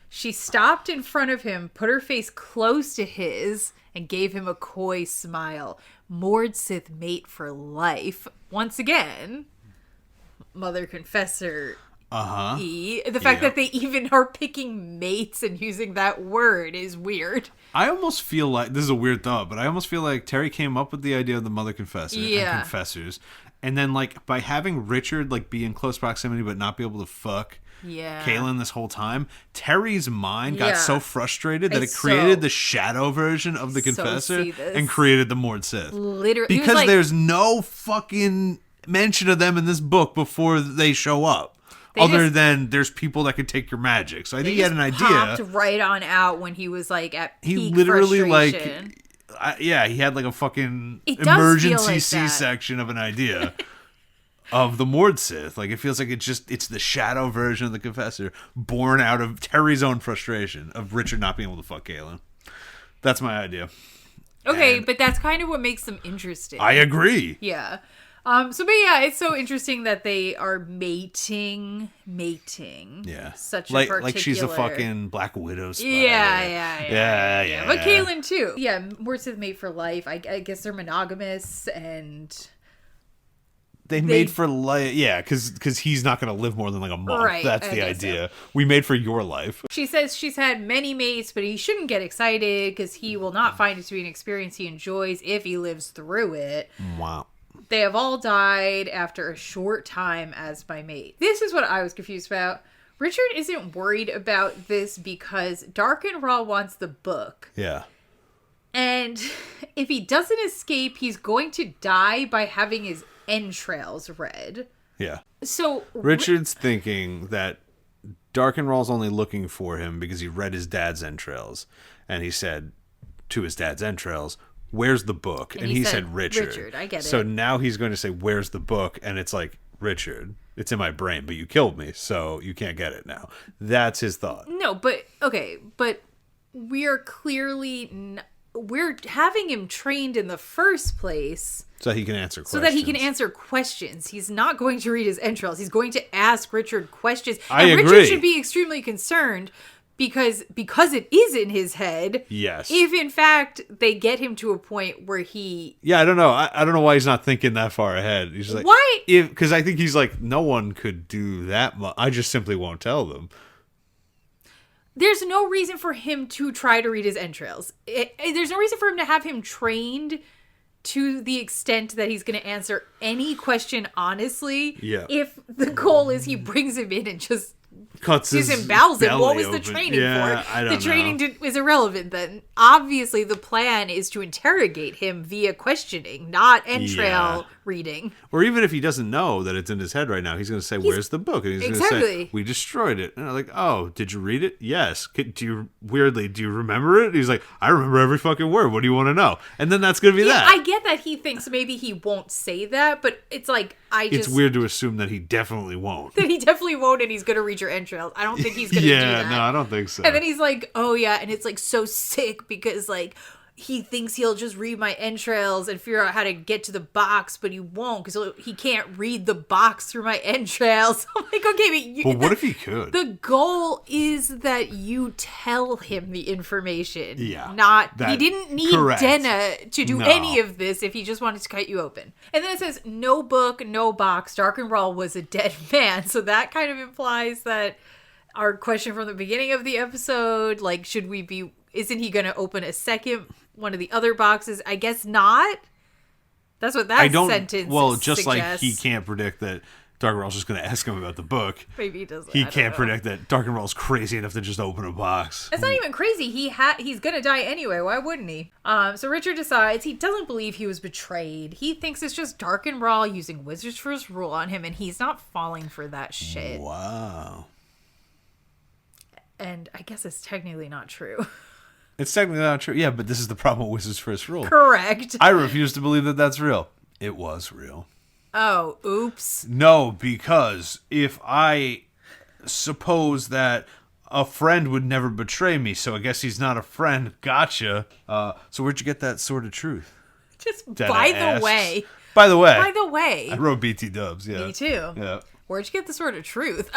She stopped in front of him, put her face close to his, and gave him a coy smile. Mord-Sith mate for life. Once again, Mother Confessor. The fact that they even are picking mates and using that word is weird. I almost feel like, this is a weird thought, but I almost feel like Terry came up with the idea of the Mother Confessor and Confessors, And then, like, by having Richard, like, be in close proximity but not be able to fuck Kaylin this whole time, Terry's mind got so frustrated that it created the shadow version of the Confessor and created the Mord-Sith. Literally. Because there's no fucking mention of them in this book before they show up. Other than there's people that could take your magic. So I think he had an idea. Popped right on out when he was, like, at peak He literally, frustration. he had, like, a fucking emergency C-section of an idea. Of the Mord-Sith. Like, it feels like it's the shadow version of the Confessor born out of Terry's own frustration of Richard not being able to fuck Kaylin. That's my idea. Okay, but that's kind of what makes them interesting. I agree. Yeah. But it's so interesting that they are mating. Yeah. Such a particular... Like she's a fucking Black Widow spy. Yeah. But Kaylin, too. Yeah, Mord-Sith mate for life. I guess they're monogamous, and... They made for life, because he's not going to live more than like a month. Right, that's the idea. So. We made for your life. She says she's had many mates, but he shouldn't get excited because he will not find it to be an experience he enjoys if he lives through it. Wow. They have all died after a short time as my mate. This is what I was confused about. Richard isn't worried about this because Dark and Raw wants the book. Yeah. And if he doesn't escape, he's going to die by having his entrails read. Yeah. So Richard's thinking that Darkenrawl's only looking for him because he read his dad's entrails, and he said to his dad's entrails, "Where's the book?" And he said Richard. I get it. So now he's going to say, "Where's the book?" And it's like, Richard, it's in my brain, but you killed me, so you can't get it now. That's his thought. No, but we are clearly we're having him trained in the first place so he can answer questions. He's not going to read his entrails. He's going to ask Richard questions. I agree. Richard should be extremely concerned because it is in his head. Yes. If in fact they get him to a point where he... Yeah, I don't know. I don't know why he's not thinking that far ahead. He's like, why? Because I think he's like, no one could do that much. I just simply won't tell them. There's no reason for him to try to read his entrails. There's no reason for him to have him trained to the extent that he's going to answer any question honestly. Yeah. If the goal is he brings him in and just cuts his disembowels him, what was open. The training for? I don't know. The training is irrelevant then. Obviously, the plan is to interrogate him via questioning, not entrail reading. Or even if he doesn't know that it's in his head right now, he's going to say, "Where's the book?" And he's going to say, "We destroyed it." And I'm like, "Oh, did you read it?" "Yes." Do you remember it? And he's like, "I remember every fucking word. What do you want to know?" And then that's going to be that. I get that he thinks maybe he won't say that, but it's like, it's weird to assume that he definitely won't. That he definitely won't, and he's going to read your entrails. I don't think he's going to do that. No, I don't think so. And then he's like, "Oh yeah," and it's like so sick because like he thinks he'll just read my entrails and figure out how to get to the box, but he won't because he can't read the box through my entrails. I'm like, okay, but what if he could? The goal is that you tell him the information. Yeah. He didn't need Denna to do any of this if he just wanted to cut you open. And then it says, no book, no box. Darkenrawl was a dead man. So that kind of implies that our question from the beginning of the episode, like, isn't he going to open a second one of the other boxes? I guess not. That's what that sentence just suggests. Like he can't predict that Darkenrawl's just going to ask him about the book. Maybe he doesn't. He can't predict that Darkenrawl's crazy enough to just open a box. It's not even crazy. He's going to die anyway. Why wouldn't he? So Richard decides he doesn't believe he was betrayed. He thinks it's just Darkenrawl using Wizard's First Rule on him, and he's not falling for that shit. Wow. And I guess it's technically not true. It's technically not true. Yeah, but this is the problem with Wizard's First Rule. Correct. I refuse to believe that that's real. It was real. Oh, oops. No, because if I suppose that a friend would never betray me, so I guess he's not a friend. Gotcha. So where'd you get that sort of truth? Just by the way. By the way. I wrote BT dubs, yeah. Me too. Yeah. Where'd you get the sort of truth?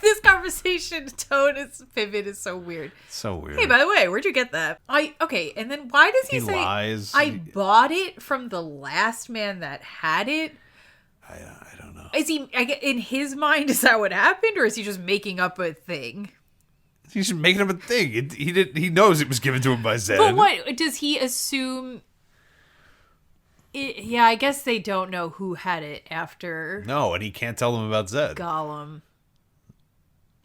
This conversation tone pivot is so weird. So weird. Hey, by the way, where'd you get that? And then why does he say lies? I bought it from the last man that had it? I don't know. Is he in his mind? Is that what happened, or is he just making up a thing? He's just making up a thing. He knows it was given to him by Zed. But what does he assume? Yeah, I guess they don't know who had it after. No, and he can't tell them about Zed. Gollum.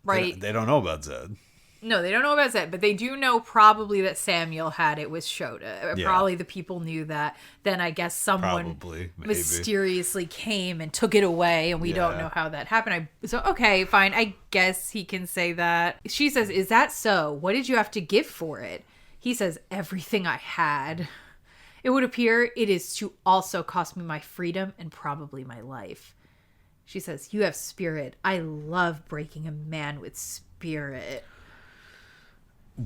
Right. They don't know about Zed. No, they don't know about Zed, but they do know probably that Samuel had it with Shota. Yeah. Probably the people knew that. Then I guess someone mysteriously came and took it away, and we don't know how that happened. So, okay, fine. I guess he can say that. She says, "Is that so? What did you have to give for it?" He says, "Everything I had. It would appear it is to also cost me my freedom and probably my life." She says, "You have spirit. I love breaking a man with spirit."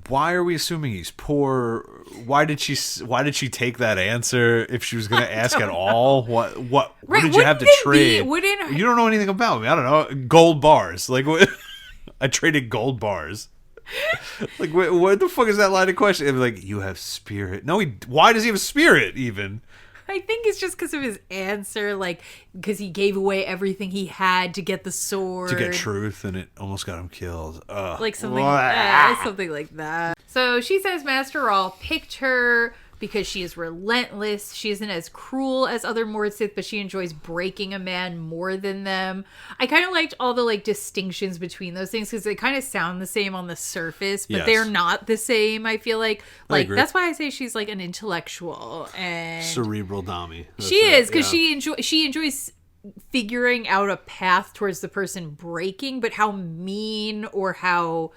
Why are we assuming he's poor? Why did she take that answer if she was going to ask at all? What did you have to trade? You don't know anything about me. I don't know. Gold bars. Like, what? I traded gold bars. Like, what the fuck is that line of question? It was like, you have spirit. No, why does he have spirit even? I think it's just because of his answer, like, because he gave away everything he had to get the sword. To get truth, and it almost got him killed. Ugh. Like something like that. So she says Master All picked her because she is relentless. She isn't as cruel as other Mord-Sith, but she enjoys breaking a man more than them. I kind of liked all the like distinctions between those things because they kind of sound the same on the surface, but they're not the same. I feel like that's why I say she's like an intellectual and cerebral dummy. She is because she enjoys figuring out a path towards the person breaking, but how mean or how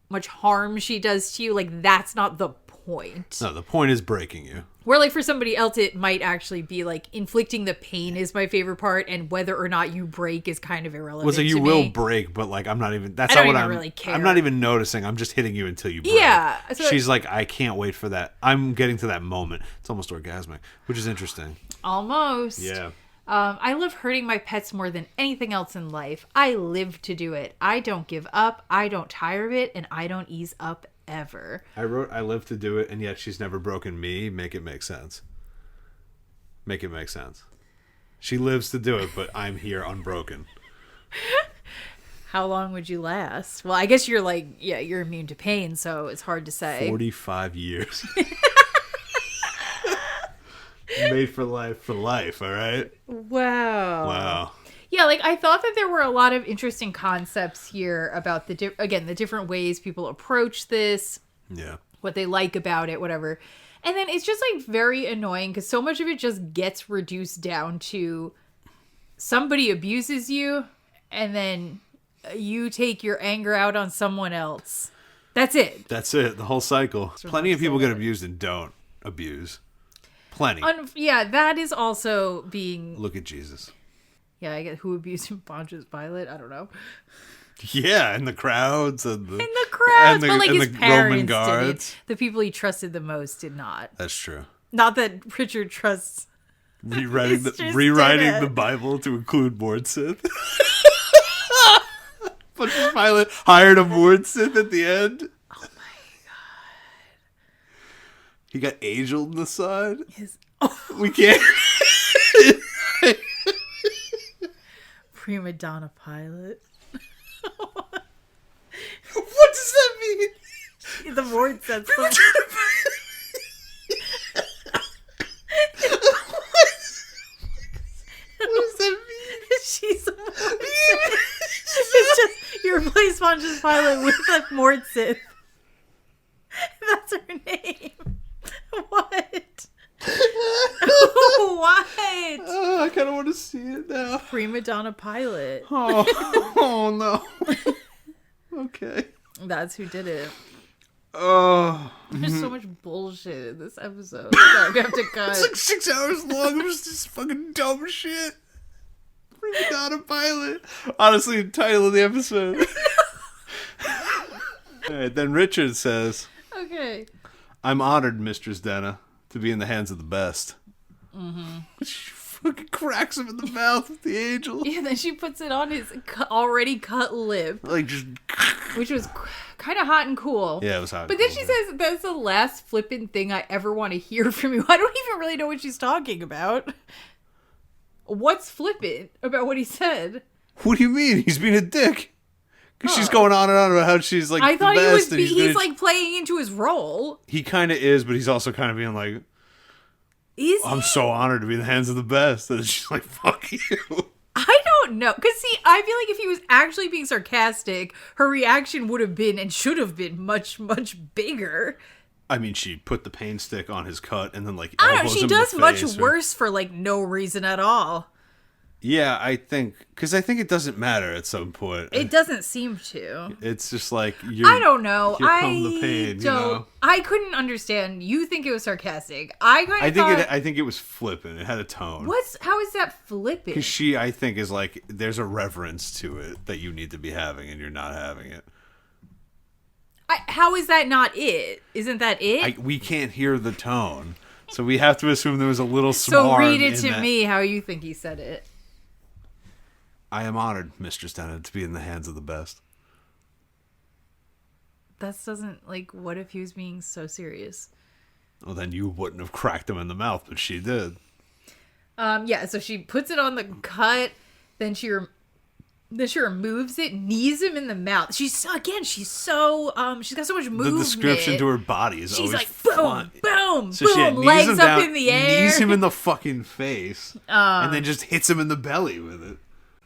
much harm she does to you, like that's not the point. No, the point is breaking you. Where like for somebody else it might actually be like inflicting the pain is my favorite part, and whether or not you break is kind of irrelevant. Well, so you will break, but like I'm not even. That's not what I'm really care. I'm not even noticing. I'm just hitting you until you break. Yeah. So she's like, I can't wait for that. I'm getting to that moment. It's almost orgasmic, which is interesting. Almost. Yeah. I love hurting my pets more than anything else in life. I live to do it. I don't give up. I don't tire of it, and I don't ease up ever. I wrote, I live to do it, and yet she's never broken me. Make it make sense. Make it make sense. She lives to do it, but I'm here unbroken. How long would you last? Well, I guess you're like, you're immune to pain, so it's hard to say. 45 years. Made for life, all right? Wow. Yeah, like I thought that there were a lot of interesting concepts here about the different ways people approach this. Yeah. What they like about it, whatever. And then it's just like very annoying because so much of it just gets reduced down to somebody abuses you and then you take your anger out on someone else. That's it. That's it. The whole cycle. Plenty of people get abused and don't abuse. Plenty. That is also being... Look at Jesus. Yeah, I get who abused him, Pontius Pilate. I don't know. Yeah, and the crowds. But like his parents Roman guards. Did. The people he trusted the most did not. That's true. Not that Richard trusts... Rewriting the Bible to include Mord-Sith. Pontius Pilate hired a Mord-Sith at the end. Oh my god. He got Angel on the side. We can't... Prima donna Pilate. What does that mean? The word says Prima donna What does that mean? She's a Mord-Sith. It's just you replace Pontius Pilate with a Mord-Sith. That's her name. What? What? Oh, I kind of want to see it now. Prima donna Pilate. Oh no. Okay. That's who did it. Oh. There's so much bullshit in this episode that we have to cut. It's like 6 hours long. It was just fucking dumb shit. Prima donna Pilate. Honestly, the title of the episode. Alright, then Richard says, okay. I'm honored, Mistress Denna, to be in the hands of the best. Mm-hmm. She fucking cracks him in the mouth with the angel. Yeah, then she puts it on his already cut lip. Like just... Which was kind of hot and cool. Yeah, it was hot. But then she says, that's the last flippant thing I ever want to hear from you. I don't even really know what she's talking about. What's flippant about what he said? What do you mean? He's being a dick. Because she's going on and on about how she's like I thought the best. He's like playing into his role. He kind of is, but he's also kind of being like... I'm so honored to be in the hands of the best. And she's like, fuck you. I don't know. Because, see, I feel like if he was actually being sarcastic, her reaction would have been and should have been much, much bigger. I mean, she put the pain stick on his cut and then, like, I don't know. She does much worse for, like, no reason at all. Yeah, I think it doesn't matter at some point. It doesn't seem to. It's just like, I don't know. Here come the pain, you know? I couldn't understand. You think it was sarcastic. I think it was flippant. It had a tone. How is that flippant? Because she, I think, is like, there's a reverence to it that you need to be having and you're not having it. How is that not it? Isn't that it? We can't hear the tone. So we have to assume there was a little smarm. So read it to me how you think he said it. I am honored, Mistress Tennant, to be in the hands of the best. That doesn't, like, what if he was being so serious? Well, then you wouldn't have cracked him in the mouth, but she did. Yeah, so she puts it on the cut, then she removes it, knees him in the mouth. She's got so much movement. The description to her body is always like, fun. boom, so boom, legs up in the air. Knees him in the fucking face, and then just hits him in the belly with it.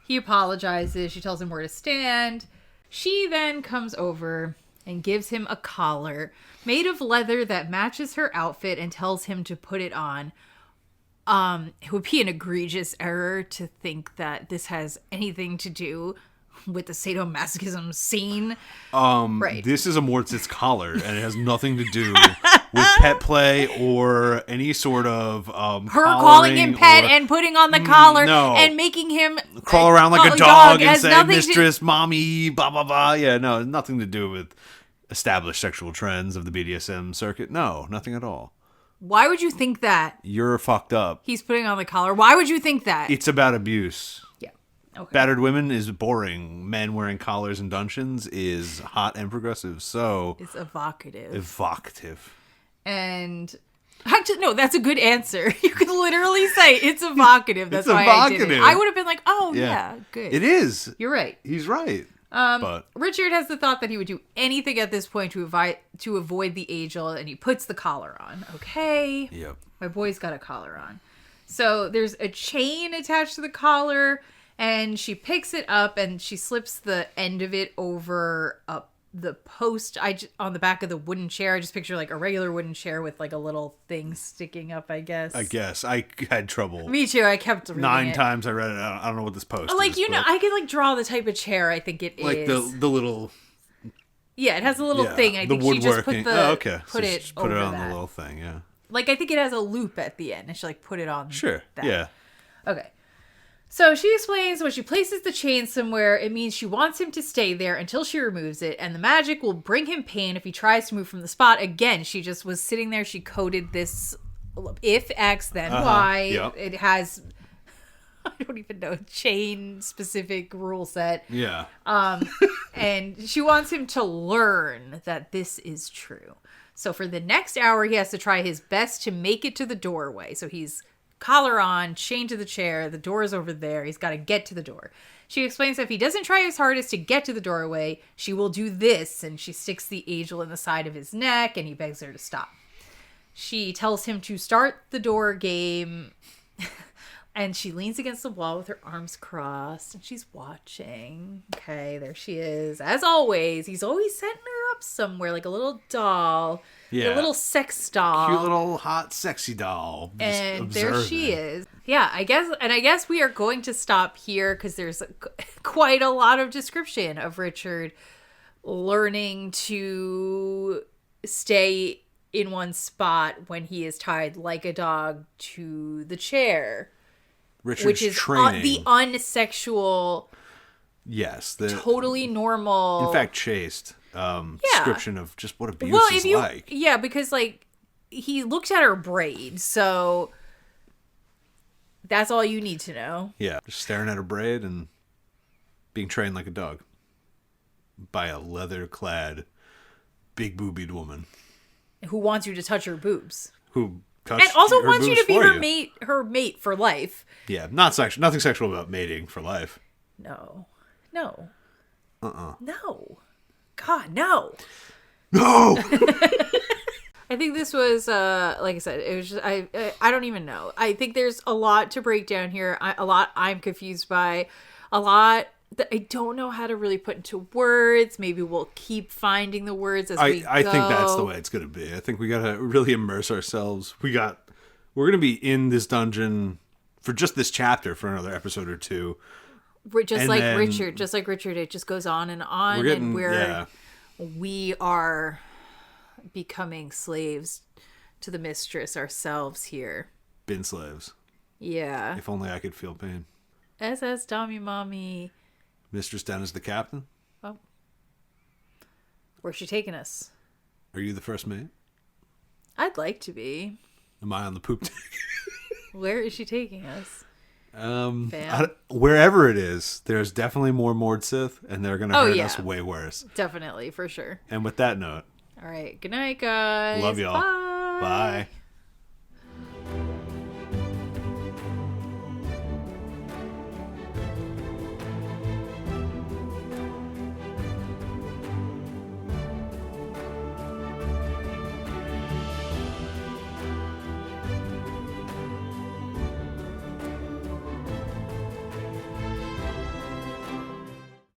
He apologizes. She tells him where to stand. She then comes over and gives him a collar made of leather that matches her outfit and tells him to put it on. It would be an egregious error to think that this has anything to do with the sadomasochism scene. Right. This is a Mord-Sith collar, and it has nothing to do with pet play or any sort of her calling him pet and putting on the collar and making him crawl around like a dog and say, mistress, mommy, blah, blah, blah. Yeah, no, nothing to do with established sexual trends of the BDSM circuit. No, nothing at all. Why would you think that? You're fucked up. He's putting on the collar. Why would you think that? It's about abuse. Yeah. Okay. Battered women is boring. Men wearing collars in dungeons is hot and progressive. So it's evocative. And no, that's a good answer. You could literally say it's evocative. That's why I did it. I would have been like, oh yeah, good. It is. You're right. He's right. But Richard has the thought that he would do anything at this point to avoid the angel, and he puts the collar on. Okay. Yep. My boy's got a collar on. So there's a chain attached to the collar, and she picks it up and she slips the end of it over the post on the back of the wooden chair. I just picture like a regular wooden chair with like a little thing sticking up, I guess. I had trouble. Me too. I kept reading 9 times I read it. I don't know what this post is. Like, I could like draw the type of chair I think it like is. Like the little... Yeah, it has a little thing. I think she just put put it on that. The little thing, yeah. Like, I think it has a loop at the end, and she like put it on. Sure. That. Yeah. Okay. So she explains when she places the chain somewhere, it means she wants him to stay there until she removes it, and the magic will bring him pain if he tries to move from the spot. Again, she just was sitting there. She coded this: if X, then Y. Yep. It has, I don't even know, chain specific rule set. Yeah. And she wants him to learn that this is true. So for the next hour, he has to try his best to make it to the doorway. So he's collar on, chained to the chair, the door is over there, he's got to get to the door. She explains that if he doesn't try his hardest to get to the doorway, she will do this, and she sticks the angel in the side of his neck, and he begs her to stop. She tells him to start the door game, and she leans against the wall with her arms crossed, and she's watching. Okay, there she is. As always, he's always setting her up somewhere, like a little doll. Yeah. A little sex doll. Cute little hot sexy doll. And there she is. Yeah, I guess we are going to stop here because there's quite a lot of description of Richard learning to stay in one spot when he is tied like a dog to the chair. Richard's which is training. The unsexual. Yes. Totally normal. In fact, chaste. Description of just what abuse is like. Yeah, because like he looked at her braid, so that's all you need to know. Yeah, just staring at her braid and being trained like a dog by a leather-clad, big-boobied woman who wants you to touch her boobs. Who and also wants you to be her mate for life. Yeah, nothing sexual about mating for life. No. No. God, no. No! I think this was, like I said, it was just, I don't even know. I think there's a lot to break down here. A lot I'm confused by. A lot that I don't know how to really put into words. Maybe we'll keep finding the words as we go. I think that's the way it's going to be. I think we got to really immerse ourselves. We're going to be in this dungeon for just this chapter for another episode or two. Just like Richard, it just goes on, and we are becoming slaves to the mistress ourselves here. Been slaves. Yeah. If only I could feel pain. SS Tommy Mommy. Mistress Dennis the captain. Oh. Where's she taking us? Are you the first mate? I'd like to be. Am I on the poop deck? Where is she taking us? Wherever it is, there's definitely more Mord-Sith, and they're going to hurt us way worse. Definitely, for sure. And with that note. All right. Good night, guys. Love y'all. Bye. Bye.